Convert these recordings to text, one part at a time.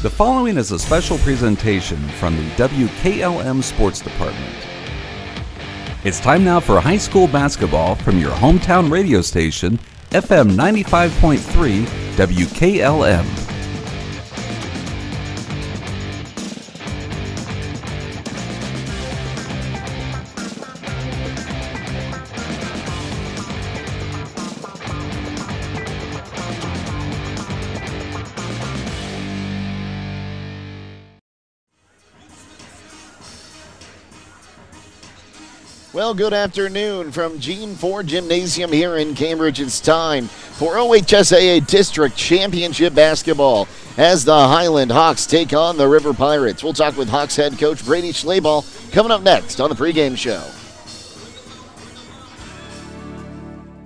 The following is a special presentation from the WKLM Sports Department. It's time now for high school basketball from your hometown radio station, FM 95.3 WKLM. Well, good afternoon from Gene Ford Gymnasium here in Cambridge. It's time for OHSAA District Championship Basketball as the Hiland Hawks take on the River Pirates. We'll talk with Hawks head coach Brady Schlaball coming up next on the pregame show.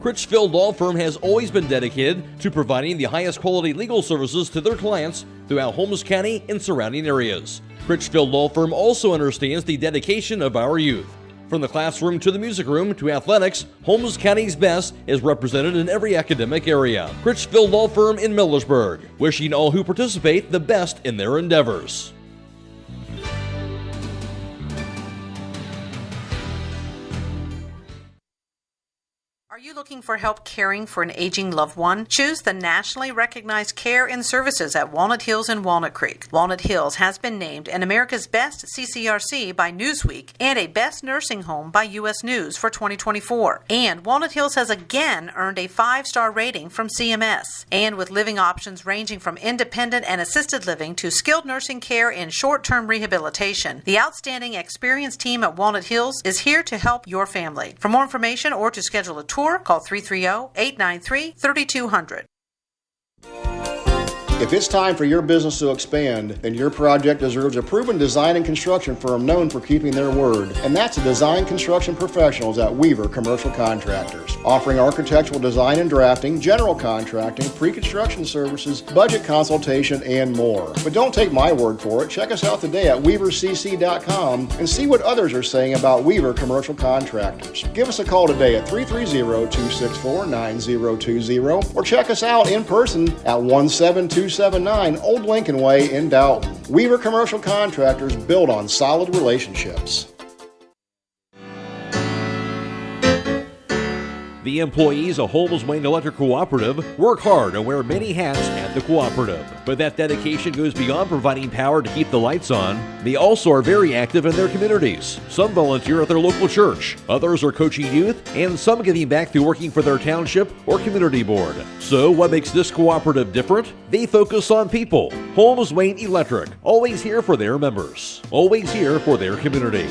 Critchfield Law Firm has always been dedicated to providing the highest quality legal services to their clients throughout Holmes County and surrounding areas. Critchfield Law Firm also understands the dedication of our youth. From the classroom to the music room to athletics, Holmes County's best is represented in every academic area. Critchfield Law Firm in Millersburg, wishing all who participate the best in their endeavors. Are you looking for help caring for an aging loved one? Choose the nationally recognized care and services at Walnut Hills and Walnut Creek. Walnut Hills has been named an America's Best CCRC by Newsweek and a Best Nursing Home by U.S. News for 2024. And Walnut Hills has again earned a 5-star rating from CMS. And with living options ranging from independent and assisted living to skilled nursing care and short-term rehabilitation, the outstanding experienced team at Walnut Hills is here to help your family. For more information or to schedule a tour, call 330-893-3200. If it's time for your business to expand, then your project deserves a proven design and construction firm known for keeping their word. And that's the Design Construction Professionals at Weaver Commercial Contractors, offering architectural design and drafting, general contracting, pre-construction services, budget consultation, and more. But don't take my word for it. Check us out today at weavercc.com and see what others are saying about Weaver Commercial Contractors. Give us a call today at 330-264-9020 or check us out in person at 17279 Old Lincoln Way in Dalton. Weaver Commercial Contractors build on solid relationships. The employees of Holmes Wayne Electric Cooperative work hard and wear many hats at the cooperative. But that dedication goes beyond providing power to keep the lights on. They also are very active in their communities. Some volunteer at their local church, others are coaching youth, and some giving back through working for their township or community board. So what makes this cooperative different? They focus on people. Holmes Wayne Electric, always here for their members, always here for their community.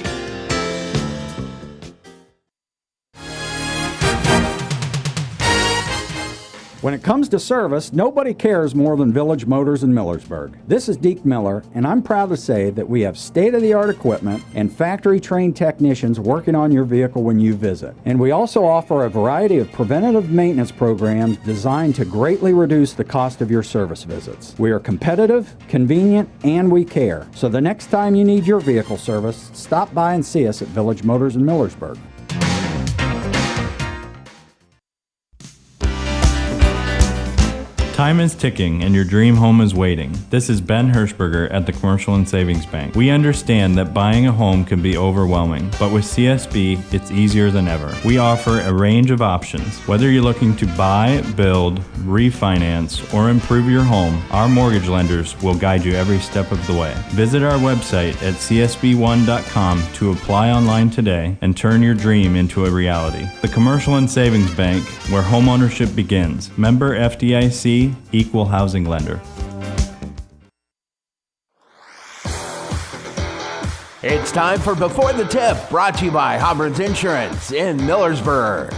When it comes to service, nobody cares more than Village Motors in Millersburg. This is Deke Miller, and I'm proud to say that we have state-of-the-art equipment and factory-trained technicians working on your vehicle when you visit. And we also offer a variety of preventative maintenance programs designed to greatly reduce the cost of your service visits. We are competitive, convenient, and we care. So the next time you need your vehicle service, stop by and see us at Village Motors in Millersburg. Time is ticking and your dream home is waiting. This is Ben Hirschberger at the Commercial and Savings Bank. We understand that buying a home can be overwhelming, but with CSB, it's easier than ever. We offer a range of options. Whether you're looking to buy, build, refinance, or improve your home, our mortgage lenders will guide you every step of the way. Visit our website at csb1.com to apply online today and turn your dream into a reality. The Commercial and Savings Bank, where homeownership begins. Member FDIC, Equal Housing Lender. It's time for Before the Tip, brought to you by Hobron's Insurance in Millersburg.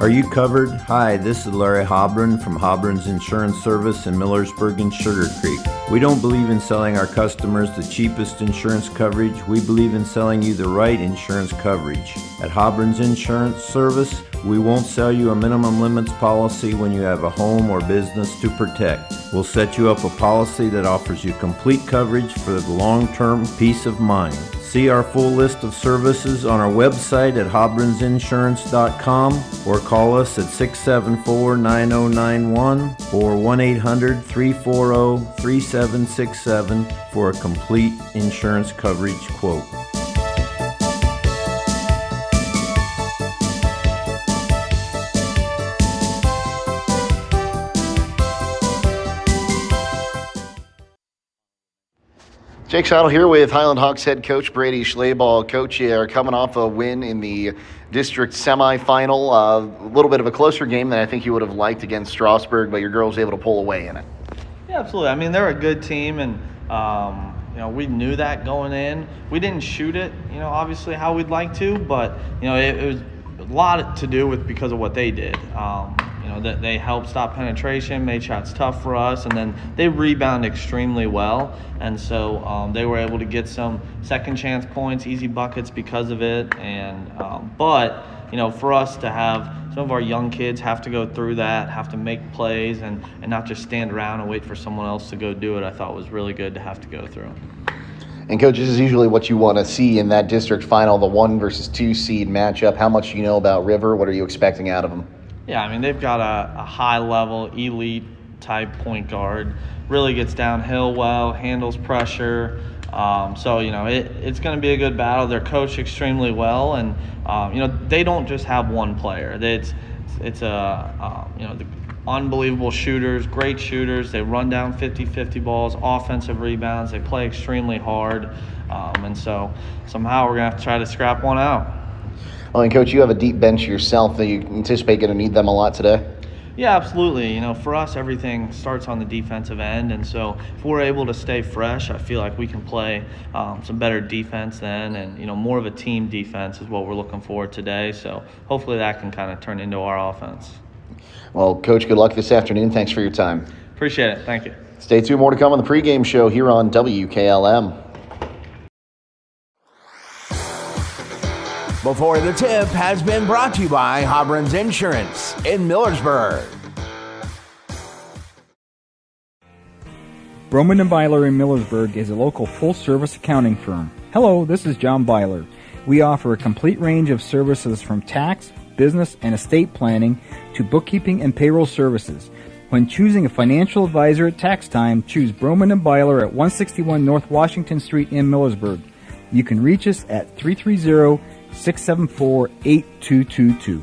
Are you covered? Hi, this is Larry Hobron from Hobron's Insurance Service in Millersburg and Sugar Creek. We don't believe in selling our customers the cheapest insurance coverage. We believe in selling you the right insurance coverage. At Hobron's Insurance Service, we won't sell you a minimum limits policy when you have a home or business to protect. We'll set you up a policy that offers you complete coverage for the long-term peace of mind. See our full list of services on our website at hobronsinsurance.com or call us at 674-9091 or 1-800-340-3767 for a complete insurance coverage quote. Jake Schall here with Highland Hawks head coach Brady Schlaball. Coach, you are coming off a win in the district semifinal. A little bit of a closer game than I think you would have liked against Strasburg, but your girls able to pull away in it. Yeah, absolutely. I mean, they're a good team, and we knew that going in. We didn't shoot it, obviously how we'd like to, but it was a lot to do with because of what they did. That they helped stop penetration, made shots tough for us, and then they rebound extremely well. And so they were able to get some second chance points, easy buckets because of it. And but for us to have some of our young kids have to go through that, have to make plays, and not just stand around and wait for someone else to go do it, I thought was really good to have to go through. And Coach, this is usually what you want to see in that district final, the 1 versus 2 seed matchup. How much do you know about River? What are you expecting out of them? Yeah, I mean, they've got a high-level, elite-type point guard. Really gets downhill well, handles pressure. So, it's going to be a good battle. They're coached extremely well, and, they don't just have one player. The unbelievable shooters, great shooters. They run down 50-50 balls, offensive rebounds. They play extremely hard, and so somehow we're going to have to try to scrap one out. Well, and Coach, you have a deep bench yourself. That you anticipate going to need them a lot today? Yeah, absolutely. For us, everything starts on the defensive end, and so if we're able to stay fresh, I feel like we can play some better defense then, and more of a team defense is what we're looking for today. So hopefully that can kind of turn into our offense. Well, Coach, good luck this afternoon. Thanks for your time. Appreciate it. Thank you. Stay tuned. More to come on the pregame show here on WKLM. Before the Tip has been brought to you by Hobron's Insurance in Millersburg. Broman & Byler in Millersburg is a local full-service accounting firm. Hello, this is John Byler. We offer a complete range of services from tax, business, and estate planning to bookkeeping and payroll services. When choosing a financial advisor at tax time, choose Broman & Byler at 161 North Washington Street in Millersburg. You can reach us at 330-674-8222.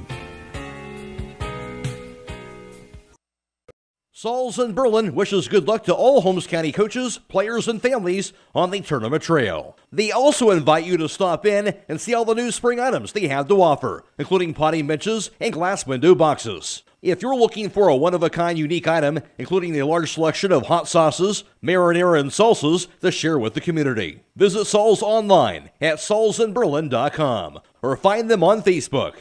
Schall's in Berlin wishes good luck to all Holmes County coaches, players, and families on the tournament trail. They also invite you to stop in and see all the new spring items they have to offer, including potting benches and glass window boxes. If you're looking for a one-of-a-kind unique item, including a large selection of hot sauces, marinara, and salsas to share with the community, visit Schall's online at schallsinberlin.com or find them on Facebook.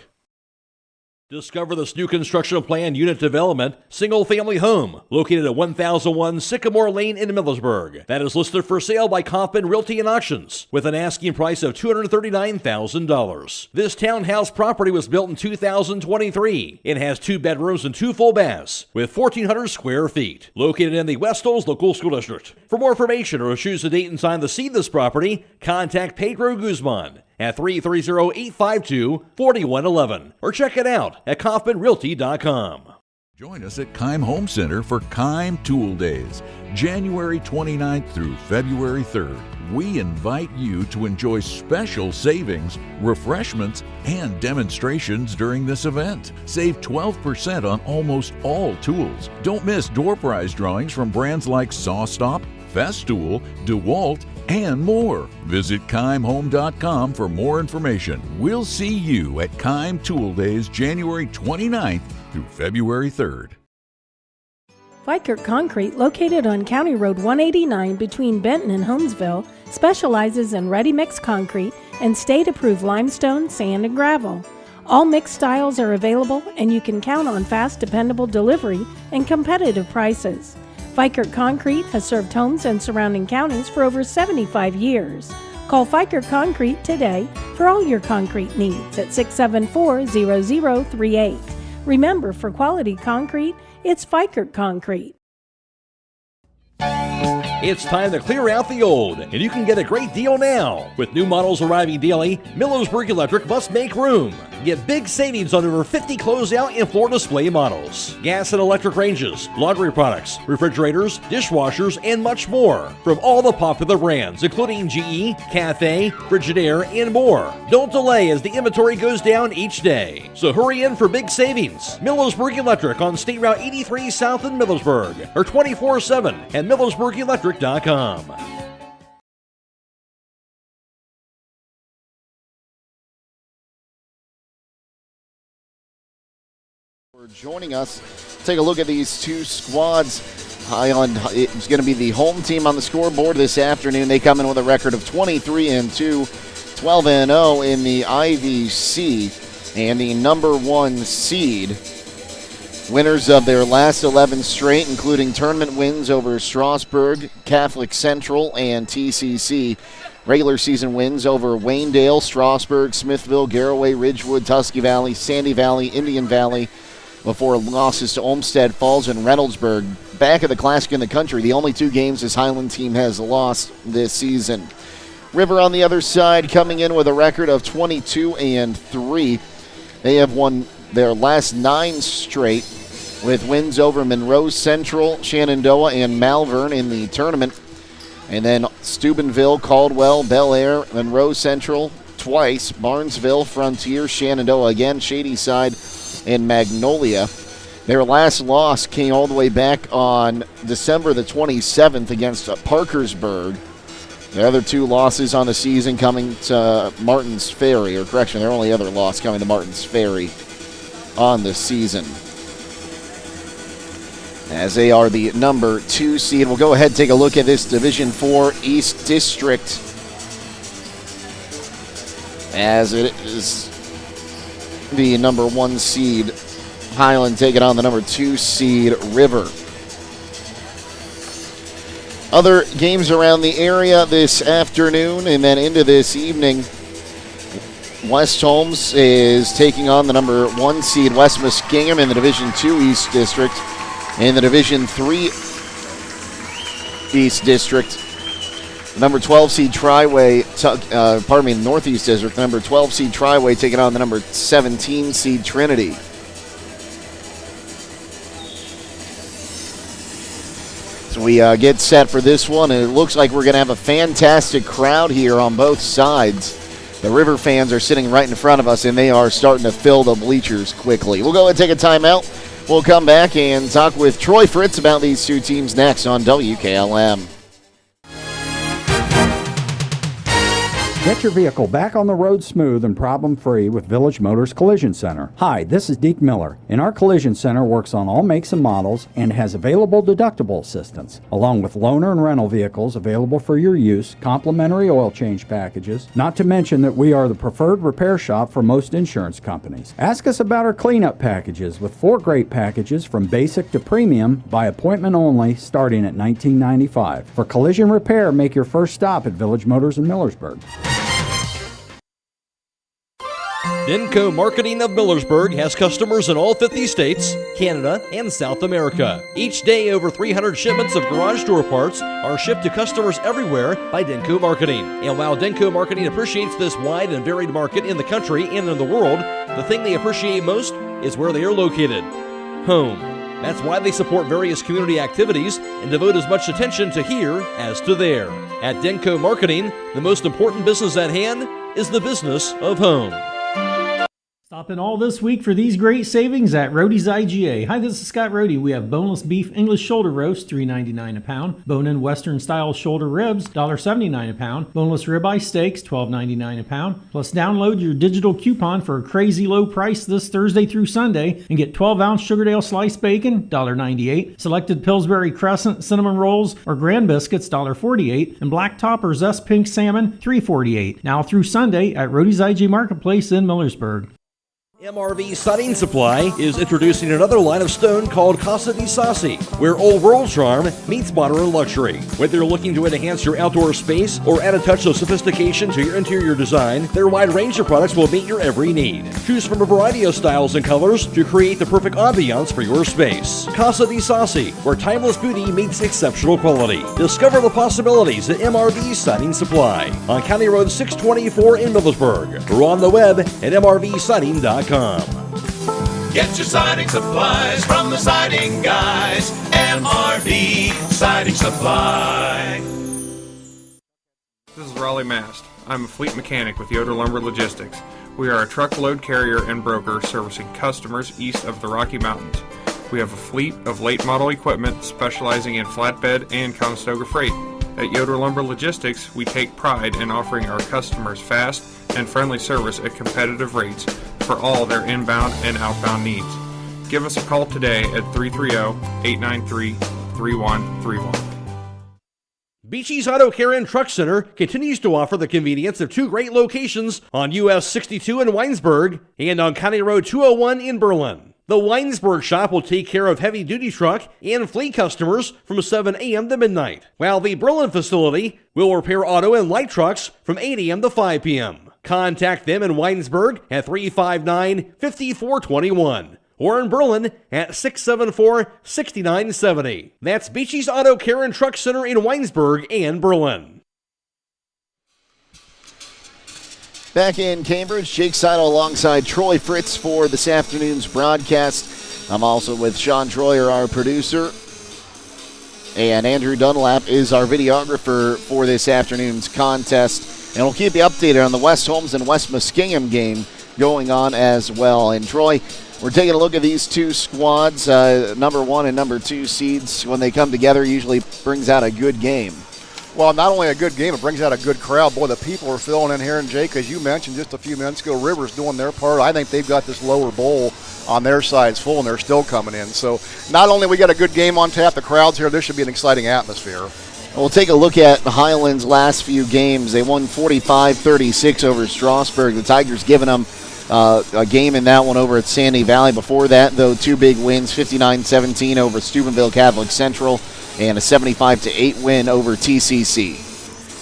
Discover this new construction plan unit development, single-family home, located at 1001 Sycamore Lane in Millersburg. That is listed for sale by Kaufman Realty and Auctions, with an asking price of $239,000. This townhouse property was built in 2023. It has 2 bedrooms and 2 full baths, with 1,400 square feet. Located in the West Olds Local School District. For more information or choose a date and time to see this property, contact Pedro Guzman at 330-852-4111 or check it out at kaufmanrealty.com. Join us at Keim Home Center for Keim Tool Days, January 29th through February 3rd. We invite you to enjoy special savings, refreshments, and demonstrations during this event. Save 12% on almost all tools. Don't miss door prize drawings from brands like SawStop, Festool, DeWalt, and more. Visit KeimHome.com for more information. We'll see you at Keim Tool Days, January 29th through February 3rd. Fikert Concrete, located on County Road 189 between Benton and Holmesville, specializes in ready-mix concrete and state-approved limestone, sand, and gravel. All mixed styles are available, and you can count on fast, dependable delivery and competitive prices. Fikert Concrete has served homes and surrounding counties for over 75 years. Call Fikert Concrete today for all your concrete needs at 674-0038. Remember, for quality concrete, it's Fikert Concrete. It's time to clear out the old, and you can get a great deal now. With new models arriving daily, Millersburg Electric must make room. Get big savings on over 50 closeout and floor display models. Gas and electric ranges, laundry products, refrigerators, dishwashers, and much more. From all the popular brands, including GE, Cathay, Frigidaire, and more. Don't delay as the inventory goes down each day. So hurry in for big savings. Millersburg Electric on State Route 83 South in Millersburg, or 24/7 at millersburgelectric.com. For joining us, take a look at these two squads. Hiland is going to be the home team on the scoreboard this afternoon. They come in with a record of 23-2, 12-0 in the IVC, and the number 1 seed. Winners of their last 11 straight, including tournament wins over Strasburg, Catholic Central, and TCC. Regular season wins over Waynedale, Strasburg, Smithville, Garraway, Ridgewood, Tusky Valley, Sandy Valley, Indian Valley, before losses to Olmsted Falls and Reynoldsburg. Back at the Classic in the country, the only 2 games this Highland team has lost this season. River on the other side coming in with a record of 22-3. They have won their last 9 straight, with wins over Monroe Central, Shenandoah, and Malvern in the tournament. And then Steubenville, Caldwell, Bel Air, Monroe Central twice, Barnesville, Frontier, Shenandoah again, Shadyside, and Magnolia. Their last loss came all the way back on December the 27th against Parkersburg. The other 2 losses on the season coming to Martins Ferry, or correction, their only other loss coming to Martins Ferry on the season, as they are the number 2 seed. We'll go ahead and take a look at this Division 4 East District, as it is the number 1 seed Highland taking on the number 2 seed River. Other games around the area this afternoon and then into this evening. West Holmes is taking on the number 1 seed West Muskingum in the Division 2 East District. In the Division 3 East District, number 12 seed Triway, Northeast District, number 12 seed Triway taking on the number 17 seed Trinity. So we get set for this one, and it looks like we're going to have a fantastic crowd here on both sides. The River fans are sitting right in front of us, and they are starting to fill the bleachers quickly. We'll go ahead and take a timeout. We'll come back and talk with Troy Fritz about these 2 teams next on WKLM. Get your vehicle back on the road smooth and problem-free with Village Motors Collision Center. Hi, this is Deke Miller, and our Collision Center works on all makes and models and has available deductible assistance, along with loaner and rental vehicles available for your use, complimentary oil change packages, not to mention that we are the preferred repair shop for most insurance companies. Ask us about our cleanup packages with 4 great packages from basic to premium by appointment only starting at $19.95. For collision repair, make your first stop at Village Motors in Millersburg. Denko Marketing of Millersburg has customers in all 50 states, Canada, and South America. Each day, over 300 shipments of garage door parts are shipped to customers everywhere by Denko Marketing. And while Denko Marketing appreciates this wide and varied market in the country and in the world, the thing they appreciate most is where they are located: home. That's why they support various community activities and devote as much attention to here as to there. At Denko Marketing, the most important business at hand is the business of home. Stop in all this week for these great savings at Rody's IGA. Hi, this is Scott Rody. We have boneless beef English shoulder roast, $3.99 a pound. Bone-in Western style shoulder ribs, $1.79 a pound. Boneless ribeye steaks, $12.99 a pound. Plus, download your digital coupon for a crazy low price this Thursday through Sunday and get 12-ounce Sugardale sliced bacon, $1.98. Selected Pillsbury Crescent cinnamon rolls or Grand Biscuits, $1.48. And Black Top or Zest Pink salmon, $3.48. Now through Sunday at Rody's IGA Marketplace in Millersburg. MRV Siding Supply is introducing another line of stone called Casa di Sassi, where old world charm meets modern luxury. Whether you're looking to enhance your outdoor space or add a touch of sophistication to your interior design, their wide range of products will meet your every need. Choose from a variety of styles and colors to create the perfect ambiance for your space. Casa di Sassi, where timeless beauty meets exceptional quality. Discover the possibilities at MRV Siding Supply on County Road 624 in Millersburg, or on the web at mrvsiding.com. Get your siding supplies from the siding guys. MRV Siding Supply. This is Raleigh Mast. I'm a fleet mechanic with Yoder Lumber Logistics. We are a truckload carrier and broker servicing customers east of the Rocky Mountains. We have a fleet of late model equipment specializing in flatbed and Conestoga freight. At Yoder Lumber Logistics, we take pride in offering our customers fast and friendly service at competitive rates for all their inbound and outbound needs. Give us a call today at 330-893-3131. Beachy's Auto Care and Truck Center continues to offer the convenience of two great locations on US 62 in Weinsberg and on County Road 201 in Berlin. The Weinsberg shop will take care of heavy-duty truck and fleet customers from 7 a.m. to midnight, while the Berlin facility will repair auto and light trucks from 8 a.m. to 5 p.m. Contact them in Weinsberg at 359-5421 or in Berlin at 674-6970. That's Beachy's Auto Care and Truck Center in Weinsberg and Berlin. Back in Cambridge, Jake Seidel alongside Troy Fritz for this afternoon's broadcast. I'm also with Shawn Troyer, our producer, and Andrew Dunlap is our videographer for this afternoon's contest. And we'll keep you updated on the West Holmes and West Muskingum game going on as well. And Troy, we're taking a look at these two squads. Number 1 and number 2 seeds, when they come together, usually brings out a good game. Well, not only a good game, it brings out a good crowd. Boy, the people are filling in here. And, Jake, as you mentioned just a few minutes ago, Rivers doing their part. I think they've got this lower bowl on their sides full, and they're still coming in. So not only we got a good game on tap, the crowd's here. This should be an exciting atmosphere. We'll take a look at Highland's last few games. They won 45-36 over Strasburg. The Tigers giving them a game in that one over at Sandy Valley. Before that, though, 2 big wins, 59-17 over Steubenville Catholic Central and a 75-8 win over TCC.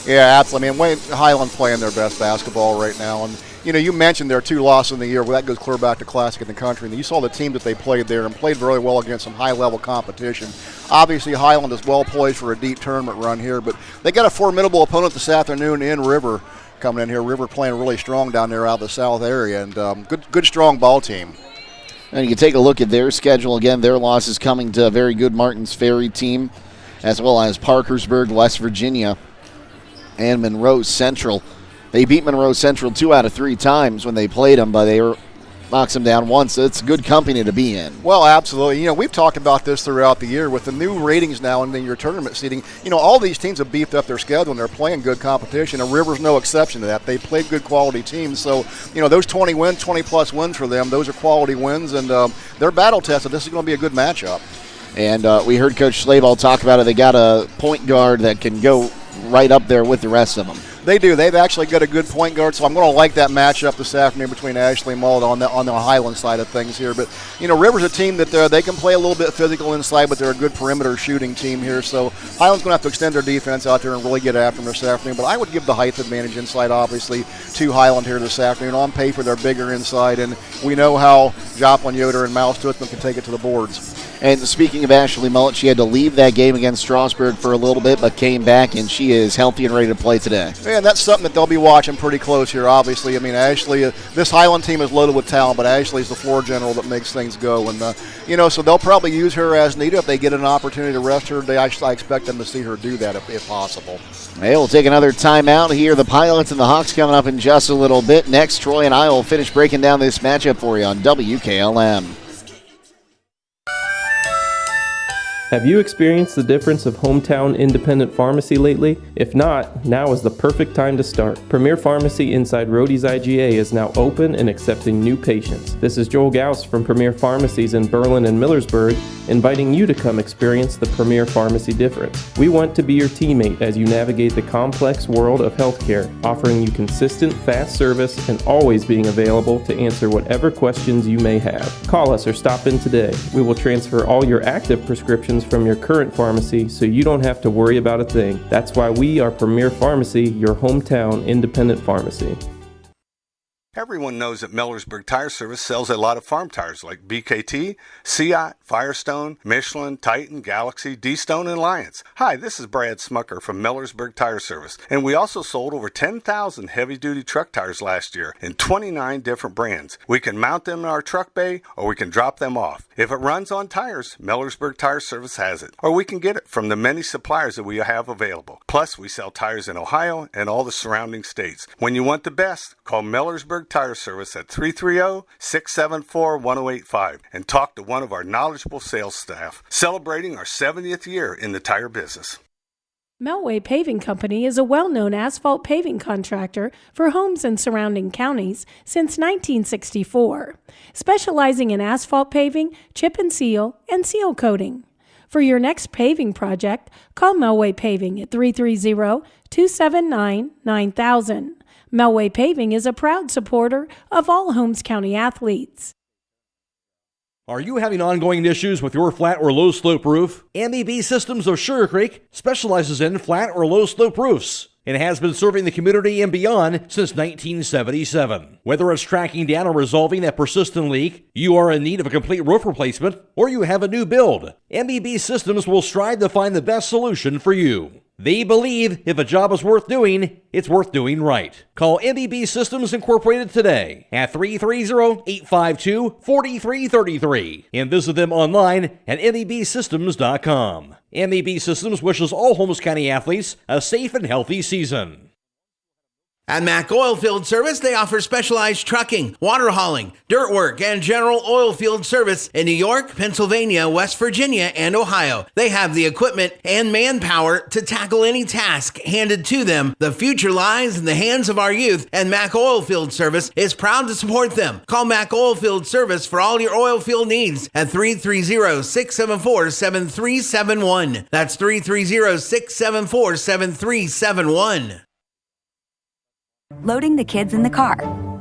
Yeah, absolutely. I mean, Highland playing their best basketball right now. And, you know, you mentioned their 2 losses in the year. Well, that goes clear back to Classic in the country. And you saw the team that they played there and played very well against some high-level competition. Obviously, Highland is well poised for a deep tournament run here. But they got a formidable opponent this afternoon in River coming in here. River playing really strong down there out of the south area. And good, strong ball team. And you can take a look at their schedule. Again, their losses coming to a very good Martins Ferry team, as well as Parkersburg, West Virginia, and Monroe Central. They beat Monroe Central 2 out of 3 times when they played them, but they knocks them down once. So it's good company to be in. Well, absolutely. You know, we've talked about this throughout the year with the new ratings now and then your tournament seating. You know, all these teams have beefed up their schedule and they're playing good competition, and River's no exception to that. They play good quality teams. So, you know, those 20-plus wins for them, those are quality wins, and they're battle tested. This is going to be a good matchup. And we heard Coach Schlabel talk about it. They got a point guard that can go right up there with the rest of them. They do. They've actually got a good point guard, so I'm going to like that matchup this afternoon between Ashley and Mullett on the Highland side of things here. But, you know, River's a team that they can play a little bit physical inside, but they're a good perimeter shooting team here. So Highland's going to have to extend their defense out there and really get after them this afternoon. But I would give the height advantage inside, obviously, to Highland here this afternoon. On paper, they're bigger inside, and we know how Joplin, Yoder, and Mouse Tutzman can take it to the boards. And speaking of Ashley Mullett, she had to leave that game against Strasburg for a little bit, but came back, and she is healthy and ready to play today. Yeah, and that's something that they'll be watching pretty close here, obviously. I mean, Ashley, this Highland team is loaded with talent, but Ashley's the floor general that makes things go. And, you know, so they'll probably use her as needed. If they get an opportunity to rest her, I expect them to see her do that if possible. Hey, we'll take another timeout here. The Pilots and the Hawks coming up in just a little bit. Next, Troy and I will finish breaking down this matchup for you on WKLM. Have you experienced the difference of hometown independent pharmacy lately? If not, now is the perfect time to start. Premier Pharmacy inside Rhodey's IGA is now open and accepting new patients. This is Joel Gauss from Premier Pharmacies in Berlin and Millersburg, inviting you to come experience the Premier Pharmacy difference. We want to be your teammate as you navigate the complex world of healthcare, offering you consistent, fast service and always being available to answer whatever questions you may have. Call us or stop in today. We will transfer all your active prescriptions from your current pharmacy so you don't have to worry about a thing. That's why we are Premier Pharmacy, your hometown independent pharmacy. Everyone knows that Millersburg Tire Service sells a lot of farm tires like BKT, Seat, Firestone, Michelin, Titan, Galaxy, D-Stone, and Lions. Hi, this is Brad Smucker from Millersburg Tire Service, and we also sold over 10,000 heavy-duty truck tires last year in 29 different brands. We can mount them in our truck bay, or we can drop them off. If it runs on tires, Millersburg Tire Service has it, or we can get it from the many suppliers that we have available. Plus, we sell tires in Ohio and all the surrounding states. When you want the best, call Millersburg Tire Service at 330-674-1085 and talk to one of our knowledgeable sales staff, celebrating our 70th year in the tire business. Melway Paving Company is a well-known asphalt paving contractor for homes in surrounding counties since 1964, specializing in asphalt paving, chip and seal coating. For your next paving project, call Melway Paving at 330-279-9000. Melway Paving is a proud supporter of all Holmes County athletes. Are you having ongoing issues with your flat or low slope roof? MEB Systems of Sugar Creek specializes in flat or low slope roofs and has been serving the community and beyond since 1977. Whether it's tracking down or resolving a persistent leak, you are in need of a complete roof replacement, or you have a new build, MEB Systems will strive to find the best solution for you. They believe if a job is worth doing, it's worth doing right. Call MEB Systems Incorporated today at 330-852-4333 and visit them online at mebsystems.com. MEB Systems wishes all Holmes County athletes a safe and healthy season. At Mack Oilfield Service, they offer specialized trucking, water hauling, dirt work, and general oil field service in New York, Pennsylvania, West Virginia, and Ohio. They have the equipment and manpower to tackle any task handed to them. The future lies in the hands of our youth, and Mack Oilfield Service is proud to support them. Call Mack Oilfield Service for all your oil field needs at 330-674-7371. That's 330-674-7371. Loading the kids in the car,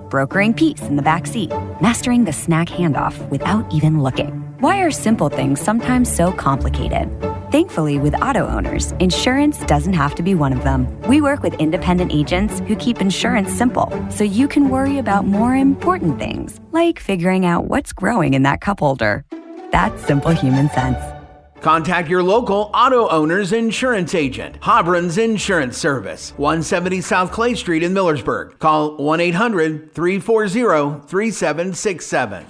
brokering peace in the back seat, mastering the snack handoff without even looking. Why are simple things sometimes so complicated? Thankfully, with auto owners, insurance doesn't have to be one of them. We work with independent agents who keep insurance simple, so you can worry about more important things, like figuring out what's growing in that cup holder. That's simple human sense. Contact your local auto owner's insurance agent. Hobron's Insurance Service, 170 South Clay Street in Millersburg. Call 1-800-340-3767.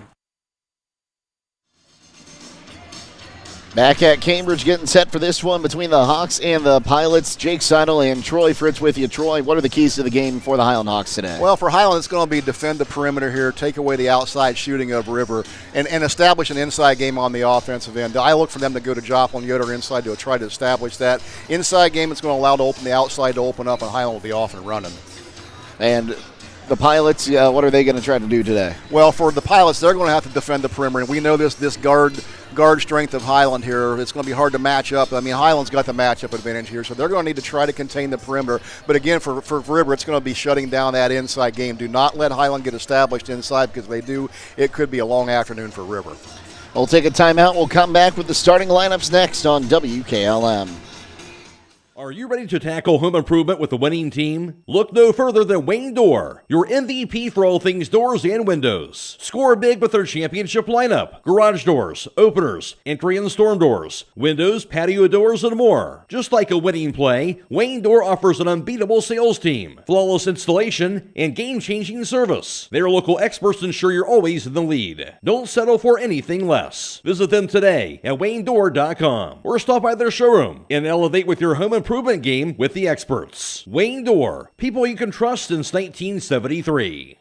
Back at Cambridge, getting set for this one between the Hawks and the Pilots. Jake Seidel and Troy Fritz with you. Troy, what are the keys to the game for the Highland Hawks today? Well, for Highland, it's going to be defend the perimeter here, take away the outside shooting of River, and establish an inside game on the offensive end. I look for them to go to Joplin, Yoder inside to try to establish that. Inside game, it's going to allow to open the outside to open up, and Highland will be off and running. And the Pilots, what are they going to try to do today? Well, for the Pilots, they're going to have to defend the perimeter, and we know this guard strength of Highland here. It's going to be hard to match up. I mean, Highland's got the matchup advantage here, so they're going to need to try to contain the perimeter. But again, for River, it's going to be shutting down that inside game. Do not let Highland get established inside, because if they do, it could be a long afternoon for River. We'll take a timeout. We'll come back with the starting lineups next on WKLM. Are you ready to tackle home improvement with a winning team? Look no further than Wayne Door, your MVP for all things doors and windows. Score big with their championship lineup: garage doors, openers, entry and storm doors, windows, patio doors, and more. Just like a winning play, Wayne Door offers an unbeatable sales team, flawless installation, and game-changing service. Their local experts ensure you're always in the lead. Don't settle for anything less. Visit them today at waynedoor.com or stop by their showroom and elevate with your home improvement game with the experts. Wayne Door, people you can trust since 1973.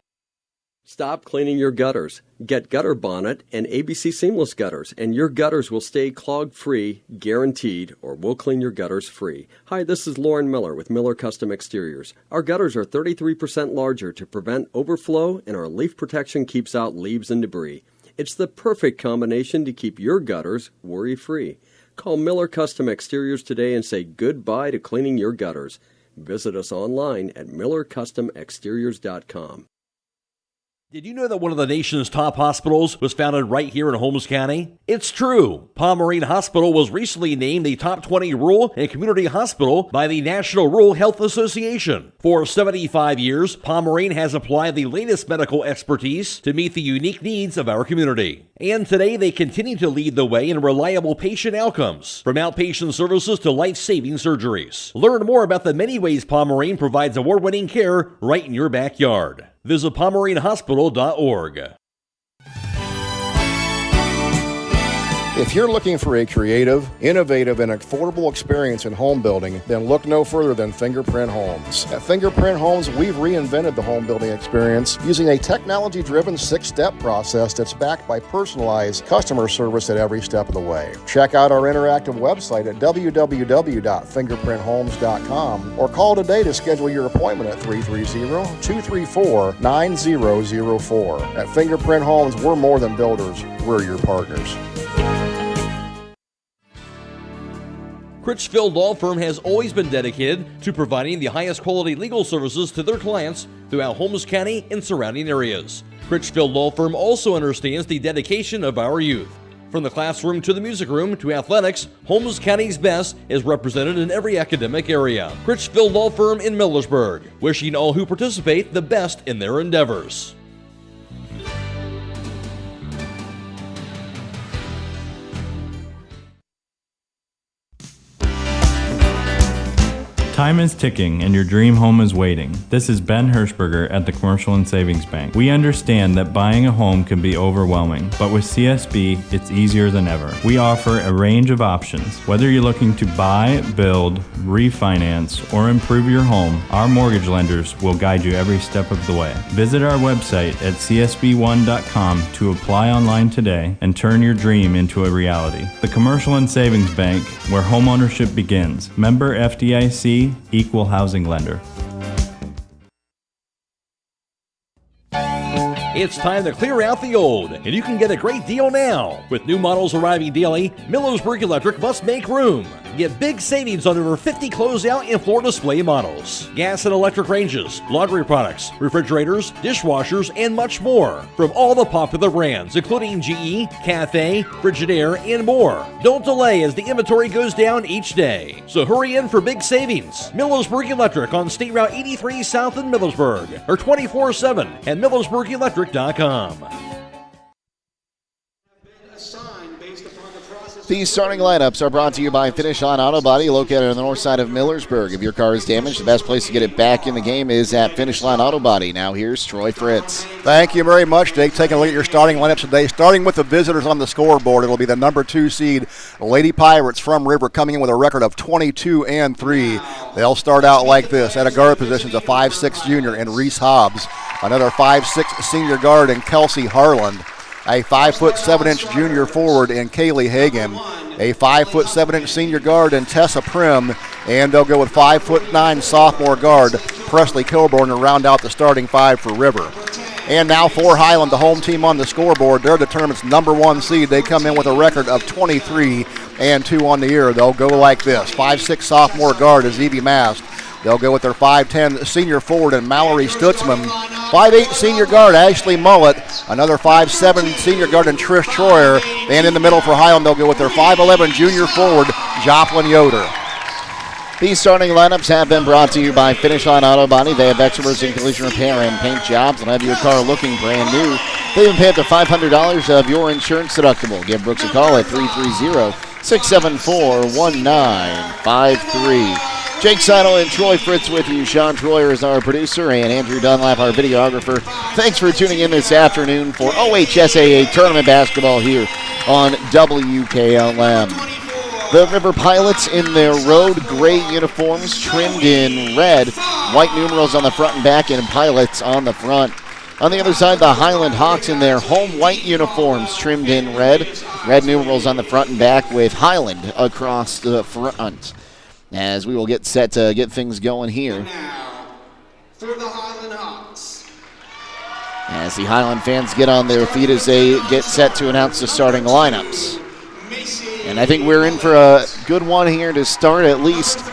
Stop cleaning your gutters. Get Gutter Bonnet and ABC Seamless Gutters, and your gutters will stay clog-free, guaranteed, or we'll clean your gutters free. Hi, this is Lauren Miller with Miller Custom Exteriors. Our gutters are 33% larger to prevent overflow, and our leaf protection keeps out leaves and debris. It's the perfect combination to keep your gutters worry-free. Call Miller Custom Exteriors today and say goodbye to cleaning your gutters. Visit us online at millercustomexteriors.com. Did you know that one of the nation's top hospitals was founded right here in Holmes County? It's true. Pomerene Hospital was recently named the top 20 rural and community hospital by the National Rural Health Association. For 75 years, Pomerene has applied the latest medical expertise to meet the unique needs of our community. And today they continue to lead the way in reliable patient outcomes, from outpatient services to life-saving surgeries. Learn more about the many ways Pomerene provides award-winning care right in your backyard. Visit PomereneHospital.org. If you're looking for a creative, innovative, and affordable experience in home building, then look no further than Fingerprint Homes. At Fingerprint Homes, we've reinvented the home building experience using a technology-driven 6-step process that's backed by personalized customer service at every step of the way. Check out our interactive website at www.fingerprinthomes.com or call today to schedule your appointment at 330-234-9004. At Fingerprint Homes, we're more than builders, we're your partners. Critchfield Law Firm has always been dedicated to providing the highest quality legal services to their clients throughout Holmes County and surrounding areas. Critchfield Law Firm also understands the dedication of our youth. From the classroom to the music room to athletics, Holmes County's best is represented in every academic area. Critchfield Law Firm in Millersburg, wishing all who participate the best in their endeavors. Time is ticking and your dream home is waiting. This is Ben Hirschberger at the Commercial and Savings Bank. We understand that buying a home can be overwhelming, but with CSB, it's easier than ever. We offer a range of options. Whether you're looking to buy, build, refinance, or improve your home, our mortgage lenders will guide you every step of the way. Visit our website at csb1.com to apply online today and turn your dream into a reality. The Commercial and Savings Bank, where homeownership begins. Member FDIC, Equal Housing Lender. It's time to clear out the old, and you can get a great deal now. With new models arriving daily, Millersburg Electric must make room. Get big savings on over 50 closeout and floor display models. Gas and electric ranges, laundry products, refrigerators, dishwashers, and much more. From all the popular brands, including GE, Cathay, Frigidaire, and more. Don't delay as the inventory goes down each day. So hurry in for big savings. Millersburg Electric on State Route 83 South in Millersburg, or 24/7 at MillersburgElectric.com. These starting lineups are brought to you by Finish Line Auto Body, located on the north side of Millersburg. If your car is damaged, the best place to get it back in the game is at Finish Line Auto Body. Now here's Troy Fritz. Thank you very much, Jake. Taking a look at your starting lineups today. Starting with the visitors on the scoreboard, it'll be the number 2 seed, Lady Pirates from River, coming in with a record of 22-3. They'll start out like this. At a guard position, a 5'6" junior in Reese Hobbs. Another 5'6" senior guard in Kelsey Harland. A 5'7" junior forward in Kaylee Hagan, a 5'7" senior guard in Tessa Prim, and they'll go with 5'9" sophomore guard Presley Kilborn to round out the starting 5 for River. And now for Highland, the home team on the scoreboard. They're the tournament's number 1 seed. They come in with a record of 23-2 on the year. They'll go like this. 5'6" sophomore guard is Evie Mast. They'll go with their 5'10" senior forward in Mallory Stutzman. 5'8" senior guard Ashley Mullett. Another 5'7" senior guard in Trish Troyer. And in the middle for Highland, they'll go with their 5'11" junior forward Joplin Yoder. These starting lineups have been brought to you by Finish Line Auto Body. They have experts in collision repair and paint jobs and have your car looking brand new. They even pay up to $500 of your insurance deductible. Give Brooks a call at 330-674-1953. Jake Seidel and Troy Fritz with you. Sean Troyer is our producer and Andrew Dunlap, our videographer. Thanks for tuning in this afternoon for OHSAA tournament basketball here on WKLM. The River Pilots in their road gray uniforms trimmed in red. White numerals on the front and back and Pilots on the front. On the other side, the Highland Hawks in their home white uniforms trimmed in red. Red numerals on the front and back with Highland across the front. As we will get set to get things going here. For the Highland Hawks. As the Highland fans get on their feet as they get set to announce the starting lineups. And I think we're in for a good one here to start at least.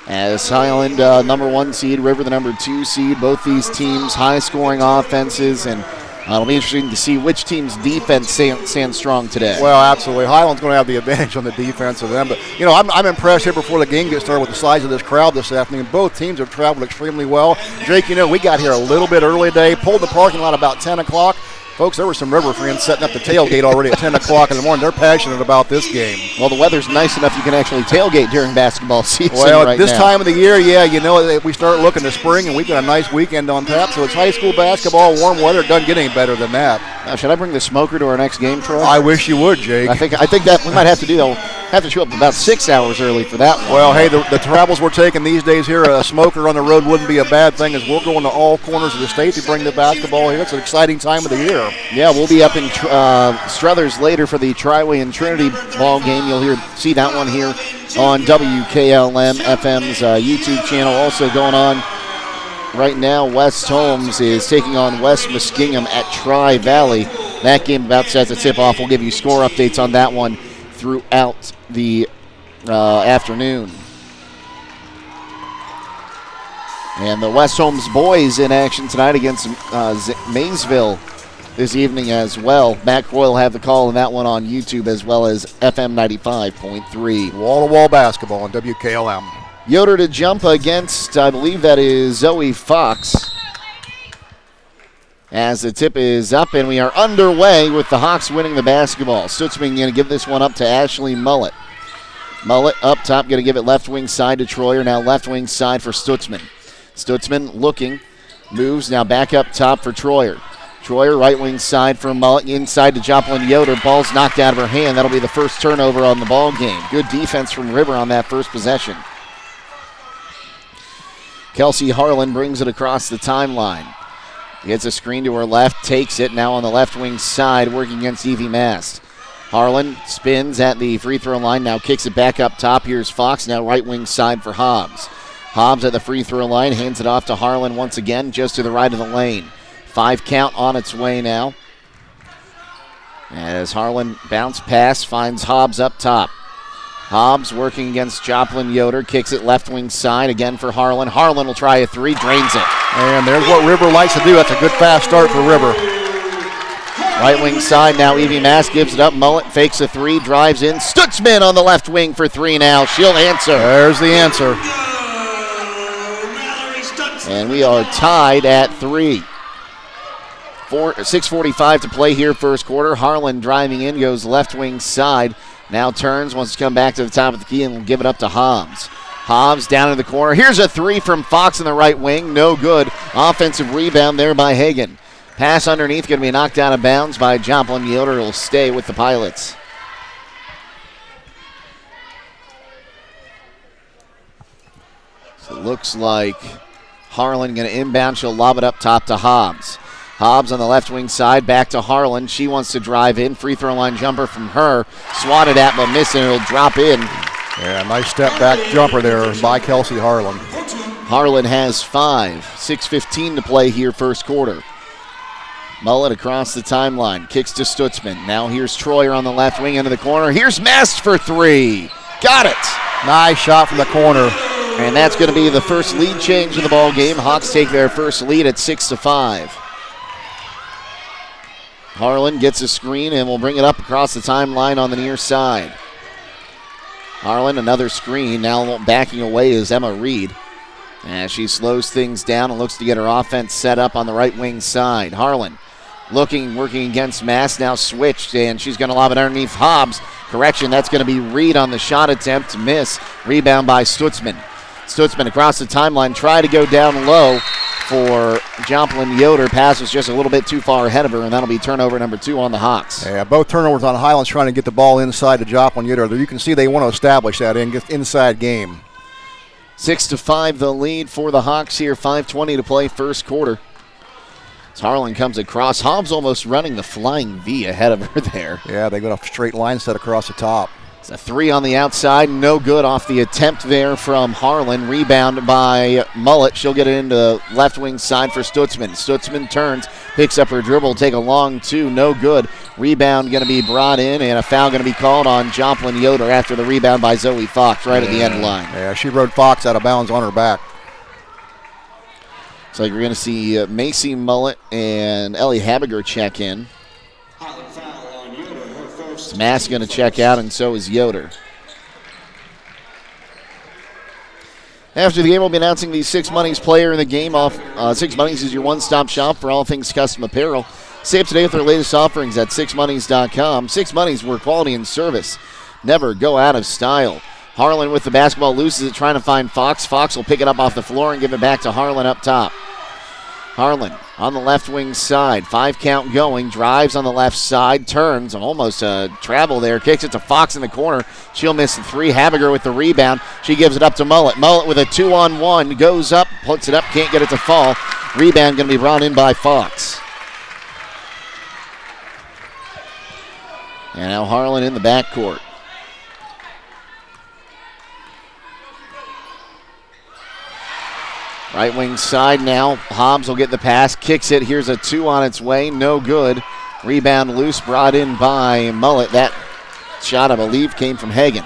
As Highland, number 1 seed, River, the number 2 seed. Both these teams, high-scoring offenses, and it'll be interesting to see which team's defense stands strong today. Well, absolutely. Highland's going to have the advantage on the defense of them. But, I'm impressed here before the game gets started with the size of this crowd this afternoon. Both teams have traveled extremely well. Jake, we got here a little bit early today, pulled the parking lot about 10 o'clock. Folks, there were some River fans setting up the tailgate already at 10 o'clock in the morning. They're passionate about this game. Well, the weather's nice enough you can actually tailgate during basketball season Well, this time of the year, we start looking to spring, and we've got a nice weekend on tap. So it's high school basketball, warm weather. It doesn't get any better than that. Now, should I bring the smoker to our next game, Troy? I wish you would, Jake. I think that we might have to do that. Have to show up about 6 hours early for that one. Well, hey, the travels we're taking these days here, a smoker on the road wouldn't be a bad thing, as we're going to all corners of the state to bring the basketball here. It's an exciting time of the year. Yeah, we'll be up in Struthers later for the Triway and Trinity ball game. You'll see that one here on WKLM-FM's YouTube channel. Also going on right now, West Holmes is taking on West Muskingum at Tri-Valley. That game about set to tip off. We'll give you score updates on that one throughout the afternoon. And the West Holmes boys in action tonight against Maysville this evening as well. Matt Croy will have the call on that one on YouTube as well as FM 95.3. Wall-to-wall basketball on WKLM. Yoder to jump against, I believe that is Zoe Fox. As the tip is up, and we are underway with the Hawks winning the basketball. Stutzman going to give this one up to Ashley Mullett. Mullett up top, going to give it left wing side to Troyer. Now left wing side for Stutzman. Stutzman looking, moves now back up top for Troyer. Troyer right wing side for Mullett, inside to Joplin Yoder. Ball's knocked out of her hand. That'll be the first turnover on the ball game. Good defense from River on that first possession. Kelsey Harlan brings it across the timeline. Gets a screen to her left, takes it, now on the left wing side, working against Evie Mast. Harlan spins at the free throw line, now kicks it back up top. Here's Fox, now right wing side for Hobbs. Hobbs at the free throw line, hands it off to Harlan once again, just to the right of the lane. 5 count on its way now. As Harlan bounce pass, finds Hobbs up top. Hobbs working against Joplin Yoder, kicks it left wing side again for Harlan. Harlan will try a 3, drains it. And there's what River likes to do. That's a good fast start for River. Right wing side now, Evie Mass gives it up. Mullett fakes a 3, drives in. Stutzman on the left wing for 3 now. She'll answer. There's the answer. And we are tied at 3. 6:45 to play here, first quarter. Harlan driving in, goes left wing side. Now turns, wants to come back to the top of the key and will give it up to Hobbs. Hobbs down in the corner. Here's a 3 from Fox in the right wing. No good. Offensive rebound there by Hagan. Pass underneath, going to be knocked out of bounds by Joplin Yoder. Will stay with the Pilots. So it looks like Harlan going to inbound. She'll lob it up top to Hobbs. Hobbs on the left wing side, back to Harlan. She wants to drive in. Free throw line jumper from her. Swatted at but missing. It'll drop in. Yeah, nice step back jumper there by Kelsey Harlan. Harlan has 5. 6:15 to play here, first quarter. Mullett across the timeline. Kicks to Stutzman. Now here's Troyer on the left wing into the corner. Here's Mast for 3. Got it. Nice shot from the corner. And that's going to be the first lead change of the ball game. Hawks take their first lead at 6-5. Harlan gets a screen and will bring it up across the timeline on the near side. Harlan, another screen. Now backing away is Emma Reed. As she slows things down and looks to get her offense set up on the right wing side. Harlan looking, working against Mass. Now switched, and she's going to lob it underneath Hobbs. Correction, that's going to be Reed on the shot attempt. Miss. Rebound by Stutzman. Stutzman across the timeline. Try to go down low for Joplin Yoder. Pass was just a little bit too far ahead of her, and that'll be turnover number 2 on the Hawks. Yeah, both turnovers on Highland's trying to get the ball inside to Joplin Yoder. You can see they want to establish that inside game. 6-5 the lead for the Hawks here. 5:20 to play, first quarter. As Harlan comes across, Hobbs almost running the flying V ahead of her there. Yeah, they got a straight line set across the top. It's a 3 on the outside, no good off the attempt there from Harlan. Rebound by Mullet. She'll get it into the left wing side for Stutzman. Stutzman turns, picks up her dribble, take a long 2, no good. Rebound going to be brought in, and a foul going to be called on Joplin Yoder after the rebound by Zoe Fox right at the end line. Yeah, she rode Fox out of bounds on her back. So you're going to see Macy Mullet and Ellie Habiger check in. Mass going to check out, and so is Yoder. After the game, we'll be announcing the Six Monies player in the game. Six Monies is your one-stop shop for all things custom apparel. Stay up to date with their latest offerings at sixmonies.com. Six Monies, where quality and service never go out of style. Harlan with the basketball, loses it, trying to find Fox. Fox will pick it up off the floor and give it back to Harlan up top. Harlan on the left wing side, 5 count going, drives on the left side, turns, almost a travel there, kicks it to Fox in the corner. She'll miss the 3. Habiger with the rebound. She gives it up to Mullet. Mullet with a 2-on-1, goes up, puts it up, can't get it to fall. Rebound going to be brought in by Fox. And now Harlan in the backcourt. Right wing side now. Hobbs will get the pass, kicks it. Here's a 2 on its way, no good. Rebound loose, brought in by Mullet. That shot, I believe, came from Hagen.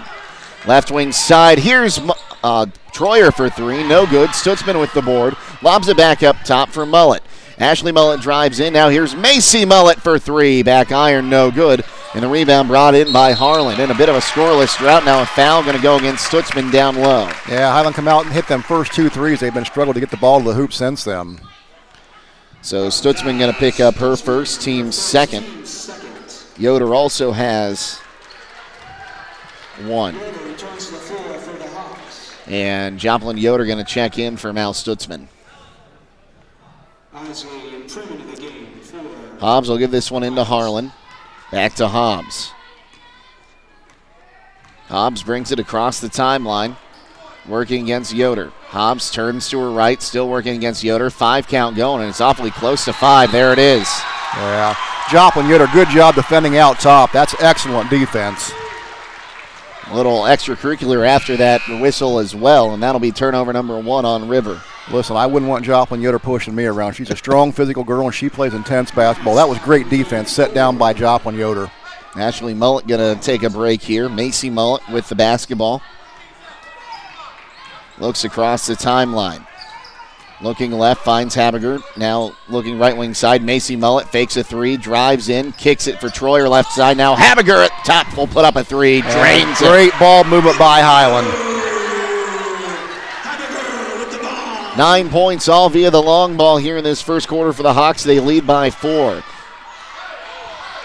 Left wing side. Here's Troyer for 3, no good. Stutzman with the board. Lobs it back up top for Mullet. Ashley Mullet drives in. Now here's Macy Mullet for 3. Back iron, no good. And the rebound brought in by Harlan. In a bit of a scoreless drought. Now a foul going to go against Stutzman down low. Yeah, Highland come out and hit them first 2 threes. They've been struggling to get the ball to the hoop since then. So Stutzman going to pick up her first, team's second. Yoder also has 1. And Joplin Yoder going to check in for Mal Stutzman. Hobbs will give this one into Harlan. Back to Hobbs. Hobbs brings it across the timeline, working against Yoder. Hobbs turns to her right, still working against Yoder. 5 count going, and it's awfully close to 5. There it is. Yeah. Joplin Yoder, good job defending out top. That's excellent defense. A little extracurricular after that whistle as well, and that'll be turnover number 1 on River. Listen, I wouldn't want Joplin Yoder pushing me around. She's a strong physical girl, and she plays intense basketball. That was great defense set down by Joplin Yoder. Ashley Mullet going to take a break here. Macy Mullet with the basketball. Looks across the timeline. Looking left, finds Habiger. Now looking right wing side. Macy Mullet fakes a 3, drives in, kicks it for Troyer left side. Now Habiger at top will put up a 3, drains it. Great ball movement by Highland. 9 points all via the long ball here in this first quarter for the Hawks. They lead by 4.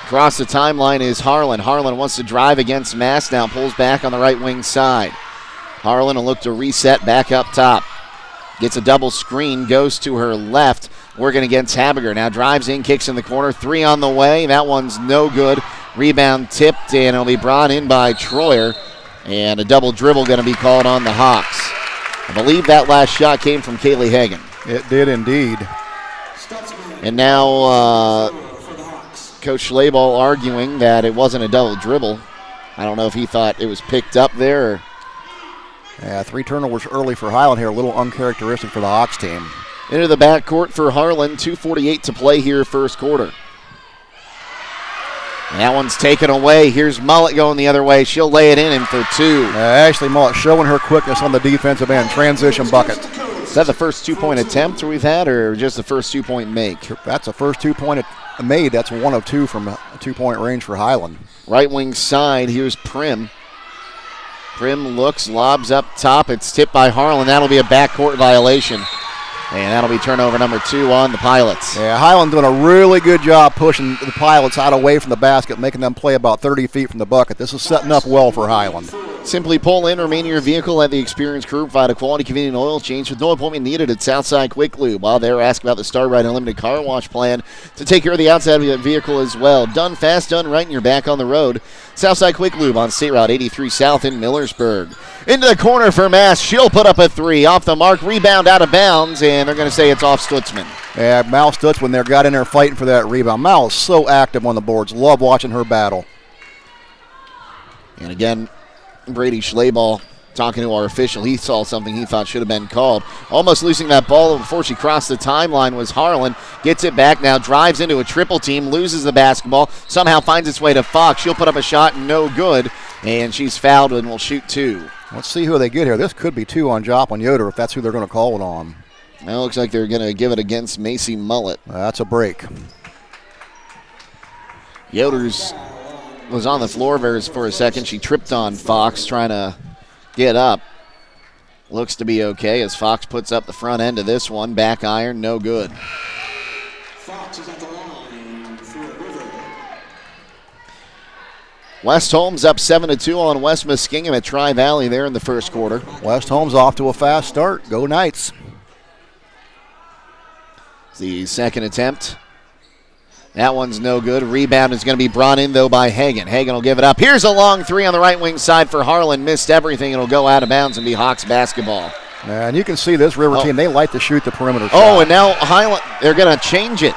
Across the timeline is Harlan. Harlan wants to drive against Mass now, pulls back on the right wing side. Harlan will look to reset back up top. Gets a double screen, goes to her left, working against Habiger. Now drives in, kicks in the corner, 3 on the way. That one's no good. Rebound tipped, and it'll be brought in by Troyer. And a double dribble going to be called on the Hawks. I believe that last shot came from Kaylee Hagen. It did indeed. And now Coach Schlaball arguing that it wasn't a double dribble. I don't know if he thought it was picked up there. Or yeah, 3 turnovers early for Highland here. A little uncharacteristic for the Hawks team. Into the backcourt for Harlan. 2:48 to play here first quarter. And that one's taken away. Here's Mullet going the other way. She'll lay it in for 2. Ashley Mullet showing her quickness on the defensive end. Transition bucket. Is that the first 2-point attempt we've had, or just the first 2-point make? That's the first 2-point made. That's 1 of 2 from a 2-point range for Highland. Right wing side, here's Prim. Prim looks, lobs up top. It's tipped by Harlan. That'll be a backcourt violation. And that'll be turnover number 2 on the Pilots. Yeah, Highland doing a really good job pushing the Pilots out away from the basket, making them play about 30 feet from the bucket. This is setting up well for Highland. Simply pull in or remain in your vehicle at the experienced crew. Provide a quality, convenient oil change with no appointment needed at Southside Quick Lube. While they're asking about the Star Ride Unlimited car wash plan to take care of the outside of the vehicle as well. Done fast, done right, and you're back on the road. Southside Quick Lube on State Route 83 South in Millersburg. Into the corner for Mass. She'll put up a three. Off the mark, rebound out of bounds, and they're going to say it's off Stutzman. Yeah, Mal Stutzman there got in there fighting for that rebound. Mal is so active on the boards. Love watching her battle. And again, Brady Schlaball talking to our official. He saw something he thought should have been called. Almost losing that ball before she crossed the timeline was Harlan. Gets it back now, drives into a triple team, loses the basketball, somehow finds its way to Fox. She'll put up a shot, no good, and she's fouled and will shoot two. Let's see who they get here. This could be two on Joplin Yoder if that's who they're going to call it on. Well, it looks like they're going to give it against Macy Mullet. That's a break. Yoder's was on the floor for a second. She tripped on Fox trying to get up. Looks to be okay as Fox puts up the front end of this one. Back iron, no good. Fox is at the line for a river. West Holmes up 7-2 on West Muskingum at Tri-Valley there in the first quarter. West Holmes off to a fast start. Go Knights. The second attempt. That one's no good. Rebound is going to be brought in, though, by Hagan. Hagan will give it up. Here's a long three on the right wing side for Harlan. Missed everything. It'll go out of bounds and be Hawks basketball. And you can see this River team, they like to shoot the perimeter shot. Oh, and now Highland, they're going to change it.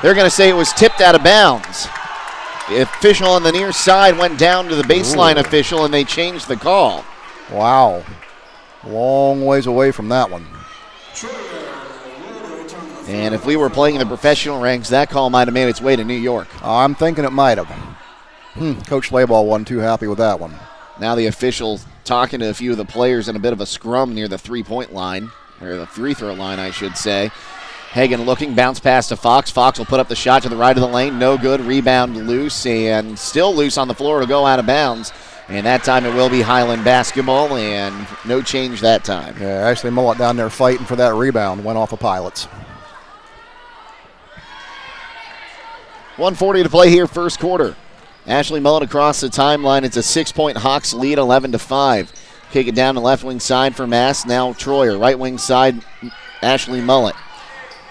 They're going to say it was tipped out of bounds. The official on the near side went down to the baseline official, and they changed the call. Wow. Long ways away from that one. And if we were playing in the professional ranks, that call might have made its way to New York. I'm thinking it might have. Coach Slayball wasn't too happy with that one. Now the official talking to a few of the players in a bit of a scrum near the three-point line, or the free-throw line, I should say. Hagan looking, bounce pass to Fox. Fox will put up the shot to the right of the lane. No good. Rebound loose, and still loose on the floor to go out of bounds. And that time it will be Highland basketball, and no change that time. Yeah, Ashley Mullet down there fighting for that rebound. Went off of Pilots. 1:40 to play here, first quarter. Ashley Mullet across the timeline. It's a 6-point Hawks lead, 11-5. Kick it down the left wing side for Mass. Now Troyer. Right wing side, Ashley Mullet.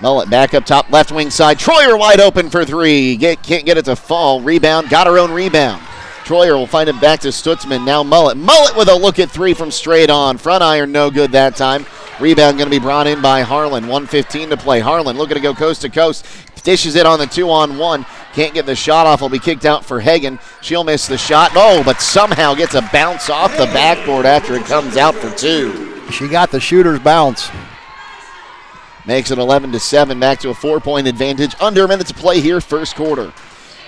Mullet back up top, left wing side. Troyer wide open for three. Can't get it to fall. Rebound, got her own rebound. Troyer will find it back to Stutzman. Now Mullet. Mullet with a look at three from straight on. Front iron, no good that time. Rebound going to be brought in by Harlan. 1:15 to play. Harlan looking to go coast to coast. Dishes it on the 2-on-1. Can't get the shot off. Will be kicked out for Hagan. She'll miss the shot. Oh, but somehow gets a bounce off the backboard after it comes out for two. She got the shooter's bounce. Makes it 11-7. Back to a 4-point advantage. Under a minute to play here, first quarter.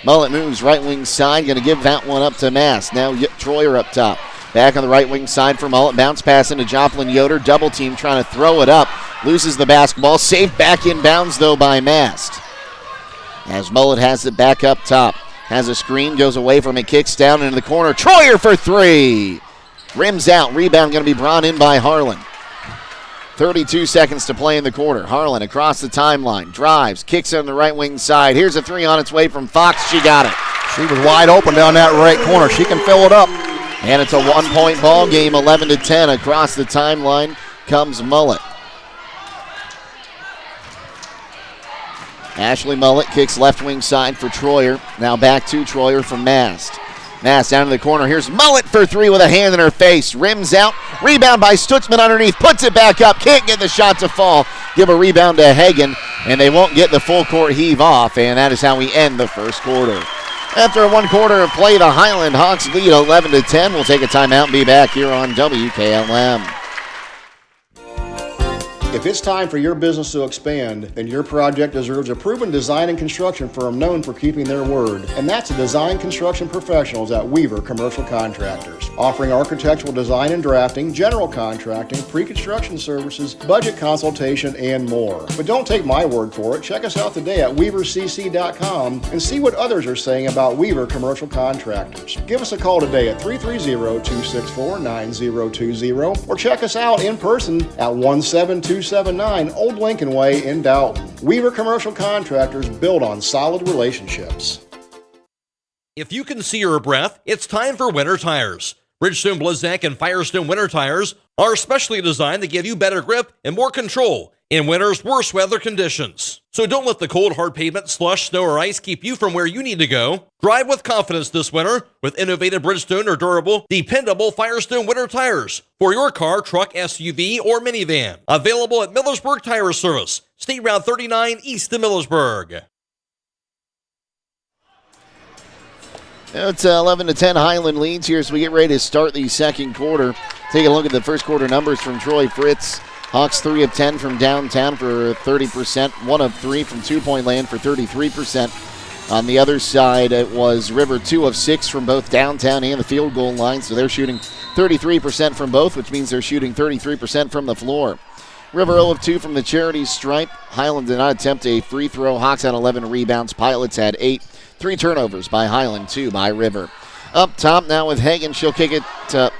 Mullet moves right wing side. Going to give that one up to Mass. Now Troyer up top. Back on the right wing side for Mullet. Bounce pass into Joplin Yoder. Double team trying to throw it up. Loses the basketball. Saved back in bounds, though, by Mast. As Mullet has it back up top. Has a screen. Goes away from it. Kicks down into the corner. Troyer for three. Rims out. Rebound going to be brought in by Harlan. 32 seconds to play in the quarter. Harlan across the timeline. Drives. Kicks on the right wing side. Here's a three on its way from Fox. She got it. She was wide open down that right corner. She can fill it up. And it's a 1-point ball game, 11-10. Across the timeline comes Mullet. Ashley Mullet kicks left wing side for Troyer. Now back to Troyer from Mast. Mast down to the corner. Here's Mullet for three with a hand in her face. Rims out. Rebound by Stutzman underneath. Puts it back up. Can't get the shot to fall. Give a rebound to Hagan, and they won't get the full court heave off, and that is how we end the first quarter. After 1 quarter of play, the Highland Hawks lead 11-10. We'll take a timeout and be back here on WKLM. If it's time for your business to expand, then your project deserves a proven design and construction firm known for keeping their word. And that's the Design Construction Professionals at Weaver Commercial Contractors, offering architectural design and drafting, general contracting, pre-construction services, budget consultation, and more. But don't take my word for it. Check us out today at weavercc.com and see what others are saying about Weaver Commercial Contractors. Give us a call today at 330-264-9020 or check us out in person at 17279 Old Lincoln Way in Dalton. Weaver Commercial Contractors build on solid relationships. If you can see your breath, it's time for winter tires. Bridgestone Blizzak and Firestone winter tires are specially designed to give you better grip and more control in winter's worst weather conditions. So don't let the cold, hard pavement, slush, snow, or ice keep you from where you need to go. Drive with confidence this winter with innovative Bridgestone or durable, dependable Firestone winter tires for your car, truck, SUV, or minivan. Available at Millersburg Tire Service, State Route 39 east of Millersburg. It's 11-10 Highland leads here as we get ready to start the second quarter. Take a look at the first quarter numbers from Troy Fritz. Hawks 3 of 10 from downtown for 30%, 1 of 3 from two-point land for 33%. On the other side, it was River 2 of 6 from both downtown and the field goal line, so they're shooting 33% from both, which means they're shooting 33% from the floor. River 0 of 2 from the charity stripe. Highland did not attempt a free throw. Hawks had 11 rebounds. Pilots had 8. 3 turnovers by Highland, 2 by River. Up top now with Hagan. She'll kick it to,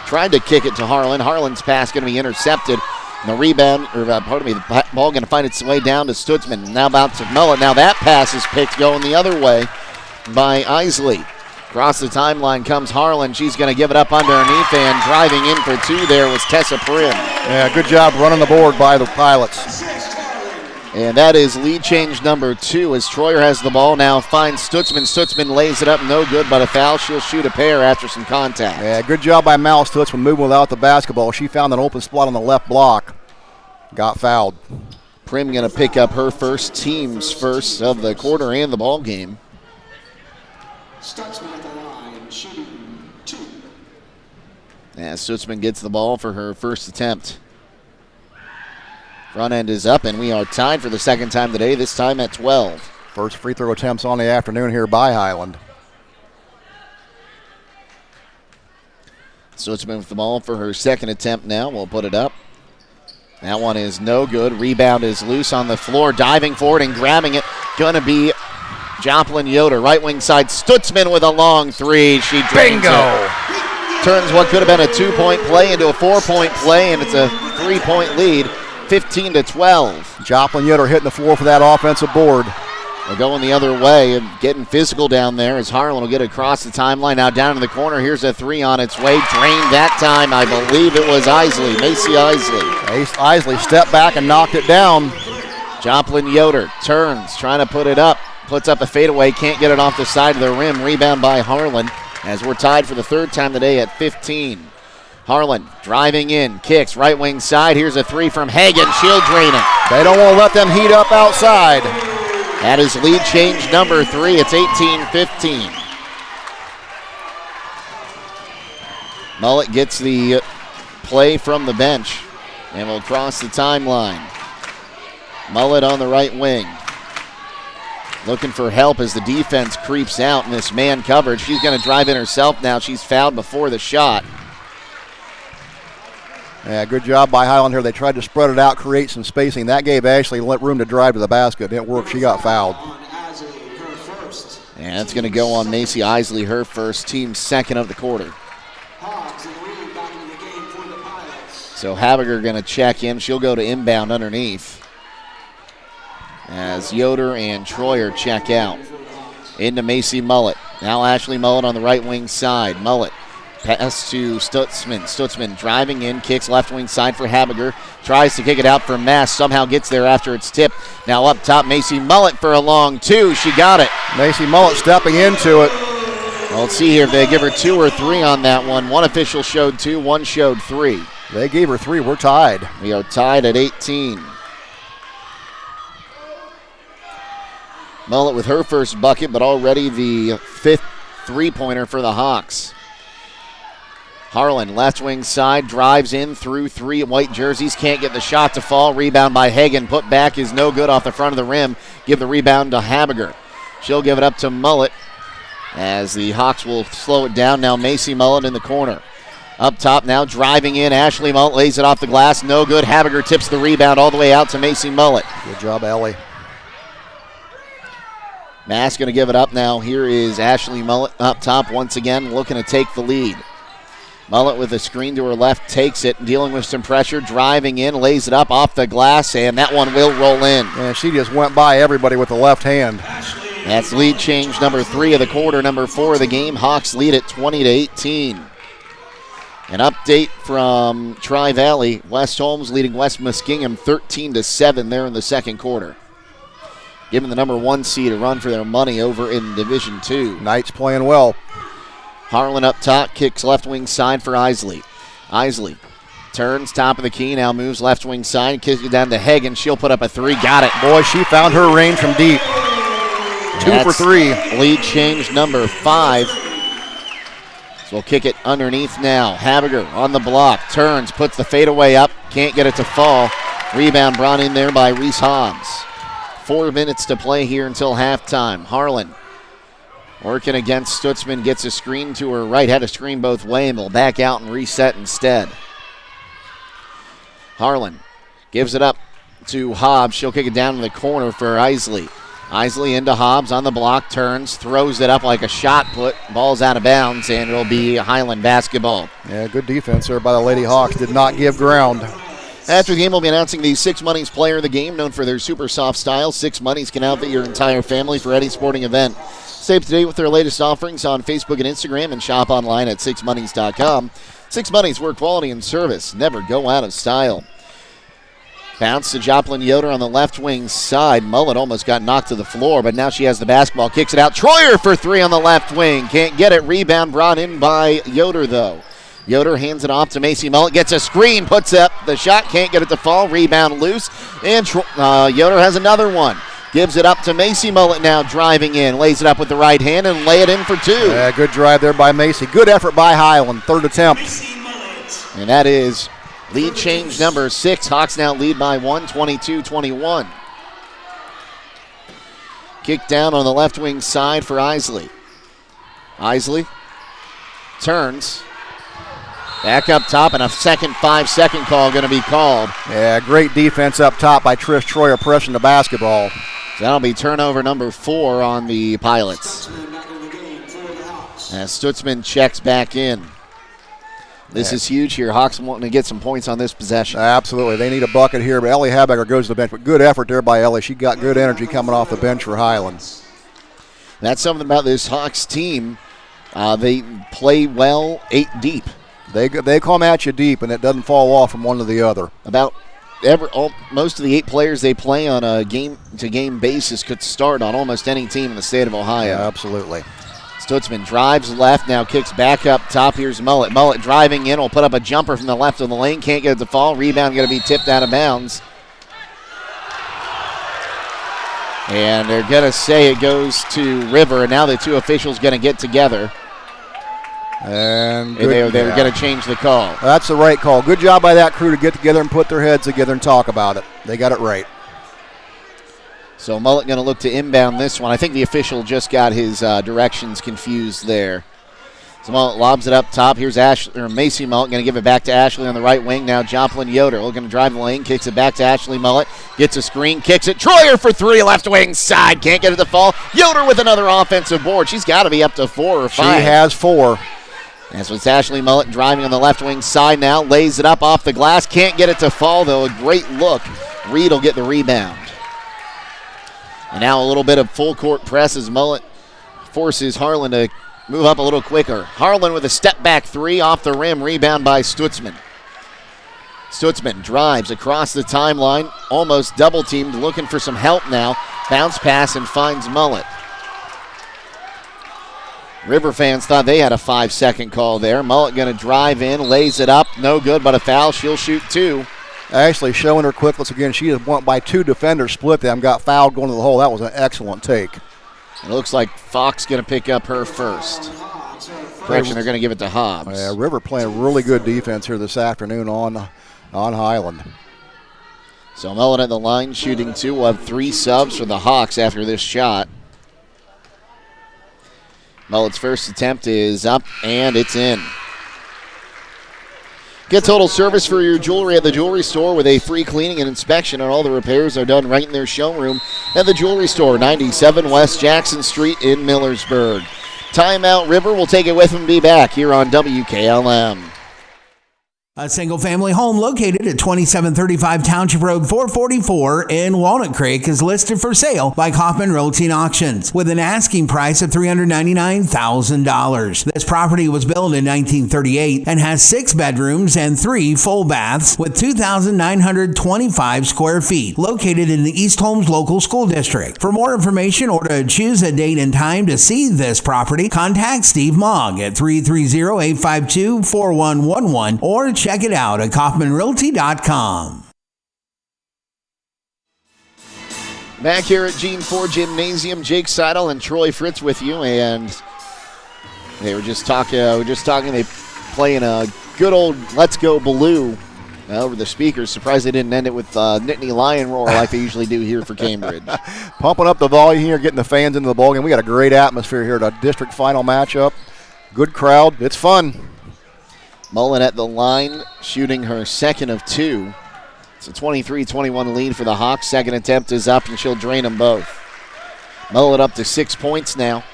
tried to kick it to Harlan. Harlan's pass going to be intercepted. And the rebound, the ball going to find its way down to Stutzman. Now about to Mullet. Now that pass is picked going the other way by Isley. Across the timeline comes Harlan. She's going to give it up underneath, and driving in for 2 there was Tessa Prim. Yeah, good job running the board by the Pilots. And that is lead change number 2 as Troyer has the ball now, finds Stutzman. Stutzman lays it up, no good, but a foul. She'll shoot a pair after some contact. Yeah, good job by Mal Stutzman moving without the basketball. She found an open spot on the left block. Got fouled. Prim going to pick up her first, team's first of the quarter and the ball game. Stutzman at the line, shooting 2. Yeah, Stutzman gets the ball for her first attempt. Front end is up, and we are tied for the second time today, this time at 12. First free throw attempts on the afternoon here by Highland. Stutzman with the ball for her second attempt now. We'll put it up. That one is no good. Rebound is loose on the floor. Diving forward and grabbing it. Going to be Joplin Yoder. Right wing side. Stutzman with a long 3. She drains it. Turns what could have been a 2-point play into a 4-point play, and it's a 3-point lead. 15-12. Joplin Yoder hitting the floor for that offensive board. We're going the other way and getting physical down there as Harlan will get across the timeline. Now down in the corner. Here's a 3 on its way. Drained that time. I believe it was Isley. Macy Isley. Isley stepped back and knocked it down. Joplin Yoder turns, trying to put it up. Puts up a fadeaway. Can't get it off the side of the rim. Rebound by Harlan as we're tied for the third time today at 15. Harlan driving in, kicks, right wing side. Here's a 3 from Hagan. She'll drain it. They don't want to let them heat up outside. That is lead change number 3. It's 18-15. Mullet gets the play from the bench and will cross the timeline. Mullet on the right wing. Looking for help as the defense creeps out in this man coverage. She's going to drive in herself now. She's fouled before the shot. Yeah, good job by Highland here. They tried to spread it out, create some spacing. That gave Ashley room to drive to the basket. It didn't work. She got fouled. And it's going to go on Macy Isley, her first, team second of the quarter. So Habiger going to check in. She'll go to inbound underneath as Yoder and Troyer check out. Into Macy Mullet. Now Ashley Mullet on the right wing side. Mullet. Pass to Stutzman. Stutzman driving in, kicks left wing side for Habiger. Tries to kick it out for Mass. Somehow gets there after it's tipped. Now up top, Macy Mullet for a long 2. She got it. Macy Mullet stepping into it. Well, let's see here if they give her 2 or 3 on that one. One official showed 2, one showed 3. They gave her 3. We're tied. We are tied at 18. Mullet with her first bucket, but already the 5th three-pointer for the Hawks. Harlan, left wing side, drives in through 3 white jerseys. Can't get the shot to fall. Rebound by Hagan. Put back is no good off the front of the rim. Give the rebound to Habiger. She'll give it up to Mullet as the Hawks will slow it down. Now Macy Mullet in the corner. Up top now, driving in. Ashley Mullet lays it off the glass. No good. Habiger tips the rebound all the way out to Macy Mullet. Good job, Ellie. Mass going to give it up now. Here is Ashley Mullet up top once again, looking to take the lead. Mullet with a screen to her left, takes it, dealing with some pressure, driving in, lays it up off the glass, and that one will roll in. And she just went by everybody with the left hand. That's lead change number 3 of the quarter, number 4 of the game. Hawks lead at 20-18. An update from Tri-Valley. West Holmes leading West Muskingum 13-7 there in the second quarter. Giving the number 1 seed a run for their money over in Division 2. Knights playing well. Harlan up top, kicks left wing side for Isley. Isley turns top of the key, now moves left wing side, kicks it down to Hagen. She'll put up a 3, got it. Boy, she found her range from deep. 2 for 3. Lead change number 5. So we'll kick it underneath now. Habiger on the block, turns, puts the fadeaway up, can't get it to fall. Rebound brought in there by Reese Hobbs. 4 minutes to play here until halftime. Harlan working against Stutzman, gets a screen to her right, had a screen both ways, and will back out and reset instead. Harlan gives it up to Hobbs. She'll kick it down in the corner for Isley. Isley into Hobbs on the block, turns, throws it up like a shot put. Ball's out of bounds, and it'll be Highland basketball. Yeah, good defense there by the Lady Hawks. Did not give ground. After the game, we'll be announcing the Six Monies player of the game, known for their super soft style. Six Monies can outfit your entire family for any sporting event. Stay up to date with their latest offerings on Facebook and Instagram, and shop online at sixmonies.com. Six Monies, where quality and service never go out of style. Bounce to Joplin Yoder on the left wing side. Mullet almost got knocked to the floor, but now she has the basketball. Kicks it out. Troyer for 3 on the left wing. Can't get it. Rebound brought in by Yoder, though. Yoder hands it off to Macy Mullet. Gets a screen. Puts up the shot. Can't get it to fall. Rebound loose. And Yoder has another one. Gives it up to Macy Mullet now, driving in. Lays it up with the right hand and lay it in for 2. Yeah, good drive there by Macy. Good effort by Highland. 3rd attempt. And that is lead change number 6. Hawks now lead by 1, 22-21. Kick down on the left wing side for Isley. Isley turns. Back up top, and a second 5-second call going to be called. Yeah, great defense up top by Trish Troyer pressing the basketball. So that'll be turnover number 4 on the Pilots. As Stutzman checks back in. This is huge here. Hawks wanting to get some points on this possession. Absolutely. They need a bucket here, but Ellie Habiger goes to the bench. But good effort there by Ellie. She got good energy coming off the bench for Highland. That's something about this Hawks team. They play well 8 deep. They come at you deep, and it doesn't fall off from one to the other. Most of the 8 players they play on a game-to-game basis could start on almost any team in the state of Ohio. Yeah, absolutely. Stutzman drives left, now kicks back up top. Here's Mullet. Mullet driving in, will put up a jumper from the left of the lane. Can't get it to fall. Rebound going to be tipped out of bounds. And they're going to say it goes to River, and now the 2 officials going to get together. And they were going to change the call. That's the right call. Good job by that crew to get together and put their heads together and talk about it. They got it right. So Mullet going to look to inbound this one. I think the official just got his directions confused there. So Mullet lobs it up top. Here's Macy Mullet going to give it back to Ashley on the right wing. Now Joplin Yoder looking to drive the lane. Kicks it back to Ashley Mullet. Gets a screen. Kicks it. Troyer for 3. Left wing side. Can't get it to fall. Yoder with another offensive board. She's got to be up to 4 or 5. She has 4. And so it's Ashley Mullet driving on the left wing side now. Lays it up off the glass. Can't get it to fall, though. A great look. Reed will get the rebound. And now a little bit of full court press as Mullet forces Harlan to move up a little quicker. Harlan with a step back 3 off the rim. Rebound by Stutzman. Stutzman drives across the timeline. Almost double teamed. Looking for some help now. Bounce pass and finds Mullet. River fans thought they had a 5-second call there. Mullet going to drive in, lays it up. No good, but a foul. She'll shoot 2. Ashley showing her quickness again. She just went by 2 defenders, split them, got fouled going to the hole. That was an excellent take. It looks like Fox going to pick up her first. Correction, they're going to give it to Hobbs. Yeah, River playing really good defense here this afternoon on Highland. So Mullet at the line shooting 2. We'll have 3 subs for the Hawks after this shot. Mullet's first attempt is up, and it's in. Get total service for your jewelry at the jewelry store with a free cleaning and inspection, and all the repairs are done right in their showroom at the jewelry store, 97 West Jackson Street in Millersburg. Timeout. River will take it with him and be back here on WKLM. A single-family home located at 2735 Township Road 444 in Walnut Creek is listed for sale by Kaufman Realty and Auctions with an asking price of $399,000. This property was built in 1938 and has 6 bedrooms and 3 full baths with 2,925 square feet, located in the East Holmes Local School District. For more information or to choose a date and time to see this property, contact Steve Mogg at 330-852-4111 or check it out at KaufmanRealty.com. Back here at Gene Ford Gymnasium, Jake Seidel and Troy Fritz with you, and they were just talking. They playing a good old "Let's Go Blue" over the speakers. Surprised they didn't end it with Nittany Lion Roar like they usually do here for Cambridge. Pumping up the volume here, getting the fans into the ballgame. We got a great atmosphere here at a district final matchup. Good crowd. It's fun. Mullen at the line, shooting her second of 2. It's a 23-21 lead for the Hawks. Second attempt is up, and she'll drain them both. Mullen up to 6 points now.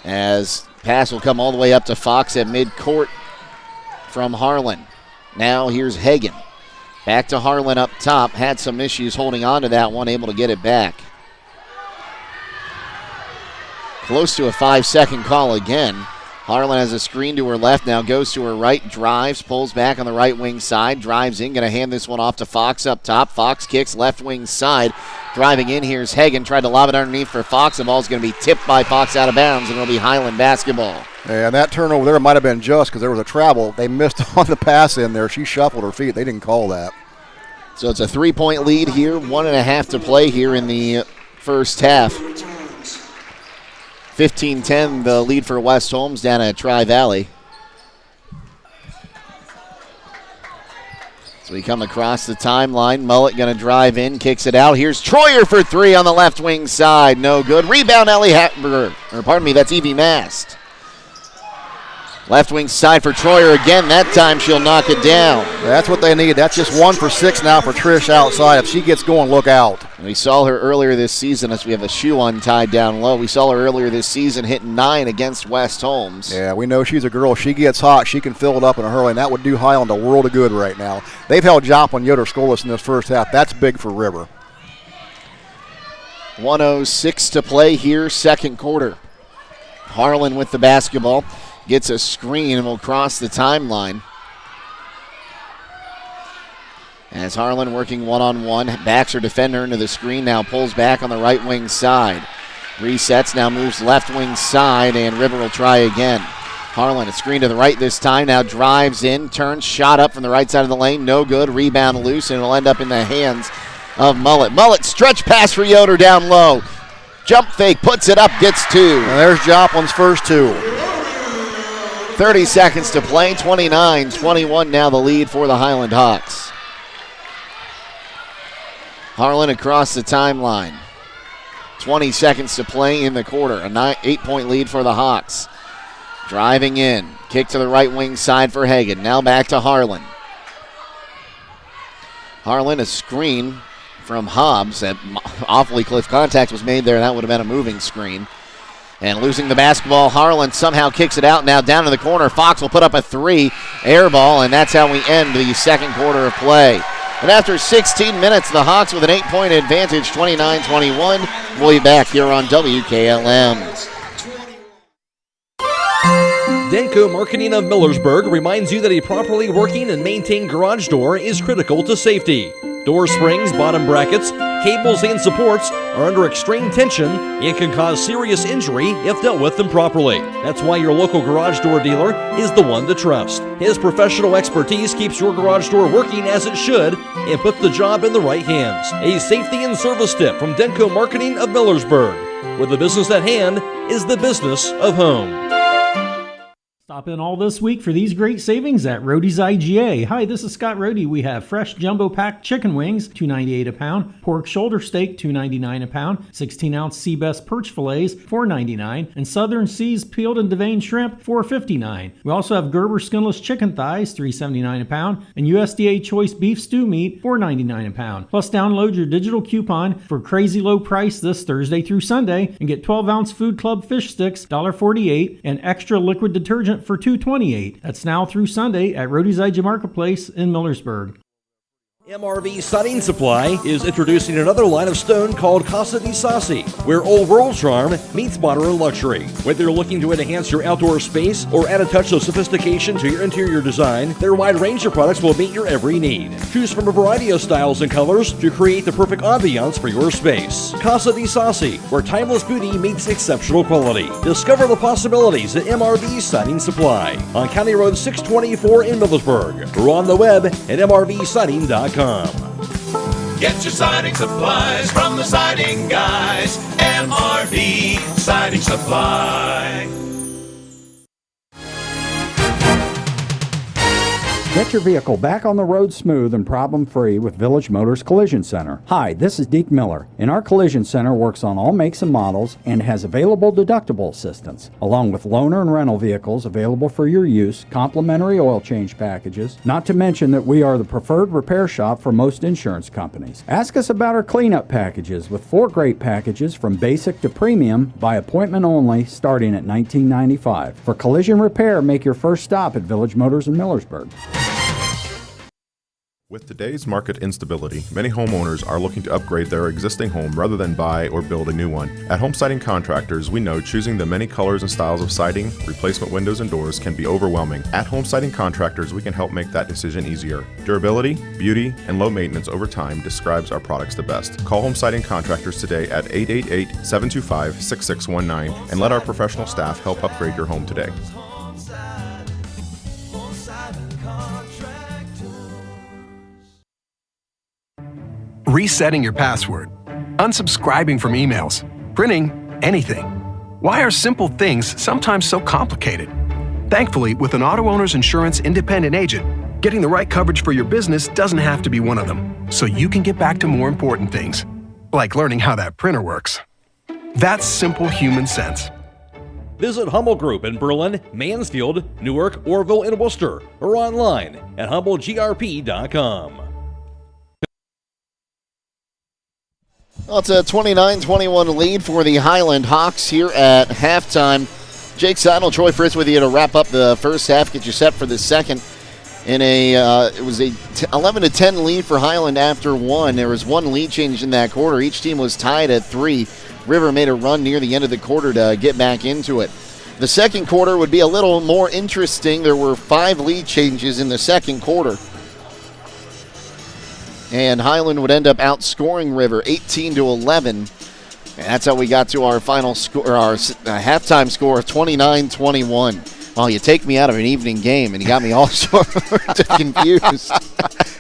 As pass will come all the way up to Fox at midcourt from Harlan. Now here's Hagan. Back to Harlan up top. Had some issues holding on to that one, able to get it back. Close to a 5-second call again. Harlan has a screen to her left, now goes to her right, drives, pulls back on the right wing side, drives in, going to hand this one off to Fox up top. Fox kicks left wing side, driving in. Here's Hagan, tried to lob it underneath for Fox. The ball's going to be tipped by Fox out of bounds, and it'll be Highland basketball. Yeah, and that turnover there might have been just because there was a travel. They missed on the pass in there. She shuffled her feet. They didn't call that. So it's a 3-point lead here, 1.5 to play here in the first half. 15-10, the lead for West Holmes down at Tri-Valley. So we come across the timeline. Mullet going to drive in, kicks it out. Here's Troyer for 3 on the left wing side. No good. Rebound, Ellie Hattenberger. Or pardon me, that's Evie Mast. Left wing side for Troyer again. That time she'll knock it down. That's what they need. That's just 1 for 6 now for Trish outside. If she gets going, look out. And we saw her earlier this season as we have a shoe untied down low. We saw her earlier this season hitting 9 against West Holmes. Yeah, we know she's a girl. She gets hot. She can fill it up in a hurry, and that would do Highland a world of good right now. They've held Joplin Yoder scoreless in this first half. That's big for River. 1:06 to play here, second quarter. Harlan with the basketball. Gets a screen and will cross the timeline. As Harlan working one-on-one, backs her defender into the screen, now pulls back on the right wing side. Resets, now moves left wing side, and River will try again. Harlan, a screen to the right this time, now drives in, turns, shot up from the right side of the lane, no good, rebound loose, and it'll end up in the hands of Mullet. Mullet, stretch pass for Yoder down low. Jump fake, puts it up, gets 2. And there's Joplin's first 2. 30 seconds to play, 29-21 now the lead for the Highland Hawks. Harlan across the timeline. 20 seconds to play in the quarter, a 8-point lead for the Hawks. Driving in, kick to the right wing side for Hagan, now back to Harlan. Harlan, a screen from Hobbs. That awfully close contact was made there, that would have been a moving screen. And losing the basketball, Harlan somehow kicks it out now down to the corner. Fox will put up a 3, air ball, and that's how we end the second quarter of play. And after 16 minutes, the Hawks with an 8-point advantage, 29-21. We'll be back here on WKLM. Denko Marketing of Millersburg reminds you that a properly working and maintained garage door is critical to safety. Door springs, bottom brackets, cables, and supports are under extreme tension and can cause serious injury if dealt with improperly. That's why your local garage door dealer is the one to trust. His professional expertise keeps your garage door working as it should and puts the job in the right hands. A safety and service tip from Denko Marketing of Millersburg, where the business at hand is the business of home. Stop in all this week for these great savings at Rody's IGA. Hi, this is Scott Rody. We have fresh jumbo packed chicken wings, $2.98 a pound, pork shoulder steak, $2.99 a pound, 16-ounce Seabest perch fillets, $4.99, and Southern Seas peeled and deveined shrimp, $4.59. We also have Gerber skinless chicken thighs, $3.79 a pound, and USDA choice beef stew meat, $4.99 a pound. Plus, download your digital coupon for crazy low price this Thursday through Sunday and get 12-ounce Food Club fish sticks, $1.48, and extra liquid detergent it for $228. That's now through Sunday at Rhodey's IG Marketplace in Millersburg. MRV Siding Supply is introducing another line of stone called Casa di Sassi, where old world charm meets modern luxury. Whether you're looking to enhance your outdoor space or add a touch of sophistication to your interior design, their wide range of products will meet your every need. Choose from a variety of styles and colors to create the perfect ambiance for your space. Casa di Sassi, where timeless beauty meets exceptional quality. Discover the possibilities at MRV Siding Supply on County Road 624 in Millersburg, or on the web at mrvsiding.com. Get your siding supplies from the siding guys. MRV Siding Supply. Get your vehicle back on the road smooth and problem-free with Village Motors Collision Center. Hi, this is Deke Miller, and our Collision Center works on all makes and models and has available deductible assistance, along with loaner and rental vehicles available for your use, complimentary oil change packages, not to mention that we are the preferred repair shop for most insurance companies. Ask us about our cleanup packages with 4 great packages from basic to premium by appointment only starting at $19.95. For collision repair, make your first stop at Village Motors in Millersburg. With today's market instability, many homeowners are looking to upgrade their existing home rather than buy or build a new one. At Home Siding Contractors, we know choosing the many colors and styles of siding, replacement windows, and doors can be overwhelming. At Home Siding Contractors, we can help make that decision easier. Durability, beauty, and low maintenance over time describes our products the best. Call Home Siding Contractors today at 888-725-6619 and let our professional staff help upgrade your home today. Resetting your password, unsubscribing from emails, printing anything. Why are simple things sometimes so complicated? Thankfully, with an auto owner's insurance independent agent, getting the right coverage for your business doesn't have to be one of them, so you can get back to more important things, like learning how that printer works. That's simple human sense. Visit Hummel Group in Berlin, Mansfield, Newark, Orville, and Worcester, or online at humblegrp.com. Well, it's a 29-21 lead for the Highland Hawks here at halftime. Jake Seidel, Troy Fritz with you to wrap up the first half, get you set for the second. In it was a 11-10 lead for Highland after one. There was one lead change in that quarter. Each team was tied at 3. River made a run near the end of the quarter to get back into it. The second quarter would be a little more interesting. There were 5 lead changes in the second quarter. And Highland would end up outscoring River 18-11. And that's how we got to our final score, our halftime score of 29-21. Well, you take me out of an evening game, and you got me all sort of confused.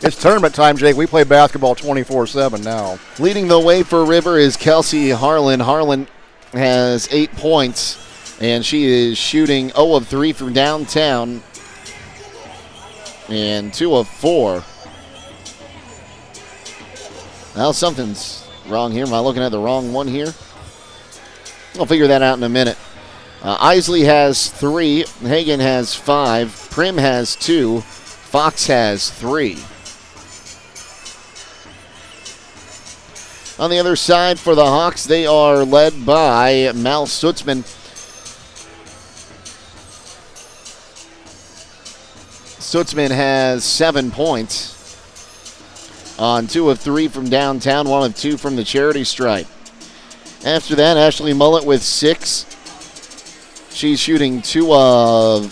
It's tournament time, Jake. We play basketball 24/7 now. Leading the way for River is Kelsey Harlan. Harlan has 8 points, and she is shooting 0 of 3 from downtown and 2 of 4. Well, something's wrong here. Am I looking at the wrong one here? I'll figure that out in a minute. Isley has 3. Hagan has 5. Prim has 2. Fox has 3. On the other side for the Hawks, they are led by Mal Stutzman. Stutzman has 7 points on 2 of 3 from downtown, 1 of 2 from the charity stripe. After that, Ashley Mullett with 6. She's shooting 2 of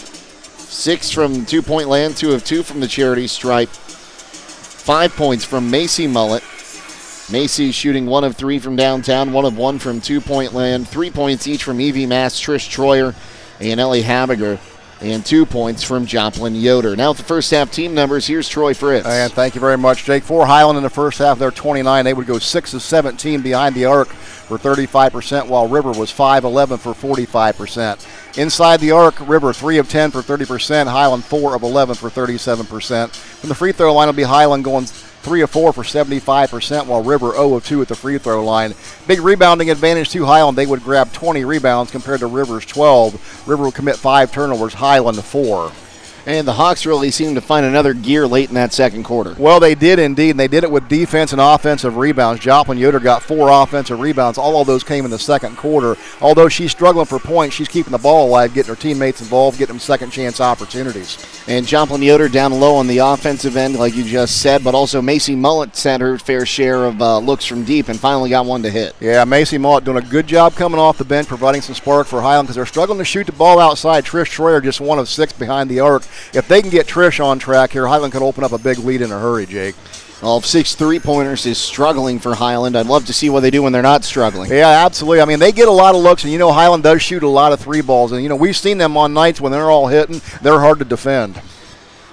6 from two-point land, 2 of 2 from the charity stripe. 5 points from Macy Mullett. Macy shooting 1 of 3 from downtown, 1 of 1 from two-point land. 3 points each from Evie Mass, Trish Troyer, and Ellie Habiger. And 2 points from Joplin Yoder. Now with the first half team numbers, here's Troy Fritz. And thank you very much, Jake. For Highland in the first half, they're 29. They would go 6 of 17 behind the arc for 35%, while River was 5-11 for 45%. Inside the arc, River 3 of 10 for 30%, Highland 4 of 11 for 37%. From the free throw line, it'll be Highland going 3 of 4 for 75%, while River 0 of 2 at the free throw line. Big rebounding advantage to Highland. They would grab 20 rebounds compared to River's 12. River will commit 5 turnovers, Highland 4. And the Hawks really seemed to find another gear late in that second quarter. Well, they did indeed, and they did it with defense and offensive rebounds. Joplin Yoder got 4 offensive rebounds. All of those came in the second quarter. Although she's struggling for points, she's keeping the ball alive, getting her teammates involved, getting them second-chance opportunities. And Joplin Yoder down low on the offensive end, like you just said, but also Macy Mullet had her fair share of looks from deep and finally got one to hit. Yeah, Macy Mullet doing a good job coming off the bench, providing some spark for Highland because they're struggling to shoot the ball outside. Trish Schroeder just 1 of 6 behind the arc. If they can get Trish on track here, Highland could open up a big lead in a hurry, Jake. Well, if 6 3-pointers is struggling for Highland, I'd love to see what they do when they're not struggling. Yeah, absolutely. I mean, they get a lot of looks, and Highland does shoot a lot of 3 balls. And, we've seen them on nights when they're all hitting. They're hard to defend.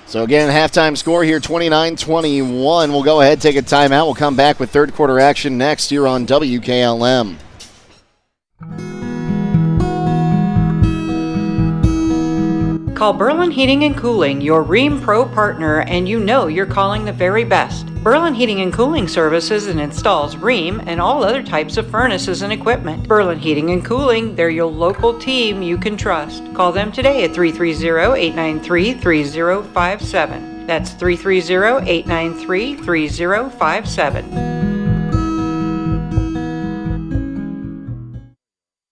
So, again, halftime score here, 29-21. We'll go ahead, take a timeout. We'll come back with third quarter action next here on WKLM. Call Berlin Heating and Cooling, your Rheem Pro partner, and you're calling the very best. Berlin Heating and Cooling services and installs Rheem and all other types of furnaces and equipment. Berlin Heating and Cooling, they're your local team you can trust. Call them today at 330-893-3057. That's 330-893-3057.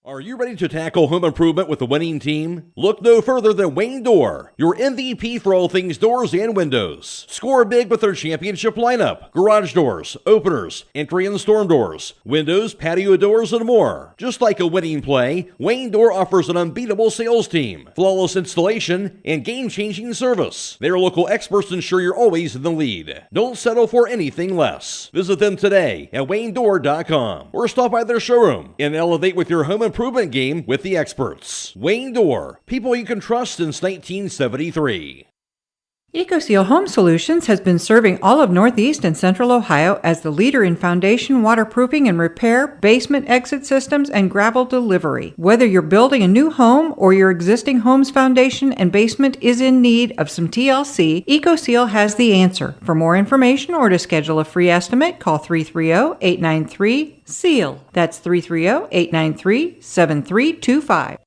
Are you ready to tackle home improvement with a winning team? Look no further than Wayne Door, your MVP for all things doors and windows. Score big with their championship lineup: garage doors, openers, entry and storm doors, windows, patio doors, and more. Just like a winning play, Wayne Door offers an unbeatable sales team, flawless installation, and game-changing service. Their local experts ensure you're always in the lead. Don't settle for anything less. Visit them today at WayneDoor.com or stop by their showroom and elevate with your home improvement game with the experts. Wayne Door, people you can trust since 1973. EcoSeal Home Solutions has been serving all of Northeast and Central Ohio as the leader in foundation waterproofing and repair, basement exit systems, and gravel delivery. Whether you're building a new home or your existing home's foundation and basement is in need of some TLC, EcoSeal has the answer. For more information or to schedule a free estimate, call 330-893-SEAL. That's 330-893-7325.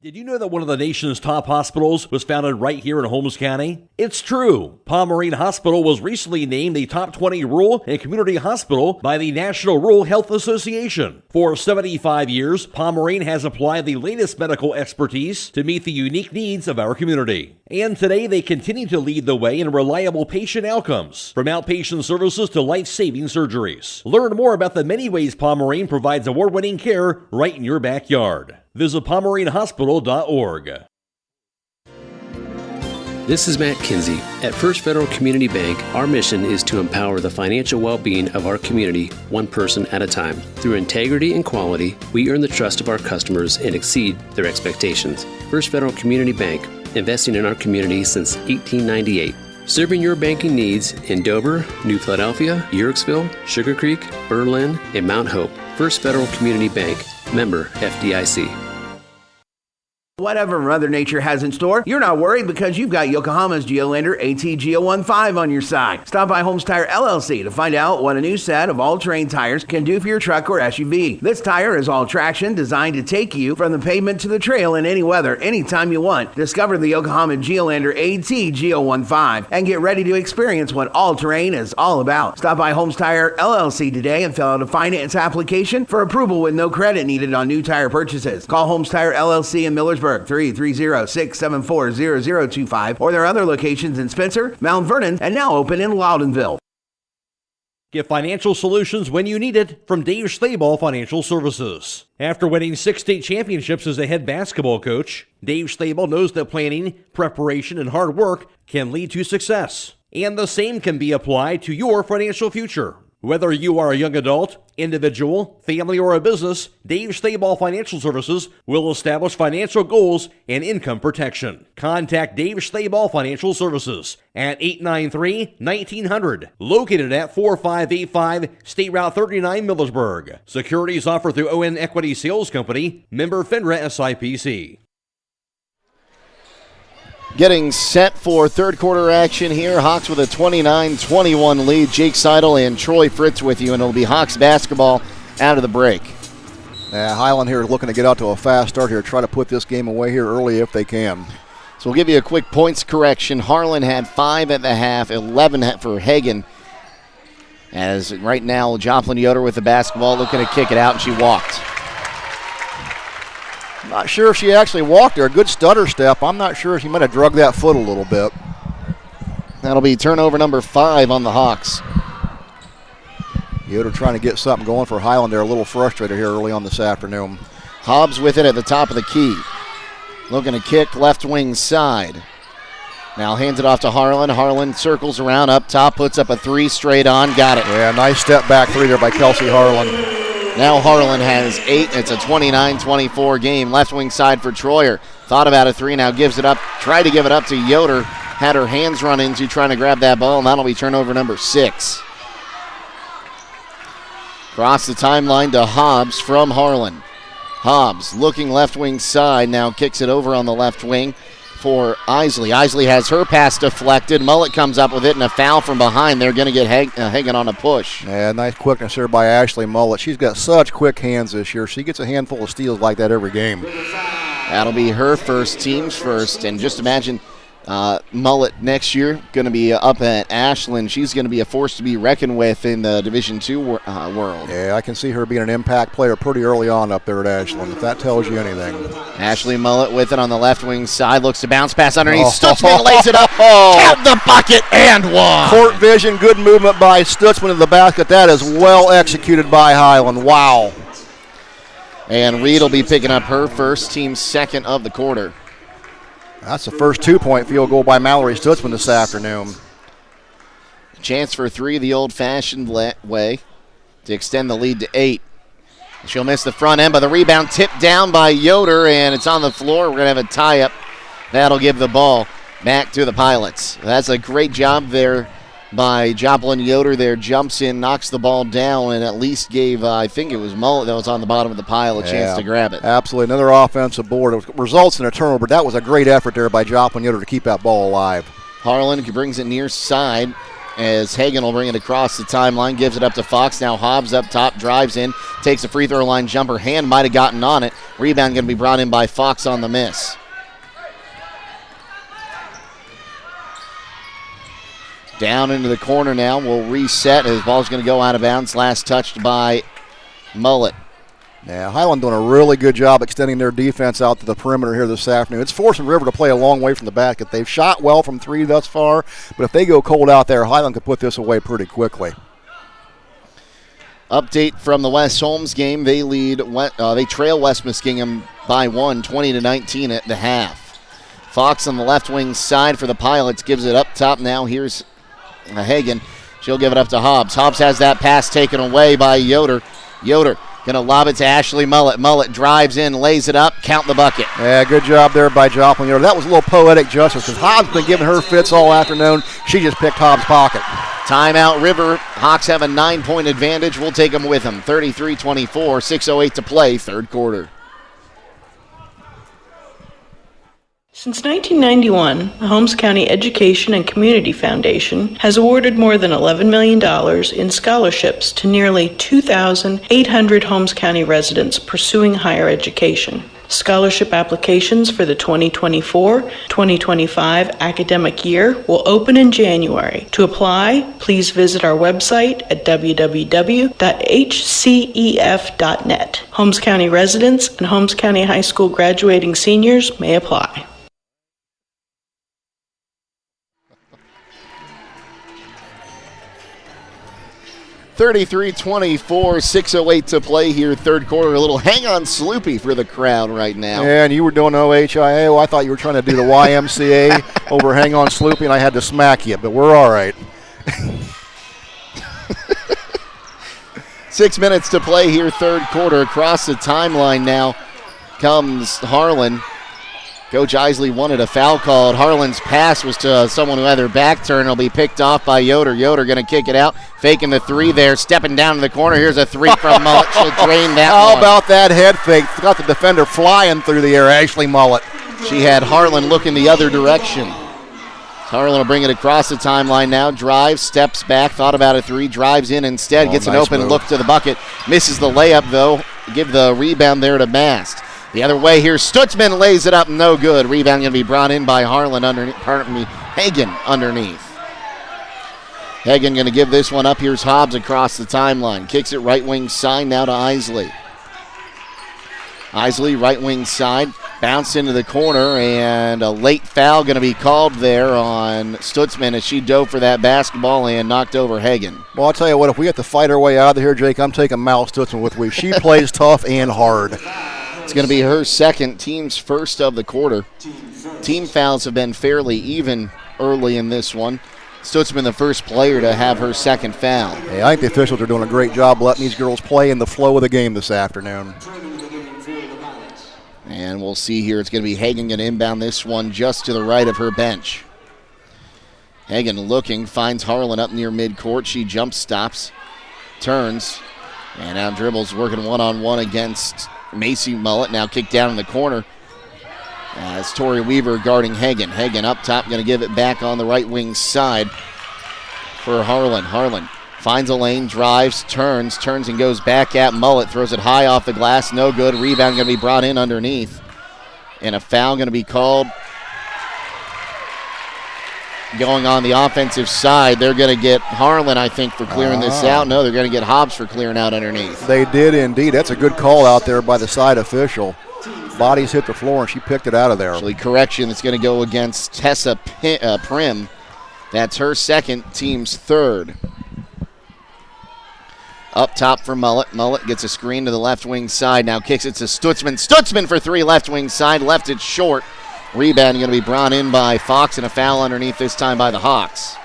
Did you know that one of the nation's top hospitals was founded right here in Holmes County? It's true. Pomerene Hospital was recently named a top 20 rural and community hospital by the National Rural Health Association. For 75 years, Pomerene has applied the latest medical expertise to meet the unique needs of our community. And today they continue to lead the way in reliable patient outcomes, from outpatient services to life-saving surgeries. Learn more about the many ways Pomerene provides award-winning care right in your backyard. Visit PomereneHospital.org. This is Matt Kinsey. At First Federal Community Bank, our mission is to empower the financial well-being of our community, one person at a time. Through integrity and quality, we earn the trust of our customers and exceed their expectations. First Federal Community Bank, investing in our community since 1898. Serving your banking needs in Dover, New Philadelphia, Yerkesville, Sugar Creek, Berlin, and Mount Hope. First Federal Community Bank, member FDIC. Whatever Mother Nature has in store, you're not worried because you've got Yokohama's Geolander ATGO15 on your side. Stop by Holmes Tire LLC to find out what a new set of all-terrain tires can do for your truck or SUV. This tire is all-traction, designed to take you from the pavement to the trail in any weather, anytime you want. Discover the Yokohama Geolander ATGO15 and get ready to experience what all-terrain is all about. Stop by Holmes Tire LLC today and fill out a finance application for approval with no credit needed on new tire purchases. Call Holmes Tire LLC in Millersburg, 330-674-0025, or their other locations in Spencer, Mount Vernon, and now open in Loudonville. Get financial solutions when you need it from Dave Stayball Financial Services. After winning 6 state championships as a head basketball coach, Dave Stayball knows that planning, preparation, and hard work can lead to success. And the same can be applied to your financial future. Whether you are a young adult, individual, family, or a business, Dave Stayball Financial Services will establish financial goals and income protection. Contact Dave Stayball Financial Services at 893-1900, located at 4585 State Route 39, Millersburg. Securities offered through ON Equity Sales Company, member FINRA SIPC. Getting set for third quarter action here. Hawks with a 29-21 lead. Jake Seidel and Troy Fritz with you, and it'll be Hawks basketball out of the break. Highland here looking to get out to a fast start here, try to put this game away here early if they can. So we'll give you a quick points correction. Harlan had 5 at the half, 11 for Hagen. As right now, Joplin Yoder with the basketball looking to kick it out, and she walked. Not sure if she actually walked there. A good stutter step. I'm not sure if she might have drugged that foot a little bit. That'll be turnover number 5 on the Hawks. Yoder trying to get something going for Highland. They're a little frustrated here early on this afternoon. Hobbs with it at the top of the key. Looking to kick left wing side. Now hands it off to Harlan. Harlan circles around up top, puts up a 3 straight on. Got it. Yeah, nice step back 3 there by Kelsey Harlan. Now Harlan has 8. It's a 29-24 game. Left wing side for Troyer. Thought about a 3, now gives it up. Tried to give it up to Yoder. Had her hands run into trying to grab that ball, and that'll be turnover number 6. Cross the timeline to Hobbs from Harlan. Hobbs looking left wing side, now kicks it over on the left wing for Isley. Isley has her pass deflected. Mullet comes up with it, and a foul from behind. They're going to get Hagen on a push. Yeah, nice quickness here by Ashley Mullet. She's got such quick hands this year. She gets a handful of steals like that every game. That'll be her first, team's first, and just imagine Mullet next year going to be up at Ashland. She's going to be a force to be reckoned with in the Division II world. Yeah, I can see her being an impact player pretty early on up there at Ashland, if that tells you anything. Ashley Mullet with it on the left wing side, looks to bounce pass underneath. Stutzman lays it up. Count the bucket and one. Court vision, good movement by Stutzman to the basket. That is well executed by Highland. Wow. And Reed will be picking up her first, team's second of the quarter. That's the first 2-point field goal by Mallory Stutzman this afternoon. Chance for 3 the old-fashioned way to extend the lead to 8. She'll miss the front end, but the rebound tipped down by Yoder, and it's on the floor. We're going to have a tie-up. That'll give the ball back to the Pilots. That's a great job there by Joplin Yoder there. Jumps in, knocks the ball down, and at least gave, I think it was Mullet that was on the bottom of the pile, a chance to grab it. Absolutely. Another offensive board. It results in a turnover, but that was a great effort there by Joplin Yoder to keep that ball alive. Harlan brings it near side as Hagen will bring it across the timeline, gives it up to Fox. Now Hobbs up top, drives in, takes a free throw line jumper. Hand might have gotten on it. Rebound going to be brought in by Fox on the miss. Down into the corner now. We'll reset as the ball's going to go out of bounds. Last touched by Mullet. Yeah, Highland doing a really good job extending their defense out to the perimeter here this afternoon. It's forcing River to play a long way from the basket. They've shot well from 3 thus far, but if they go cold out there, Highland could put this away pretty quickly. Update from the West Holmes game. They trail West Muskingum by 1, 20-19 at the half. Fox on the left wing side for the Pilots gives it up top now. Here's Hagen. She'll give it up to Hobbs. Hobbs has that pass taken away by Yoder. Yoder going to lob it to Ashley Mullet. Mullet drives in, lays it up, count the bucket. Yeah, good job there by Joplin Yoder. That was a little poetic justice because Hobbs been giving her fits all afternoon. She just picked Hobbs' pocket. Timeout, River. Hawks have a 9-point advantage. We'll take them with them. 33-24, 6:08 to play, third quarter. Since 1991, the Holmes County Education and Community Foundation has awarded more than $11 million in scholarships to nearly 2,800 Holmes County residents pursuing higher education. Scholarship applications for the 2024-2025 academic year will open in January. To apply, please visit our website at www.hcef.net. Holmes County residents and Holmes County High School graduating seniors may apply. $33-24, 6:08 to play here, third quarter. A little hang-on Sloopy for the crowd right now. Yeah, and you were doing OHIA. Well, I thought you were trying to do the YMCA over hang on Sloopy, and I had to smack you, but we're all right. 6 minutes to play here, third quarter. Across the timeline now comes Harlan. Coach Isley wanted a foul called. Harlan's pass was to someone who had their back turned. It'll be picked off by Yoder. Yoder going to kick it out, faking the 3 there, stepping down to the corner. Here's a 3 from Mullet. She'll drain that How one. about that head fake? Got the defender flying through the air, Ashley Mullet. She had Harlan looking the other direction. Harlan will bring it across the timeline now. Drives, steps back, thought about a 3, drives in instead, gets an nice open move. look to the bucket. Misses the layup, though. Give the rebound there to Mast. The other way here, Stutzman lays it up, no good. Rebound going to be brought in by Hagen underneath. Hagen going to give this one up. Here's Hobbs across the timeline. Kicks it right wing side now to Isley. Isley, right wing side, bounced into the corner, and a late foul going to be called there on Stutzman as she dove for that basketball and knocked over Hagen. Well, I'll tell you what, if we have to fight our way out of here, Jake, I'm taking Mal Stutzman with me. She plays tough and hard. It's going to be her second, team's first of the quarter. Team fouls have been fairly even early in this one. Stutzman, the first player to have her second foul. Hey, I think the officials are doing a great job letting these girls play in the flow of the game this afternoon. And we'll see here. It's going to be Hagen going to inbound this one just to the right of her bench. Hagen looking, finds Harlan up near midcourt. She jump stops, turns, and now dribbles, working one-on-one against Macy Mullet. Now kicked down in the corner as Tori Weaver guarding Hagen. Hagen up top, going to give it back on the right wing side for Harlan. Harlan finds a lane, drives, turns and goes back at Mullet. Throws it high off the glass, no good. Rebound going to be brought in underneath. And a foul going to be called. Going on the offensive side, they're going to get Harlan, I think, for clearing this out. No, they're going to get Hobbs for clearing out underneath. They did indeed. That's a good call out there by the side official. Bodies hit the floor, and she picked it out of there. Actually, correction, it's going to go against Tessa Prim. That's her second, team's third. Up top for Mullet. Mullet gets a screen to the left wing side. Now kicks it to Stutzman. Stutzman for three, left wing side. Left it short. Rebound going to be brought in by Fox, and a foul underneath this time by the Hawks.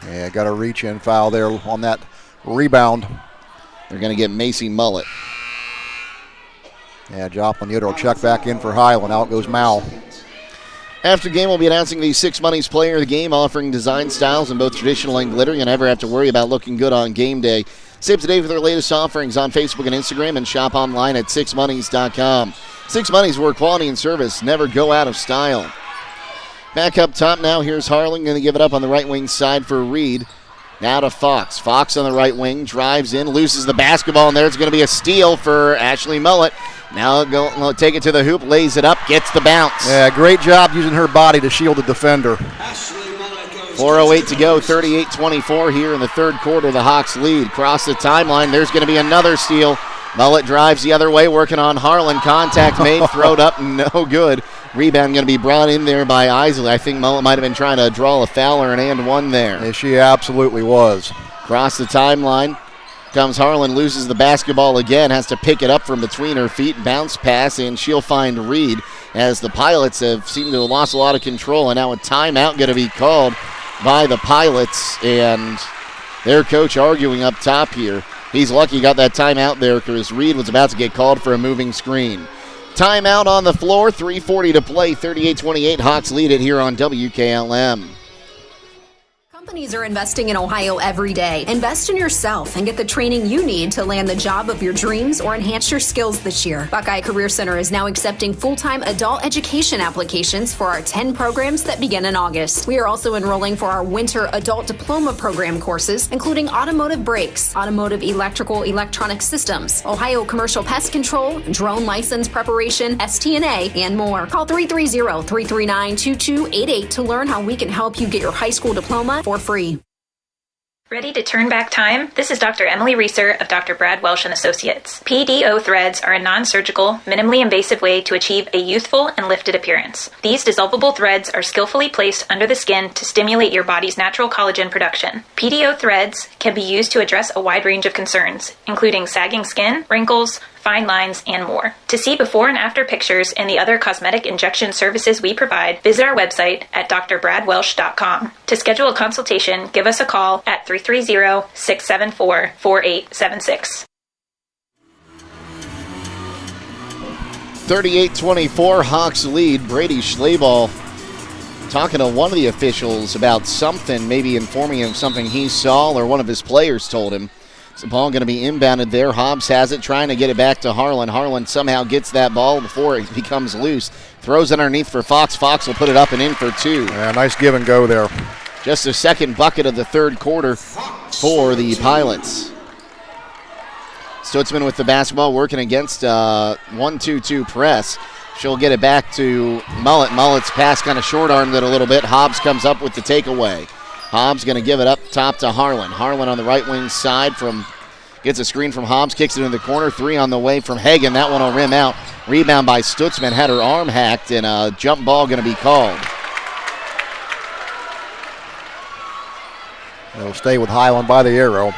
Yeah, got a reach-in foul there on that rebound. They're going to get Macy Mullet. Yeah, Joplin Yoder will check back in for Highland. Out goes Mal. After game, we'll be announcing the Six Monies player of the game, offering design styles in both traditional and glitter. You'll never have to worry about looking good on game day. Stay up to date with our latest offerings on Facebook and Instagram, and shop online at sixmonies.com. Six Monies, where quality and service never go out of style. Back up top now, here's Harlan going to give it up on the right wing side for Reed. Now to Fox. Fox on the right wing, drives in, loses the basketball, and there's going to be a steal for Ashley Mullet. Now go take it to the hoop, lays it up, gets the bounce. Yeah, great job using her body to shield the defender. 4:08 to go, 38-24 here in the third quarter. The Hawks lead. Cross the timeline. There's going to be another steal. Mullet drives the other way, working on Harlan. Contact made, throwed up, no good. Rebound going to be brought in there by Isley. I think Mullet might have been trying to draw a foul or an and one there. Yeah, she absolutely was. Cross the timeline. Comes Harlan, loses the basketball again, has to pick it up from between her feet, bounce pass, and she'll find Reed as the Pilots have seemed to have lost a lot of control, and now a timeout going to be called by the Pilots, and their coach arguing up top here. He's lucky he got that timeout there because Reed was about to get called for a moving screen. Timeout on the floor, 3:40 to play, 38-28. Hawks lead it here on WKLM. Companies are investing in Ohio every day. Invest in yourself and get the training you need to land the job of your dreams or enhance your skills this year. Buckeye Career Center is now accepting full-time adult education applications for our 10 programs that begin in August. We are also enrolling for our winter adult diploma program courses, including automotive brakes, automotive electrical electronic systems, Ohio commercial pest control, drone license preparation, STNA, and more. Call 330-339-2288 to learn how we can help you get your high school diploma for free. Ready to turn back time? This is Dr. Emily Reeser of Dr. Brad Welsh & Associates. PDO threads are a non-surgical, minimally invasive way to achieve a youthful and lifted appearance. These dissolvable threads are skillfully placed under the skin to stimulate your body's natural collagen production. PDO threads can be used to address a wide range of concerns, including sagging skin, wrinkles, fine lines, and more. To see before and after pictures and the other cosmetic injection services we provide, visit our website at drbradwelsh.com. To schedule a consultation, give us a call at 330-674-4876. 38-24, Hawks lead. Brady Schlaball talking to one of the officials about something, maybe informing him of something he saw or one of his players told him. So ball going to be inbounded there. Hobbs has it, trying to get it back to Harlan. Harlan somehow gets that ball before it becomes loose. Throws it underneath for Fox. Fox will put it up and in for two. Yeah, nice give and go there. Just the second bucket of the third quarter for the Pilots. Stutzman with the basketball, working against 1-2-2 press. She'll get it back to Mullet. Mullet's pass kind of short-armed it a little bit. Hobbs comes up with the takeaway. Hobbs going to give it up top to Harlan. Harlan on the right wing side gets a screen from Hobbs, kicks it in the corner. 3 on the way from Hagan. That one will rim out. Rebound by Stutzman. Had her arm hacked, and a jump ball going to be called. They'll stay with Highland by the arrow.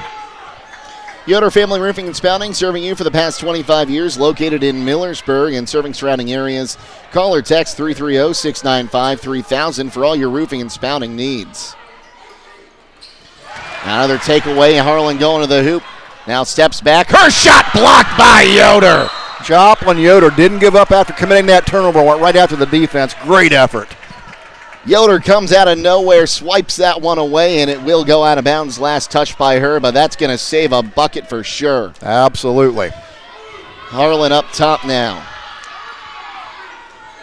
Yoder Family Roofing and Spouting, serving you for the past 25 years, located in Millersburg and serving surrounding areas. Call or text 330-695-3000 for all your roofing and spouting needs. Another takeaway. Harlan going to the hoop. Now steps back. Her shot blocked by Yoder. Joplin Yoder didn't give up after committing that turnover. Went right after the defense. Great effort. Yoder comes out of nowhere, swipes that one away, and it will go out of bounds. Last touch by her, but that's going to save a bucket for sure. Absolutely. Harlan up top now.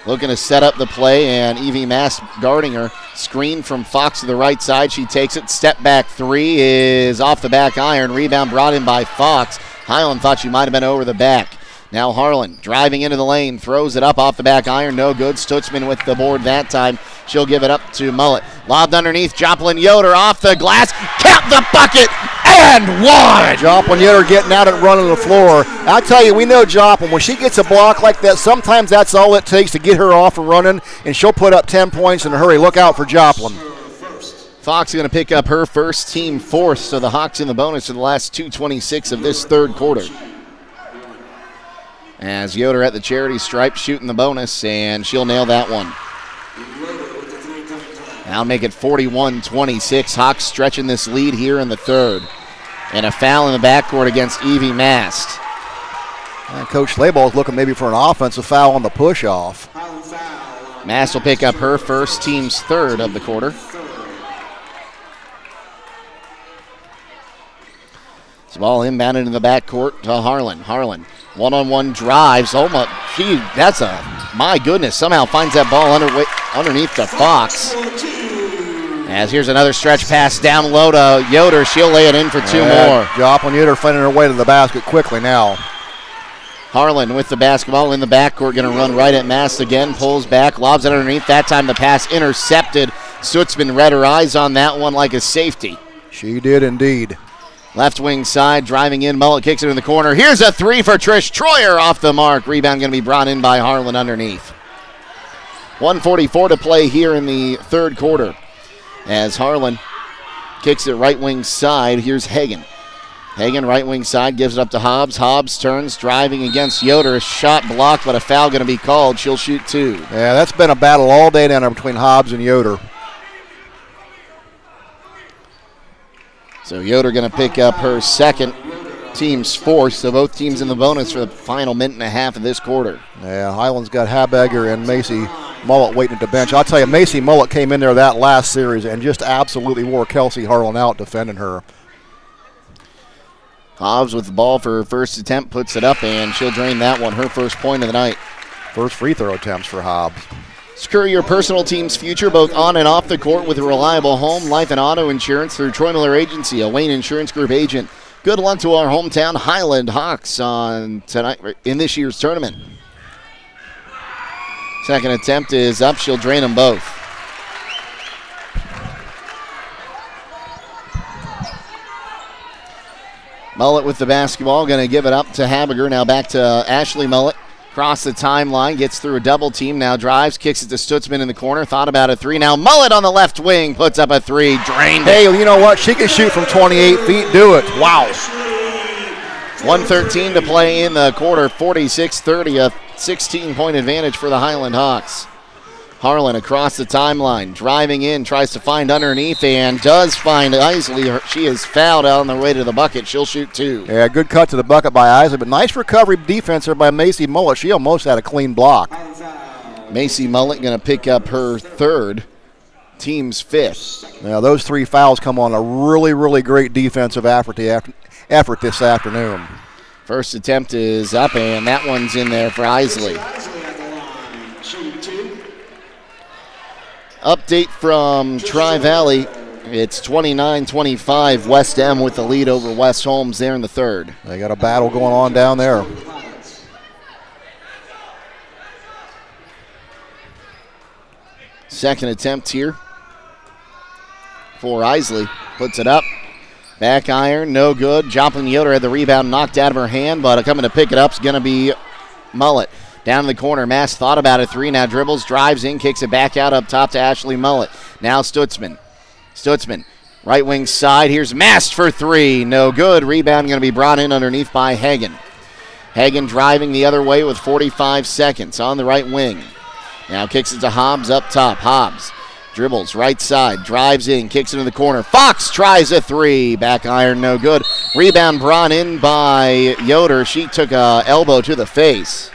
Looking to set up the play, and Evie Mass guarding her. Screen from Fox to the right side. She takes it. Step back 3 is off the back iron. Rebound brought in by Fox. Highland thought she might have been over the back. Now Harlan driving into the lane, throws it up off the back iron, no good. Stutzman with the board that time. She'll give it up to Mullet. Lobbed underneath, Joplin Yoder off the glass. Count the bucket, and one! Joplin Yoder getting out and running the floor. I tell you, we know Joplin, when she gets a block like that, sometimes that's all it takes to get her off and running, and she'll put up 10 points in a hurry. Look out for Joplin. Fox is going to pick up her first, team fourth, so the Hawks in the bonus for the last 2:26 of this third quarter. As Yoder at the charity stripe shooting the bonus, and she'll nail that one. Now make it 41-26. Hawks stretching this lead here in the third. And a foul in the backcourt against Evie Mast. Coach Slayball's looking maybe for an offensive foul on the push-off. Mast will pick up her first, team's third of the quarter. This ball inbounded in the backcourt to Harlan. Harlan, one-on-one drives. My goodness, somehow finds that ball underneath to Fox. As here's another stretch pass down low to Yoder. She'll lay it in for 2 more. Joplin Yoder finding her way to the basket quickly now. Harlan with the basketball in the backcourt, going to run right at Mast again. Pulls back, lobs it underneath. That time the pass intercepted. Stutzman read her eyes on that one like a safety. She did indeed. Left wing side, driving in. Mullet kicks it in the corner. Here's a 3 for Trish Troyer off the mark. Rebound going to be brought in by Harlan underneath. 1:44 to play here in the third quarter. As Harlan kicks it right wing side, here's Hagan. Hagan right wing side gives it up to Hobbs. Hobbs turns, driving against Yoder. A shot blocked, but a foul going to be called. She'll shoot 2. Yeah, that's been a battle all day down there between Hobbs and Yoder. So Yoder going to pick up her second, team's fourth. So both teams in the bonus for the final minute and a half of this quarter. Yeah, Highland's got Habegger and Macy Mullet waiting at the bench. I'll tell you, Macy Mullet came in there that last series and just absolutely wore Kelsey Harlan out defending her. Hobbs with the ball for her first attempt, puts it up, and she'll drain that one. Her first point of the night. First free throw attempts for Hobbs. Secure your personal team's future both on and off the court with a reliable home, life, and auto insurance through Troy Miller Agency, a Wayne Insurance Group agent. Good luck to our hometown Highland Hawks on tonight in this year's tournament. Second attempt is up. She'll drain them both. Mullet with the basketball, going to give it up to Habegger. Now back to Ashley Mullet. Across the timeline, gets through a double team, now drives, kicks it to Stutzman in the corner, thought about a 3. Now Mullet on the left wing, puts up a 3, drained it. Hey, you know what? She can shoot from 28 feet, do it. Wow. 1:13 to play in the quarter, 46-30, a 16-point advantage for the Highland Hawks. Harlan across the timeline, driving in, tries to find underneath, and does find Isley. She is fouled out on the way to the bucket. She'll shoot 2. Yeah, good cut to the bucket by Isley, but nice recovery defense there by Macy Mullet. She almost had a clean block. Macy Mullet going to pick up her third, team's 5th. Now those 3 fouls come on a really, really great defensive effort this afternoon. First attempt is up, and that one's in there for Isley. Update from Tri-Valley. It's 29-25, West Em with the lead over West Holmes there in the third. They got a battle going on down there. Second attempt here for Isley. Puts it up. Back iron, no good. Joplin Yoder had the rebound knocked out of her hand, but coming to pick it up is going to be Mullet. Down in the corner, Mass thought about a three, now dribbles, drives in, kicks it back out up top to Ashley Mullet. Now Stutzman, right wing side, here's Mass for three, no good. Rebound going to be brought in underneath by Hagen. Hagen driving the other way with 45 seconds on the right wing. Now kicks it to Hobbs up top. Hobbs dribbles right side, drives in, kicks into the corner. Fox tries a three. Back iron, no good. Rebound brought in by Yoder. She took a elbow to the face,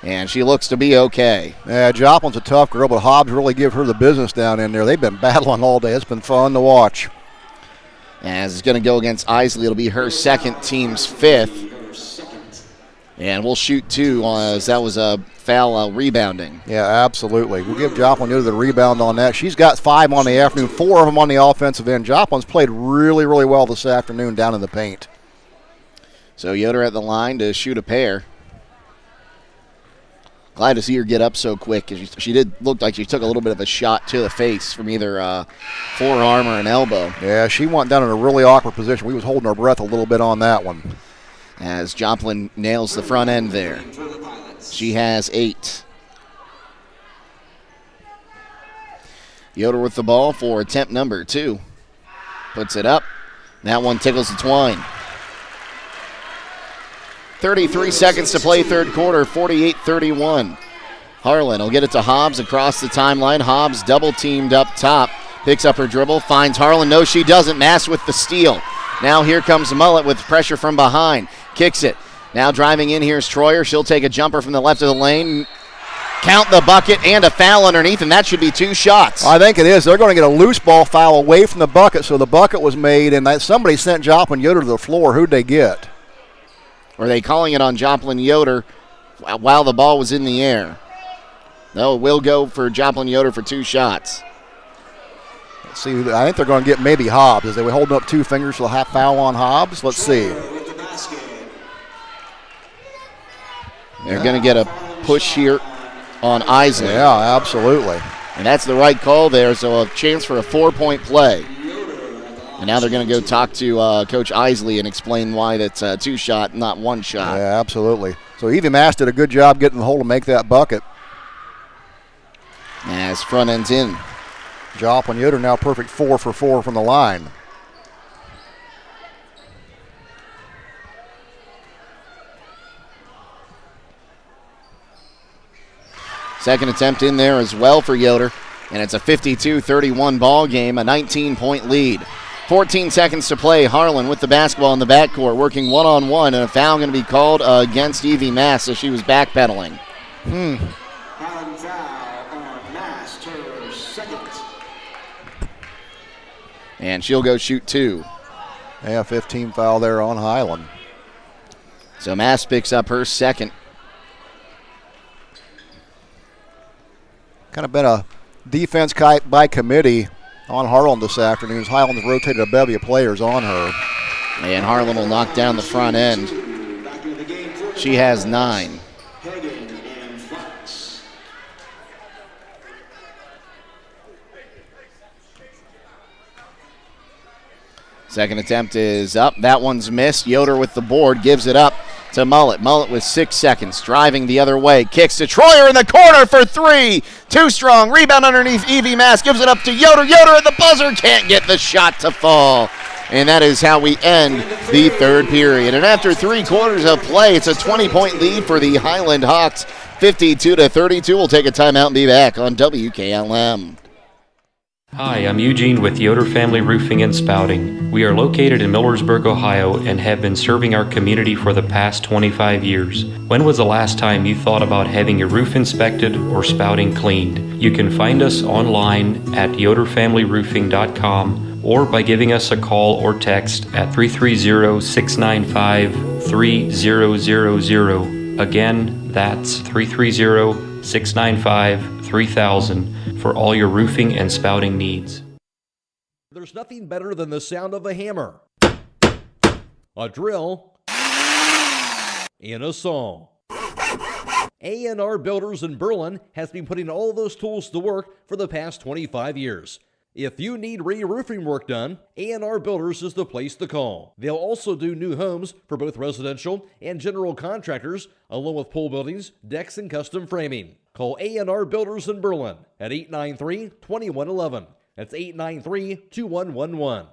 and she looks to be okay. Yeah, Joplin's a tough girl, but Hobbs really give her the business down in there. They've been battling all day. It's been fun to watch. As it's going to go against Isley, it'll be her second, team's fifth. And we'll shoot two as that was a foul rebounding. Yeah, absolutely. We'll give Joplin the rebound on that. She's got 5 on the afternoon, 4 of them on the offensive end. Joplin's played really, really well this afternoon down in the paint. So Yoder at the line to shoot a pair. Glad to see her get up so quick. She did look like she took a little bit of a shot to the face from either forearm or an elbow. Yeah, she went down in a really awkward position. We was holding our breath a little bit on that one. As Joplin nails the front end there. She has 8. Yoder with the ball for attempt number 2. Puts it up. That one tickles the twine. 33 seconds to play third quarter, 48-31. Harlan will get it to Hobbs across the timeline. Hobbs double teamed up top. Picks up her dribble, finds Harlan. No, she doesn't. Mass with the steal. Now here comes Mullet with pressure from behind. Kicks it. Now driving in, here's Troyer. She'll take a jumper from the left of the lane. Count the bucket and a foul underneath, and that should be 2 shots. I think it is. They're going to get a loose ball foul away from the bucket, so the bucket was made, and somebody sent Joplin Yoder to the floor. Who'd they get? Or are they calling it on Joplin Yoder while the ball was in the air? No, we'll go for Joplin Yoder for 2 shots. Let's see. I think they're going to get maybe Hobbs. As they were holding up 2 fingers for the half foul on Hobbs. Let's see. They're going to get a push here on Isley. Yeah, absolutely. And that's the right call there, so a chance for a 4-point play. And now they're going to go talk to Coach Isley and explain why that's a 2-shot, not 1 shot. Yeah, absolutely. So Evie Mass did a good job getting the hole to make that bucket. As front end's in. Joplin Yoder now perfect 4 for 4 from the line. Second attempt in there as well for Yoder, and it's a 52-31 ball game, a 19-point lead. 14 seconds to play. Harlan with the basketball in the backcourt, working one-on-one, and a foul going to be called against Evie Mass as she was backpedaling. And she'll go shoot 2. Yeah, 15 foul there on Highland. So Mass picks up her second. Kind of been a defense by committee on Harlan this afternoon as Highland's rotated a bevy of players on her. And Harlan will knock down the front end. She has 9. Second attempt is up. That one's missed. Yoder with the board gives it up to Mullet. Mullet with 6 seconds, driving the other way. Kicks to Troyer in the corner for 3. Too strong. Rebound underneath Evie Mass. Gives it up to Yoder. Yoder at the buzzer. Can't get the shot to fall. And that is how we end the third period. And after 3 quarters of play, it's a 20-point lead for the Highland Hawks. 52-32. We'll take a timeout and be back on WKLM. Hi, I'm Eugene with Yoder Family Roofing and Spouting. We are located in Millersburg, Ohio, and have been serving our community for the past 25 years. When was the last time you thought about having your roof inspected or spouting cleaned? You can find us online at yoderfamilyroofing.com or by giving us a call or text at 330-695-3000. Again, that's 330-695-3000 for all your roofing and spouting needs. There's nothing better than the sound of a hammer, a drill, and a saw. A&R Builders in Berlin has been putting all those tools to work for the past 25 years. If you need re-roofing work done, A&R Builders is the place to call. They'll also do new homes for both residential and general contractors, along with pole buildings, decks, and custom framing. Call A&R Builders in Berlin at 893-2111. That's 893-2111.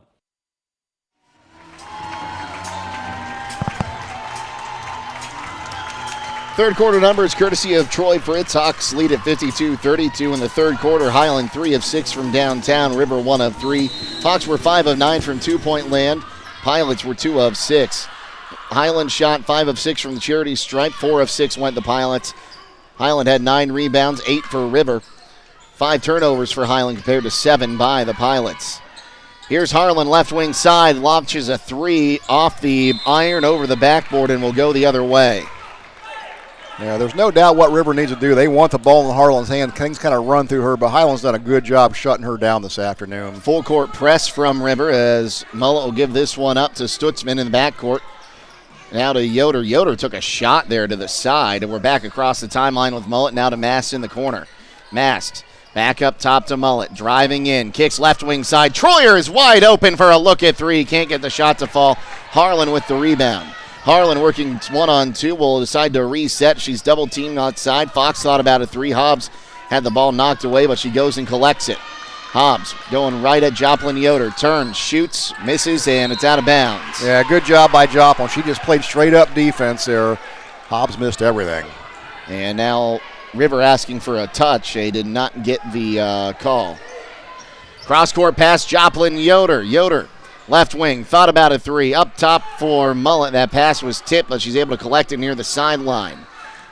Third quarter numbers courtesy of Troy Fritz. Hawks lead at 52-32 in the third quarter. Highland 3 of 6 from downtown. River 1 of 3. Hawks were 5 of 9 from two-point land. Pilots were 2 of 6. Highland shot 5 of 6 from the charity stripe. 4 of 6 went to Pilots. Highland had 9 rebounds, 8 for River. 5 turnovers for Highland compared to 7 by the Pilots. Here's Harlan, left wing side, launches a 3 off the iron over the backboard and will go the other way. Yeah, there's no doubt what River needs to do. They want the ball in Harlan's hand. Things kind of run through her, but Highland's done a good job shutting her down this afternoon. Full court press from River as Mullet will give this one up to Stutzman in the backcourt. Now to Yoder. Yoder took a shot there to the side, and we're back across the timeline with Mullet. Now to Mast in the corner. Mast back up top to Mullet. Driving in. Kicks left wing side. Troyer is wide open for a look at 3. Can't get the shot to fall. Harlan with the rebound. Harlan working 1-on-2 will decide to reset. She's double teamed outside. Fox thought about a 3. Hobbs had the ball knocked away, but she goes and collects it. Hobbs going right at Joplin Yoder. Turns, shoots, misses, and it's out of bounds. Yeah, good job by Joplin. She just played straight up defense there. Hobbs missed everything. And now River asking for a touch. They did not get the call. Cross-court pass, Joplin Yoder. Yoder, left wing, thought about a 3. Up top for Mullet. That pass was tipped, but she's able to collect it near the sideline.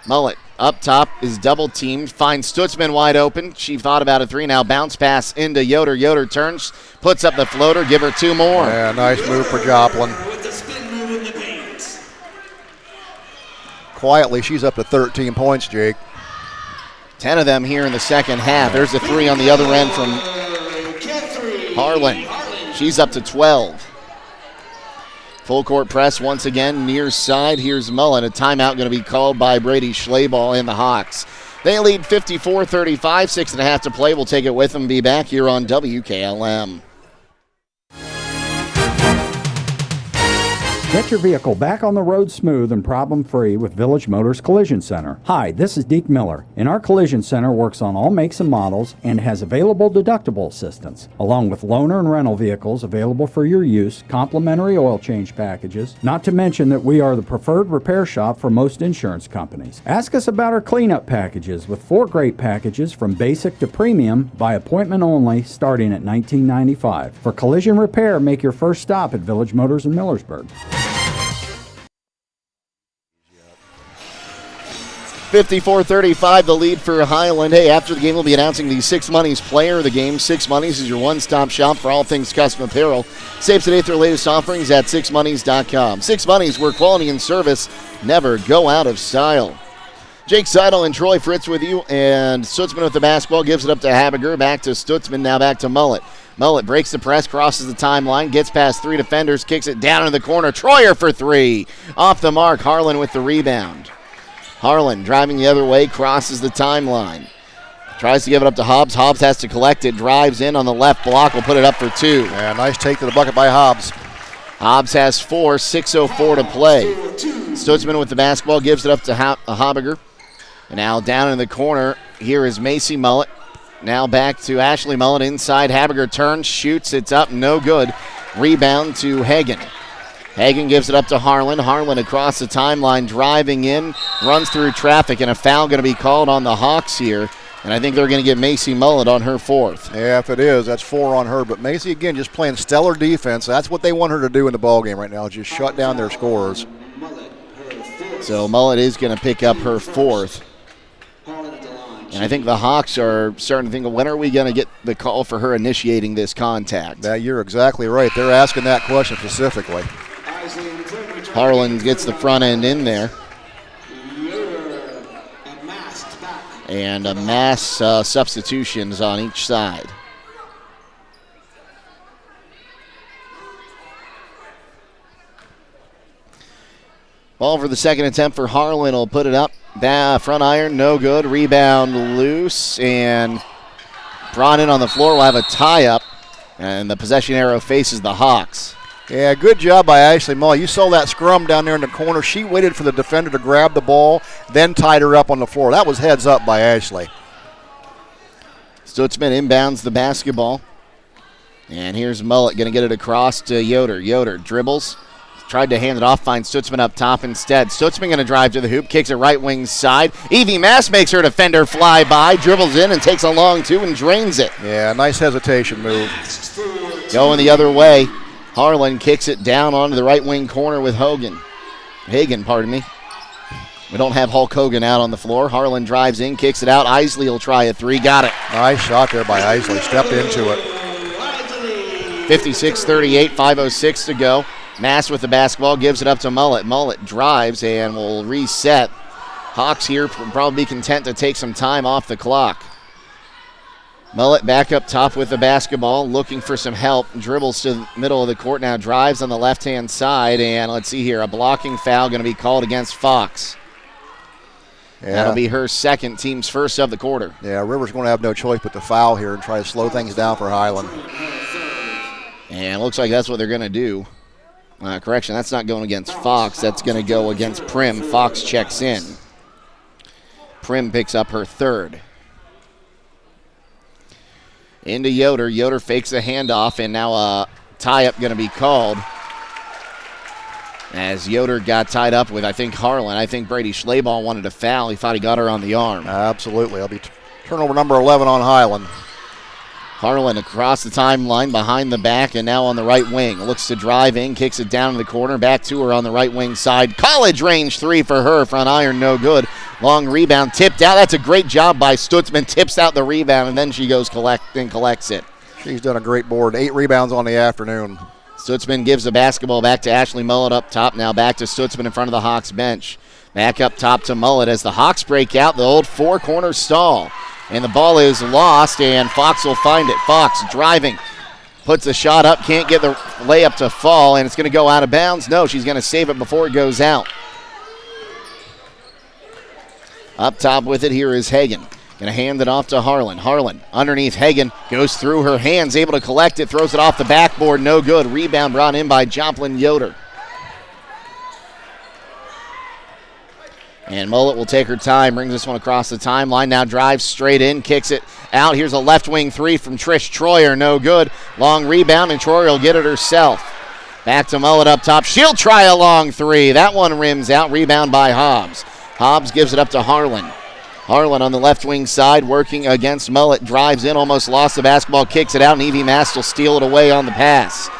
Mullet up top is double teamed, finds Stutzman wide open. She thought about a 3. Now bounce pass into Yoder. Yoder turns, puts up the floater, give her 2 more. Yeah, nice move for Joplin. Quietly, she's up to 13 points, Jake. 10 of them here in the second half. There's a 3 on the other end from Harlan. She's up to 12. Full court press once again, near side. Here's Mullen. A timeout going to be called by Brady Schlaball and the Hawks. They lead 54-35, 6.5 to play. We'll take it with them. Be back here on WKLM. Get your vehicle back on the road smooth and problem-free with Village Motors Collision Center. Hi, this is Deke Miller, and our Collision Center works on all makes and models and has available deductible assistance, along with loaner and rental vehicles available for your use, complimentary oil change packages, not to mention that we are the preferred repair shop for most insurance companies. Ask us about our cleanup packages with 4 great packages from basic to premium by appointment only starting at $19.95. For collision repair, make your first stop at Village Motors in Millersburg. 54-35, the lead for Highland. Hey, after the game, we'll be announcing the Six Monies player of the game. Six Monies is your one-stop shop for all things custom apparel. Save today through latest offerings at sixmonies.com. Six Monies, where quality and service never go out of style. Jake Seidel and Troy Fritz with you, and Stutzman with the basketball, gives it up to Habiger, back to Stutzman, now back to Mullet. Mullet breaks the press, crosses the timeline, gets past 3 defenders, kicks it down in the corner. Troyer for 3. Off the mark, Harlan with the rebound. Harlan driving the other way, crosses the timeline. Tries to give it up to Hobbs. Hobbs has to collect it, drives in on the left block, will put it up for 2. Yeah, nice take to the bucket by Hobbs. Hobbs has 4, 6:04 to play. Stutzman with the basketball, gives it up to Habiger. And now down in the corner, here is Macy Mullet. Now back to Ashley Mullet inside. Habiger turns, shoots, it's up, no good. Rebound to Hagen. Hagen gives it up to Harlan. Harlan across the timeline, driving in, runs through traffic, and a foul going to be called on the Hawks here. And I think they're going to get Macy Mullet on her 4th. Yeah, if it is, that's 4 on her. But Macy, again, just playing stellar defense. That's what they want her to do in the ballgame right now, just shut down their scorers. So Mullet is going to pick up her 4th. And I think the Hawks are starting to think, when are we going to get the call for her initiating this contact? Yeah, you're exactly right. They're asking that question specifically. Harlan gets the front end in there. And a mass substitutions on each side. Ball for the second attempt for Harlan will put it up. Front iron, no good. Rebound loose and brought in on the floor. We'll have a tie-up, and the possession arrow faces the Hawks. Yeah, good job by Ashley Muller. You saw that scrum down there in the corner. She waited for the defender to grab the ball, then tied her up on the floor. That was heads up by Ashley. Stutzman inbounds the basketball. And here's Mullet going to get it across to Yoder. Yoder dribbles. Tried to hand it off, finds Stutzman up top instead. Stutzman going to drive to the hoop, kicks it right wing side. Evie Mass makes her defender fly by, dribbles in and takes a long two and drains it. Yeah, nice hesitation move. Going the other way. Harlan kicks it down onto the right wing corner with Hagen, pardon me. We don't have Hulk Hogan out on the floor. Harlan drives in, kicks it out. Isley will try a three. Got it. Nice shot there by Isley. Stepped into it. 56-38, 5:06 to go. Mass with the basketball, gives it up to Mullet. Mullet drives and will reset. Hawks here will probably be content to take some time off the clock. Mullet back up top with the basketball, looking for some help. Dribbles to the middle of the court now, drives on the left-hand side, and let's see here, a blocking foul going to be called against Fox. Yeah. That'll be her second, team's first of the quarter. Yeah, River's going to have no choice but to foul here and try to slow things down for Highland. And it looks like that's what they're going to do. Correction, that's not going against Fox. That's going to go against Prim. Fox checks in. Prim picks up her third. Into Yoder. Yoder fakes a handoff, and now a tie-up going to be called. As Yoder got tied up with, I think, Harlan. I think Brady Schlaball wanted to foul. He thought he got her on the arm. Absolutely. That'll be turnover number 11 on Highland. Harlan across the timeline, behind the back, and now on the right wing. Looks to drive in, kicks it down in the corner, back to her on the right wing side. College range three for her, front iron, no good. Long rebound, tipped out. That's a great job by Stutzman. Tips out the rebound, and then she goes collects it. She's done a great board. 8 rebounds on the afternoon. Stutzman gives the basketball back to Ashley Mullet up top. Now back to Stutzman in front of the Hawks bench. Back up top to Mullet as the Hawks break out the old four-corner stall. And the ball is lost, and Fox will find it. Fox driving, puts a shot up, can't get the layup to fall, and it's going to go out of bounds. No, she's going to save it before it goes out. Up top with it here is Hagen. Going to hand it off to Harlan. Harlan underneath Hagen, goes through her hands, able to collect it, throws it off the backboard, no good. Rebound brought in by Joplin Yoder. And Mullet will take her time, brings this one across the timeline, now drives straight in, kicks it out. Here's a left wing three from Trish Troyer, no good. Long rebound, and Troyer will get it herself. Back to Mullet up top. She'll try a long three. That one rims out. Rebound by Hobbs. Hobbs gives it up to Harlan. Harlan on the left wing side, working against Mullet, drives in, almost lost the basketball, kicks it out, and Evie Mast will steal it away on the pass.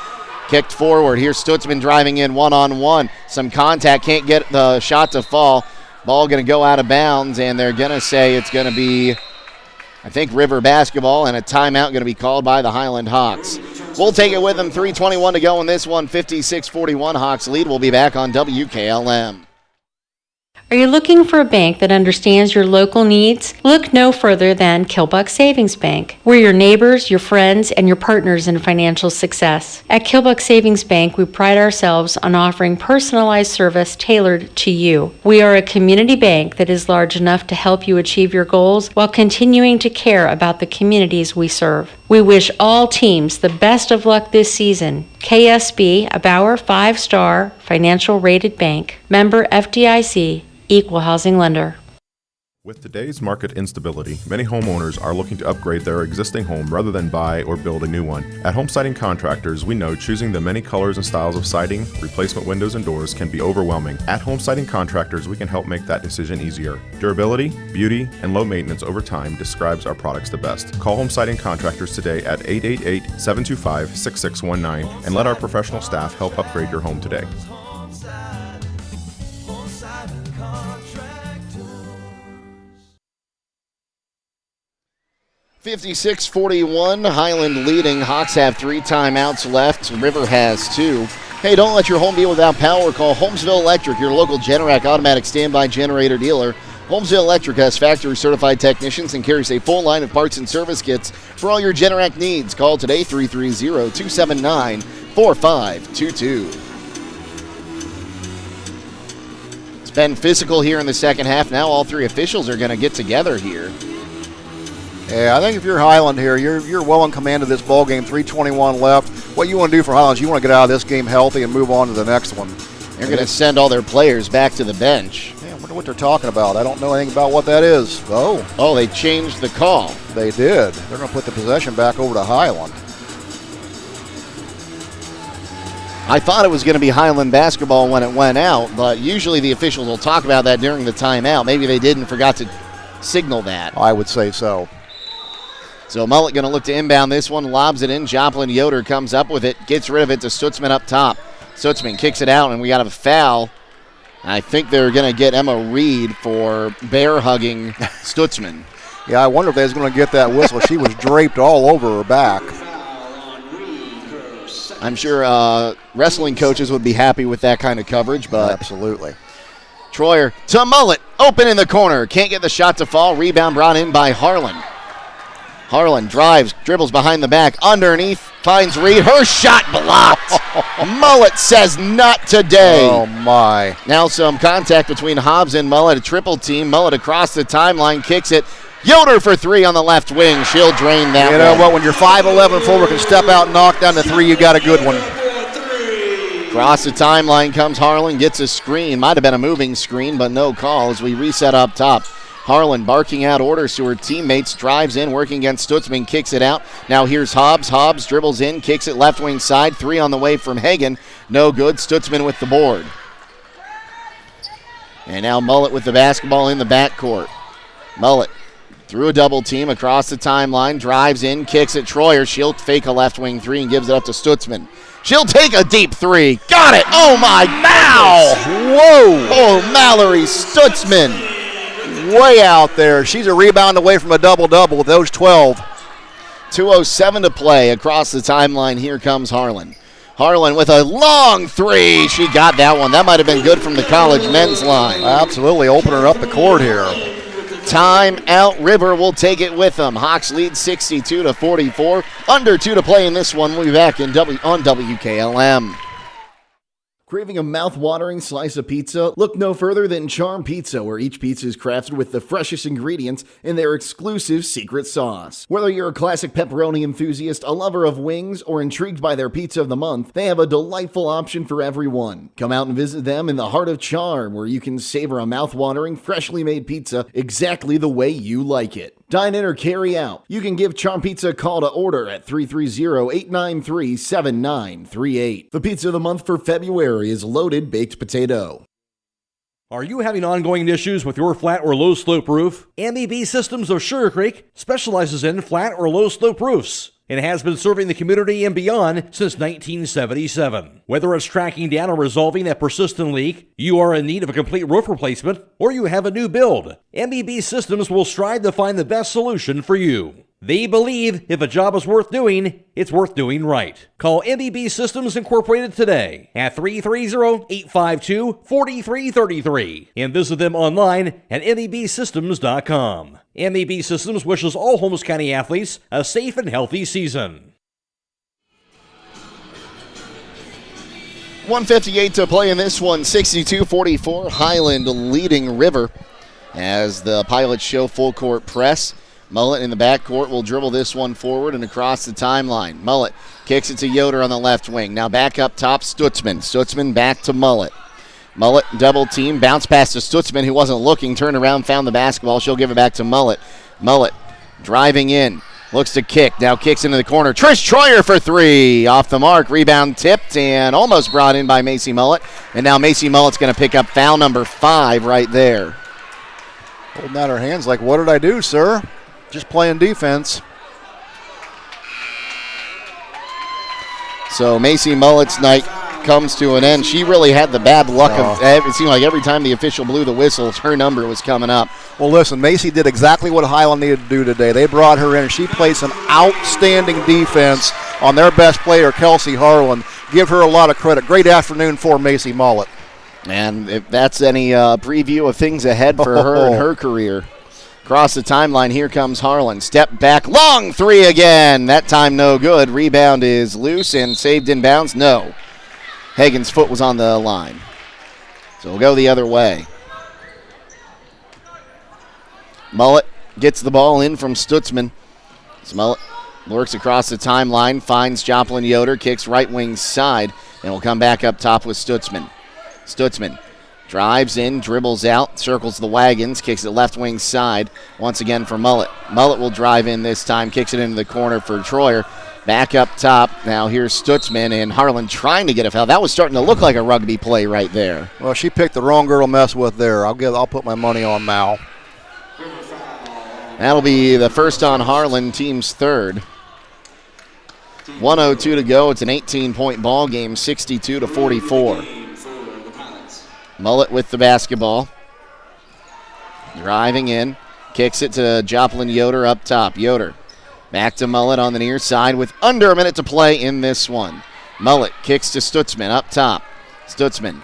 Kicked forward. Here's Stutzman driving in one-on-one. Some contact, can't get the shot to fall. Ball going to go out of bounds, and they're going to say it's going to be, I think, River basketball, and a timeout going to be called by the Highland Hawks. We'll take it with them. 3:21 to go in this one. 56-41 Hawks lead. We'll be back on WKLM. Are you looking for a bank that understands your local needs? Look no further than Kilbuck Savings Bank. We're your neighbors, your friends, and your partners in financial success. At Kilbuck Savings Bank, we pride ourselves on offering personalized service tailored to you. We are a community bank that is large enough to help you achieve your goals while continuing to care about the communities we serve. We wish all teams the best of luck this season. KSB, a Bauer 5-star financial rated bank. Member FDIC. Equal housing lender. With today's market instability, many homeowners are looking to upgrade their existing home rather than buy or build a new one. At Home Siding Contractors, we know choosing the many colors and styles of siding, replacement windows, and doors can be overwhelming. At Home Siding Contractors, we can help make that decision easier. Durability, beauty, and low maintenance over time describes our products the best. Call Home Siding Contractors today at 888-725-6619 and let our professional staff help upgrade your home today. 56-41, Highland leading. Hawks have 3 timeouts left. River has 2. Hey, don't let your home be without power. Call Holmesville Electric, your local Generac automatic standby generator dealer. Holmesville Electric has factory-certified technicians and carries a full line of parts and service kits for all your Generac needs. Call today, 330-279-4522. been physical here in the second half. Now all three officials are going to get together here. Yeah, I think if you're Highland here, you're well in command of this ball game. 3:21 left. What you want to do for Highland is you want to get out of this game healthy and move on to the next one. They're going to send all their players back to the bench. Yeah, I wonder what they're talking about. I don't know anything about what that is. Oh, they changed the call. They did. They're going to put the possession back over to Highland. I thought it was going to be Highland basketball when it went out, but usually the officials will talk about that during the timeout. Maybe they did and forgot to signal that. I would say so. So Mullet going to look to inbound this one, lobs it in. Joplin Yoder comes up with it, gets rid of it to Stutzman up top. Stutzman kicks it out, and we got a foul. I think they're going to get Emma Reed for bear-hugging Stutzman. Yeah, I wonder if they was going to get that whistle. She was draped all over her back. I'm sure wrestling coaches would be happy with that kind of coverage, but absolutely. Troyer to Mullet, open in the corner. Can't get the shot to fall. Rebound brought in by Harlan. Harlan drives, dribbles behind the back, underneath, finds Reed. Her shot blocked. Mullet says not today. Oh, my. Now some contact between Hobbs and Mullet, a triple team. Mullet across the timeline, kicks it. Yoder for three on the left wing. She'll drain that one. You know what? When you're 5'11 forward can step out and knock down the three, you got a good one. Across the timeline comes Harlan, gets a screen. Might have been a moving screen, but no call as we reset up top. Harlan barking out orders to her teammates, drives in, working against Stutzman, kicks it out. Now here's Hobbs. Hobbs dribbles in, kicks it left wing side. Three on the way from Hagen. No good. Stutzman with the board. And now Mullet with the basketball in the backcourt. Mullet through a double team across the timeline, drives in, kicks it. Troyer, she'll fake a left wing three and gives it up to Stutzman. She'll take a deep three. Got it. Oh, my God. Whoa. Oh, Mallory Stutzman. Way out there. She's a rebound away from a double-double with those 12. 2:07 to play across the timeline. Here comes Harlan. Harlan with a long three. She got that one. That might have been good from the college men's line. Absolutely. Opening up the court here. Time out. River will take it with them. Hawks lead 62-44. Under 2 to play in this one. We'll be back on WKLM. Craving a mouth-watering slice of pizza? Look no further than Charm Pizza, where each pizza is crafted with the freshest ingredients in their exclusive secret sauce. Whether you're a classic pepperoni enthusiast, a lover of wings, or intrigued by their pizza of the month, they have a delightful option for everyone. Come out and visit them in the heart of Charm, where you can savor a mouth-watering, freshly made pizza exactly the way you like it. Dine in or carry out. You can give Charm Pizza a call to order at 330-893-7938. The pizza of the month for February is loaded baked potato. Are you having ongoing issues with your flat or low slope roof? MEB Systems of Sugar Creek specializes in flat or low slope roofs and has been serving the community and beyond since 1977. Whether it's tracking down or resolving a persistent leak, you are in need of a complete roof replacement, or you have a new build, MEB Systems will strive to find the best solution for you. They believe if a job is worth doing, it's worth doing right. Call MEB Systems Incorporated today at 330-852-4333 and visit them online at mebsystems.com. MEB Systems wishes all Holmes County athletes a safe and healthy season. 1:58 to play in this one, 62-44. Highland leading River as the Pilots show full court press. Mullet in the backcourt will dribble this one forward and across the timeline. Mullet kicks it to Yoder on the left wing. Now back up top, Stutzman. Stutzman back to Mullet. Mullet double team, bounce pass to Stutzman, who wasn't looking, turned around, found the basketball. She'll give it back to Mullet. Mullet driving in, looks to kick, now kicks into the corner. Trish Troyer for three. Off the mark, rebound tipped and almost brought in by Macy Mullet. And now Macy Mullet's going to pick up foul number 5 right there. Holding out her hands like, what did I do, sir? Just playing defense. So Macy Mullet's night comes to an end. She really had the bad luck of it seemed like every time the official blew the whistle, her number was coming up. Well, listen, Macy did exactly what Highland needed to do today. They brought her in, and she played some outstanding defense on their best player, Kelsey Harlan. Give her a lot of credit. Great afternoon for Macy Mullet. And if that's any preview of things ahead for her and her career. Across the timeline, here comes Harlan. Step back, long three again. That time no good. Rebound is loose and saved in bounds. No. Hagen's foot was on the line. So we'll go the other way. Mullet gets the ball in from Stutzman. Mullet works across the timeline, finds Joplin Yoder, kicks right wing side, and will come back up top with Stutzman. Stutzman drives in, dribbles out, circles the wagons, kicks it left wing side, once again for Mullet. Mullet will drive in this time, kicks it into the corner for Troyer. Back up top. Now here's Stutzman and Harlan trying to get a foul. That was starting to look like a rugby play right there. Well, she picked the wrong girl to mess with there. I'll put my money on Mal. That'll be the first on Harlan, team's third. 1:02 to go. It's an 18-point ball game, 62-44. Mullet with the basketball. Driving in. Kicks it to Joplin Yoder up top. Yoder back to Mullet on the near side with under a minute to play in this one. Mullet kicks to Stutzman up top. Stutzman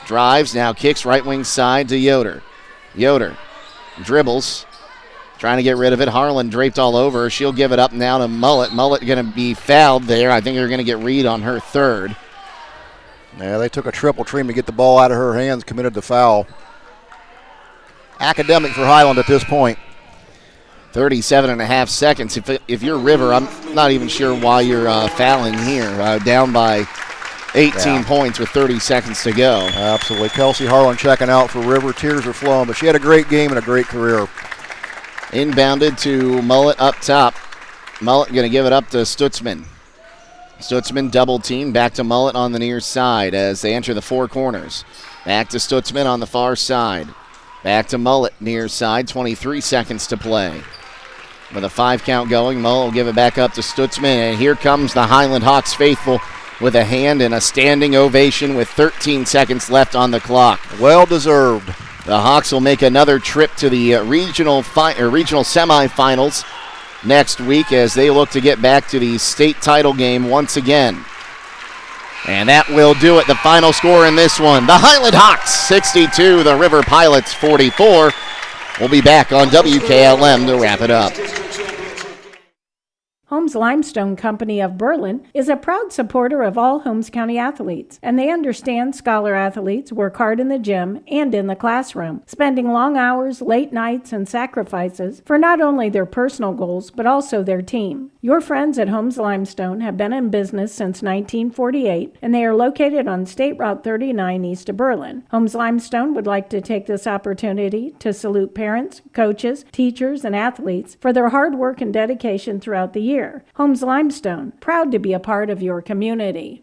drives, now kicks right wing side to Yoder. Yoder dribbles, trying to get rid of it. Harlan draped all over her. She'll give it up now to Mullet. Mullet going to be fouled there. I think they're going to get Reed on her third. Yeah, they took a triple team to get the ball out of her hands, committed the foul. Academic for Highland at this point. 37 and a half seconds. If you're River, I'm not even sure why you're fouling here. Down by 18 points with 30 seconds to go. Absolutely. Kelsey Harlan checking out for River. Tears are flowing, but she had a great game and a great career. Inbounded to Mullet up top. Mullet going to give it up to Stutzman. Stutzman double team, back to Mullet on the near side as they enter the four corners. Back to Stutzman on the far side. Back to Mullet near side, 23 seconds to play. With a 5 count going, Mullet will give it back up to Stutzman, and here comes the Highland Hawks faithful with a hand and a standing ovation with 13 seconds left on the clock. Well deserved. The Hawks will make another trip to the regional semifinals next week as they look to get back to the state title game once again. And that will do it. The final score in this one, the Highland Hawks 62, the River Pilots 44. We'll be back on WKLM to wrap it up. Holmes Limestone Company of Berlin is a proud supporter of all Holmes County athletes, and they understand scholar athletes work hard in the gym and in the classroom, spending long hours, late nights, and sacrifices for not only their personal goals, but also their team. Your friends at Holmes Limestone have been in business since 1948, and they are located on State Route 39 east of Berlin. Holmes Limestone would like to take this opportunity to salute parents, coaches, teachers, and athletes for their hard work and dedication throughout the year. Holmes Limestone, proud to be a part of your community.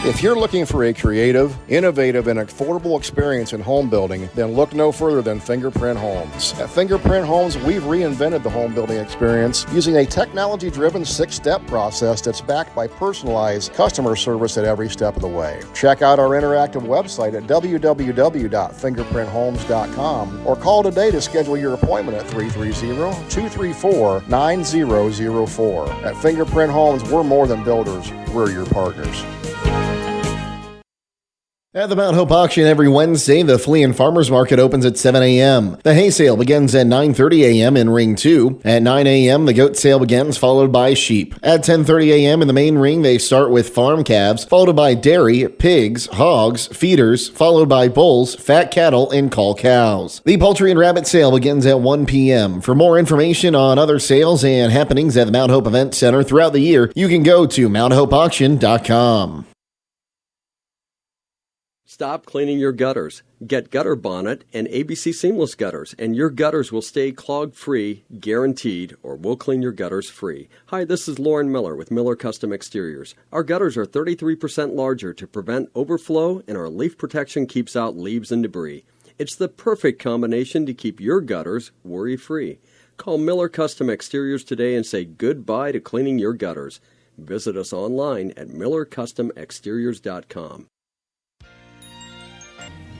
If you're looking for a creative, innovative, and affordable experience in home building, then look no further than Fingerprint Homes. At Fingerprint Homes, we've reinvented the home building experience using a technology-driven 6-step process that's backed by personalized customer service at every step of the way. Check out our interactive website at www.fingerprinthomes.com or call today to schedule your appointment at 330-234-9004. At Fingerprint Homes, we're more than builders, we're your partners. At the Mount Hope Auction every Wednesday, the Flea and Farmers Market opens at 7 a.m. The hay sale begins at 9:30 a.m. in Ring 2. At 9 a.m., the goat sale begins, followed by sheep. At 10:30 a.m. in the main ring, they start with farm calves, followed by dairy, pigs, hogs, feeders, followed by bulls, fat cattle, and cull cows. The poultry and rabbit sale begins at 1 p.m. For more information on other sales and happenings at the Mount Hope Event Center throughout the year, you can go to mounthopeauction.com. Stop cleaning your gutters. Get Gutter Bonnet and ABC Seamless Gutters, and your gutters will stay clog-free, guaranteed, or we'll clean your gutters free. Hi, this is Lauren Miller with Miller Custom Exteriors. Our gutters are 33% larger to prevent overflow, and our leaf protection keeps out leaves and debris. It's the perfect combination to keep your gutters worry-free. Call Miller Custom Exteriors today and say goodbye to cleaning your gutters. Visit us online at millercustomexteriors.com.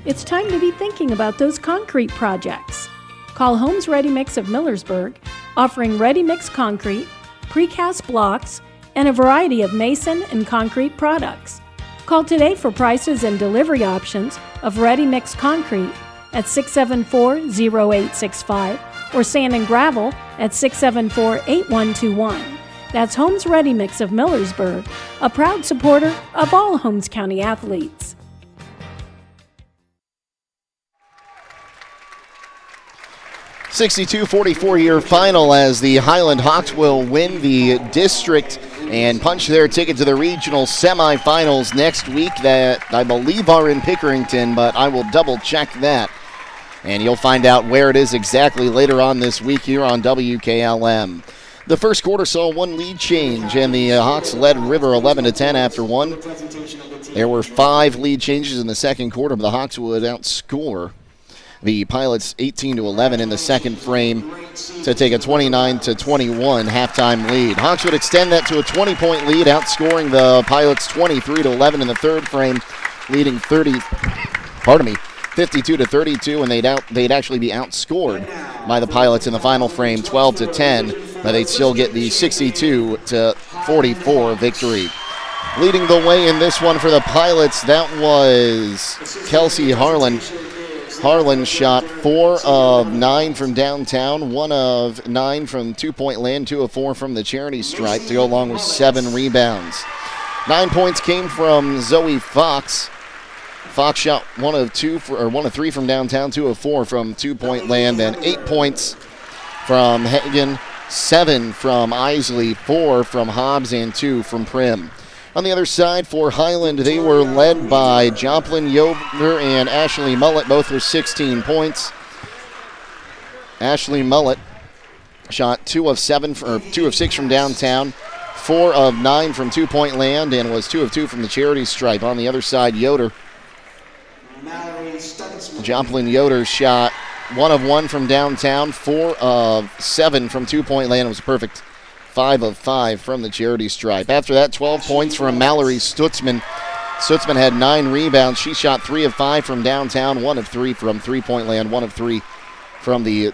It's time to be thinking about those concrete projects. Call Holmes Ready Mix of Millersburg, offering ready-mix concrete, precast blocks, and a variety of mason and concrete products. Call today for prices and delivery options of ready-mix concrete at 674-0865 or sand and gravel at 674-8121. That's Holmes Ready Mix of Millersburg, a proud supporter of all Holmes County athletes. 62-44 your final as the Highland Hawks will win the district and punch their ticket to the regional semifinals next week that I believe are in Pickerington, but I will double check that. And you'll find out where it is exactly later on this week here on WKLM. The first quarter saw one lead change, and the Hawks led River 11-10 after one. There were 5 lead changes in the second quarter, but the Hawks would outscore the Pilots 18-11 in the second frame to take a 29-21 halftime lead. Hawks would extend that to a 20-point lead, outscoring the Pilots 23-11 in the third frame, leading 52-32, and they'd actually be outscored by the Pilots in the final frame 12-10, but they'd still get the 62-44 victory. Leading the way in this one for the Pilots, that was Kelsey Harlan. Harlan shot 4 of 9 from downtown, 1 of 9 from two-point land, 2 of 4 from the charity stripe to go along with 7 rebounds. 9 points came from Zoe Fox. Fox shot 1 of 3 from downtown, 2 of 4 from two-point land, and 8 points from Hagen, 7 from Isley, 4 from Hobbs, and 2 from Prim. On the other side for Highland, they were led by Joplin Yoder and Ashley Mullett, both with 16 points. Ashley Mullett shot 2 of 6 from downtown, 4 of 9 from two-point land, and was 2 of 2 from the charity stripe. On the other side, Joplin Yoder shot 1 of 1 from downtown, 4 of 7 from two-point land. It was a perfect 5 of 5 from the charity stripe. After that, 12 points from Mallory Stutzman. Stutzman had 9 rebounds. She shot 3 of 5 from downtown, 1 of 3 from three-point land, 1 of 3 from the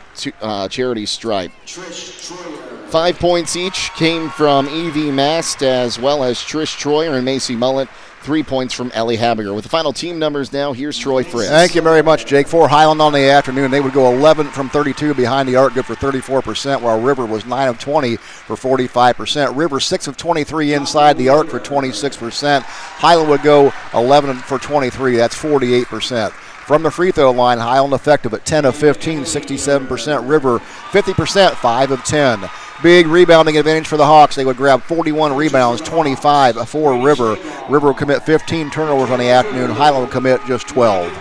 charity stripe. 5 points each came from Evie Mast as well as Trish Troyer and Macy Mullett. 3 points from Ellie Habiger. With the final team numbers now, here's Troy Fritz. Thank you very much, Jake. For Highland on the afternoon, they would go 11 from 32 behind the arc, good for 34%, while River was 9 of 20 for 45%. River 6 of 23 inside the arc for 26%. Highland would go 11 for 23. That's 48%. From the free throw line, Highland effective at 10 of 15, 67%. River 50%, 5 of 10. Big rebounding advantage for the Hawks. They would grab 41 rebounds, 25 for River. River will commit 15 turnovers on the afternoon. Highland will commit just 12.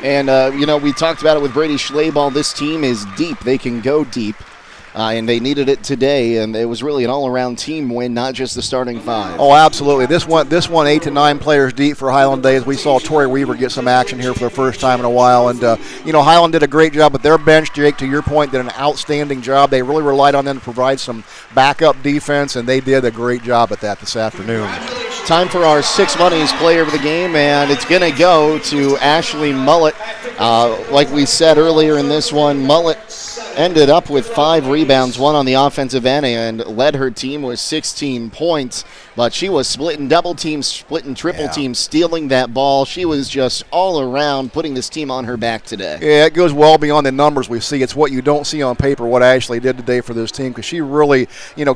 And, we talked about it with Brady Schlaball. This team is deep. They can go deep. And they needed it today, and it was really an all-around team win, not just the starting 5. Oh, absolutely. This one 8 to 9 players deep for Highland Days. We saw Tori Weaver get some action here for the first time in a while, and Highland did a great job with their bench. Jake, to your point, did an outstanding job. They really relied on them to provide some backup defense, and they did a great job at that this afternoon. Time for our Six Monies player of the game, and it's going to go to Ashley Mullett. Like we said earlier in this one, Mullett ended up with 5 rebounds, 1 on the offensive end, and led her team with 16 points. But she was splitting double teams, splitting triple teams, stealing that ball. She was just all around putting this team on her back today. Yeah, it goes well beyond the numbers we see. It's what you don't see on paper, what Ashley did today for this team, because she really,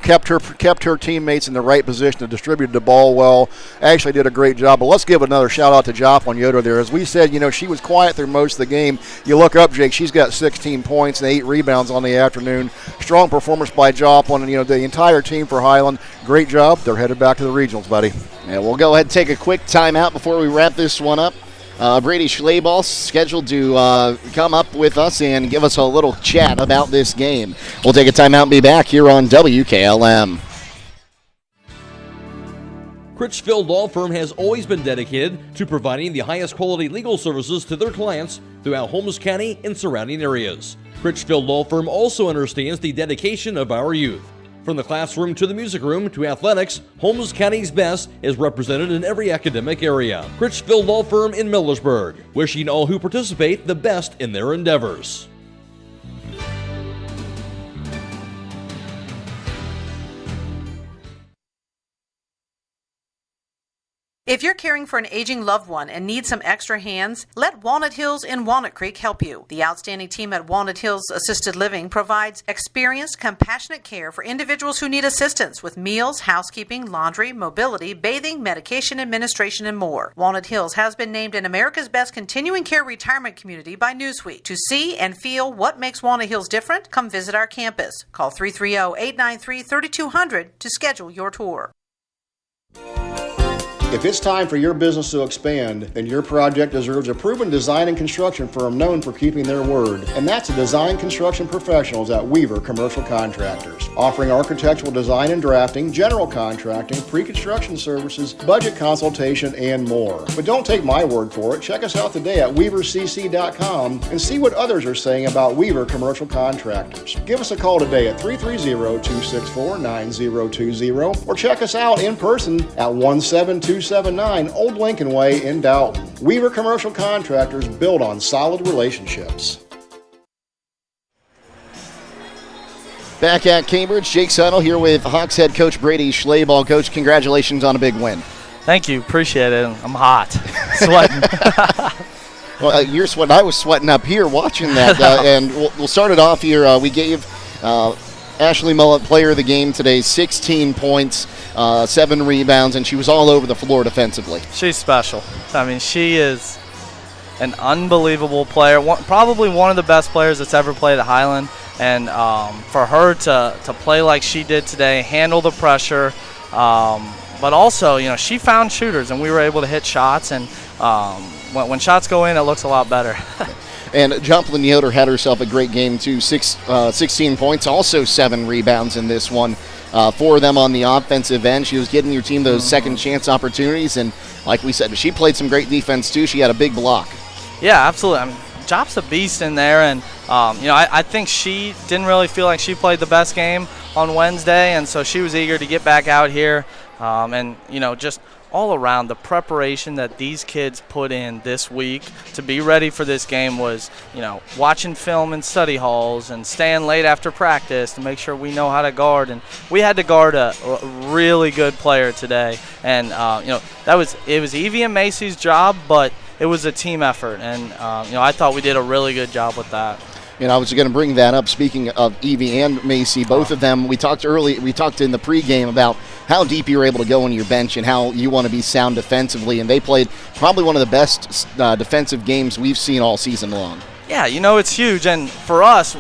kept her teammates in the right position to distribute the ball well. Ashley did a great job. But let's give another shout out to Joplin Yoder there. As we said, she was quiet through most of the game. You look up, Jake, she's got 16 points and 8 rebounds on the afternoon. Strong performance by Joplin and, the entire team for Highland. Great job. They're headed back to the regionals, buddy. Yeah, we'll go ahead and take a quick timeout before we wrap this one up. Brady Schlaball scheduled to come up with us and give us a little chat about this game. We'll take a timeout and be back here on WKLM. Critchfield Law Firm has always been dedicated to providing the highest quality legal services to their clients throughout Holmes County and surrounding areas. Critchfield Law Firm also understands the dedication of our youth. From the classroom to the music room to athletics, Holmes County's best is represented in every academic area. Critchfield Law Firm in Millersburg, wishing all who participate the best in their endeavors. If you're caring for an aging loved one and need some extra hands, let Walnut Hills in Walnut Creek help you. The outstanding team at Walnut Hills Assisted Living provides experienced, compassionate care for individuals who need assistance with meals, housekeeping, laundry, mobility, bathing, medication administration, and more. Walnut Hills has been named an America's Best Continuing Care Retirement Community by Newsweek. To see and feel what makes Walnut Hills different, come visit our campus. Call 330-893-3200 to schedule your tour. If it's time for your business to expand, then your project deserves a proven design and construction firm known for keeping their word. And that's the Design Construction Professionals at Weaver Commercial Contractors, offering architectural design and drafting, general contracting, pre-construction services, budget consultation, and more. But don't take my word for it. Check us out today at weavercc.com and see what others are saying about Weaver Commercial Contractors. Give us a call today at 330-264-9020 or check us out in person at 17279 Old Lincoln Way in Dalton. Weaver Commercial Contractors build on solid relationships. Back at Cambridge, Jake Seidel here with Hawks head coach Brady Schlaball. Coach, congratulations on a big win. Thank you. Appreciate it. I'm hot. Sweating. Well, you're sweating. I was sweating up here watching that. And we'll start it off here. We gave Ashley Mullet player of the game today, 16 points, 7 rebounds, and she was all over the floor defensively. She's special. I mean, she is an unbelievable player, probably one of the best players that's ever played at Highland. And for her to play like she did today, handle the pressure, but also, she found shooters, and we were able to hit shots. And when shots go in, it looks a lot better. And Joplin Yoder had herself a great game, too. 16 points, also 7 rebounds in this one. 4 of them on the offensive end. She was getting your team those second chance opportunities. And like we said, she played some great defense, too. She had a big block. Yeah, absolutely. I mean, Jop's a beast in there. And, I think she didn't really feel like she played the best game on Wednesday. And so she was eager to get back out here. Just all around, the preparation that these kids put in this week to be ready for this game was, watching film in study halls and staying late after practice to make sure we know how to guard. And we had to guard a really good player today. And, it was Evie and Macy's job, but it was a team effort. And, I thought we did a really good job with that. I was going to bring that up. Speaking of Evie and Macy, both of them, we talked in the pregame about how deep you were able to go on your bench and how you want to be sound defensively, and they played probably one of the best defensive games we've seen all season long. Yeah, it's huge, and for us,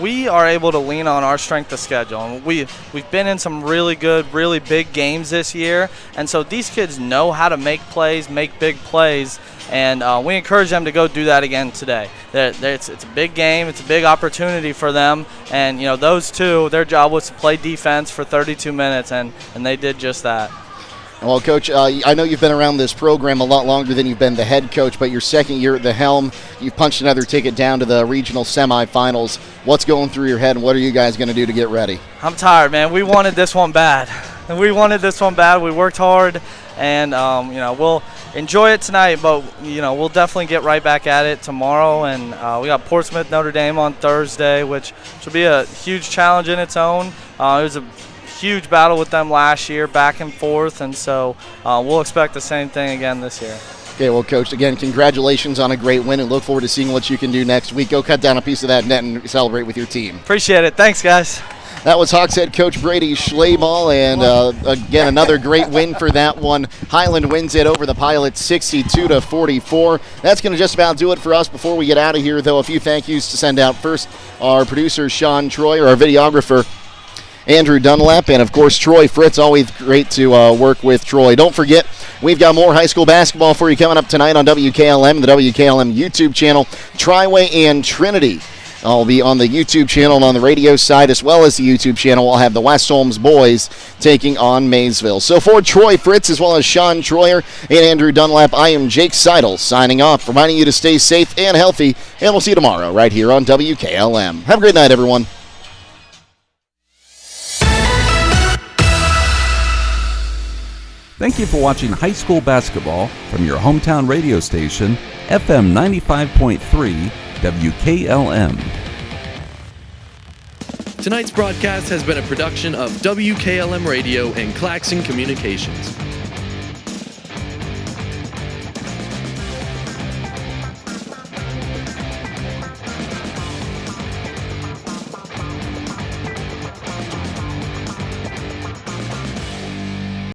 we are able to lean on our strength of schedule. And we've been in some really good, really big games this year, and so these kids know how to make plays, make big plays, and we encourage them to go do that again today. It's a big game. It's a big opportunity for them, and those two, their job was to play defense for 32 minutes, and they did just that. Well, Coach, I know you've been around this program a lot longer than you've been the head coach, but your second year at the helm, you've punched another ticket down to the regional semifinals. What's going through your head, and what are you guys going to do to get ready? I'm tired, man. We wanted this one bad. We worked hard, and, we'll enjoy it tonight, but, we'll definitely get right back at it tomorrow. And we got Portsmouth, Notre Dame on Thursday, which will be a huge challenge in its own. It was a huge battle with them last year, back and forth, and so we'll expect the same thing again this year. Okay, well, Coach, again, congratulations on a great win, and look forward to seeing what you can do next week. Go cut down a piece of that net and celebrate with your team. Appreciate it. Thanks, guys. That was Hawks head coach Brady Schlaball, and again, another great win for that one. Highland wins it over the Pilots 62-44. That's going to just about do it for us. Before we get out of here, though, a few thank yous to send out. First, our producer, Shawn Troy, our videographer, Andrew Dunlap, and of course Troy Fritz. Always great to work with Troy. Don't forget, we've got more high school basketball for you coming up tonight on WKLM, the WKLM YouTube channel. Triway and Trinity I'll be on the YouTube channel and on the radio side, as well as the YouTube channel. I'll have the West Holmes boys taking on Maysville. So for Troy Fritz, as well as Shawn Troyer and Andrew Dunlap, I am Jake Seidel signing off, reminding you to stay safe and healthy, and we'll see you tomorrow right here on WKLM. Have a great night, everyone. Thank you for watching high school basketball from your hometown radio station, FM 95.3 WKLM. Tonight's broadcast has been a production of WKLM Radio and Claxon Communications.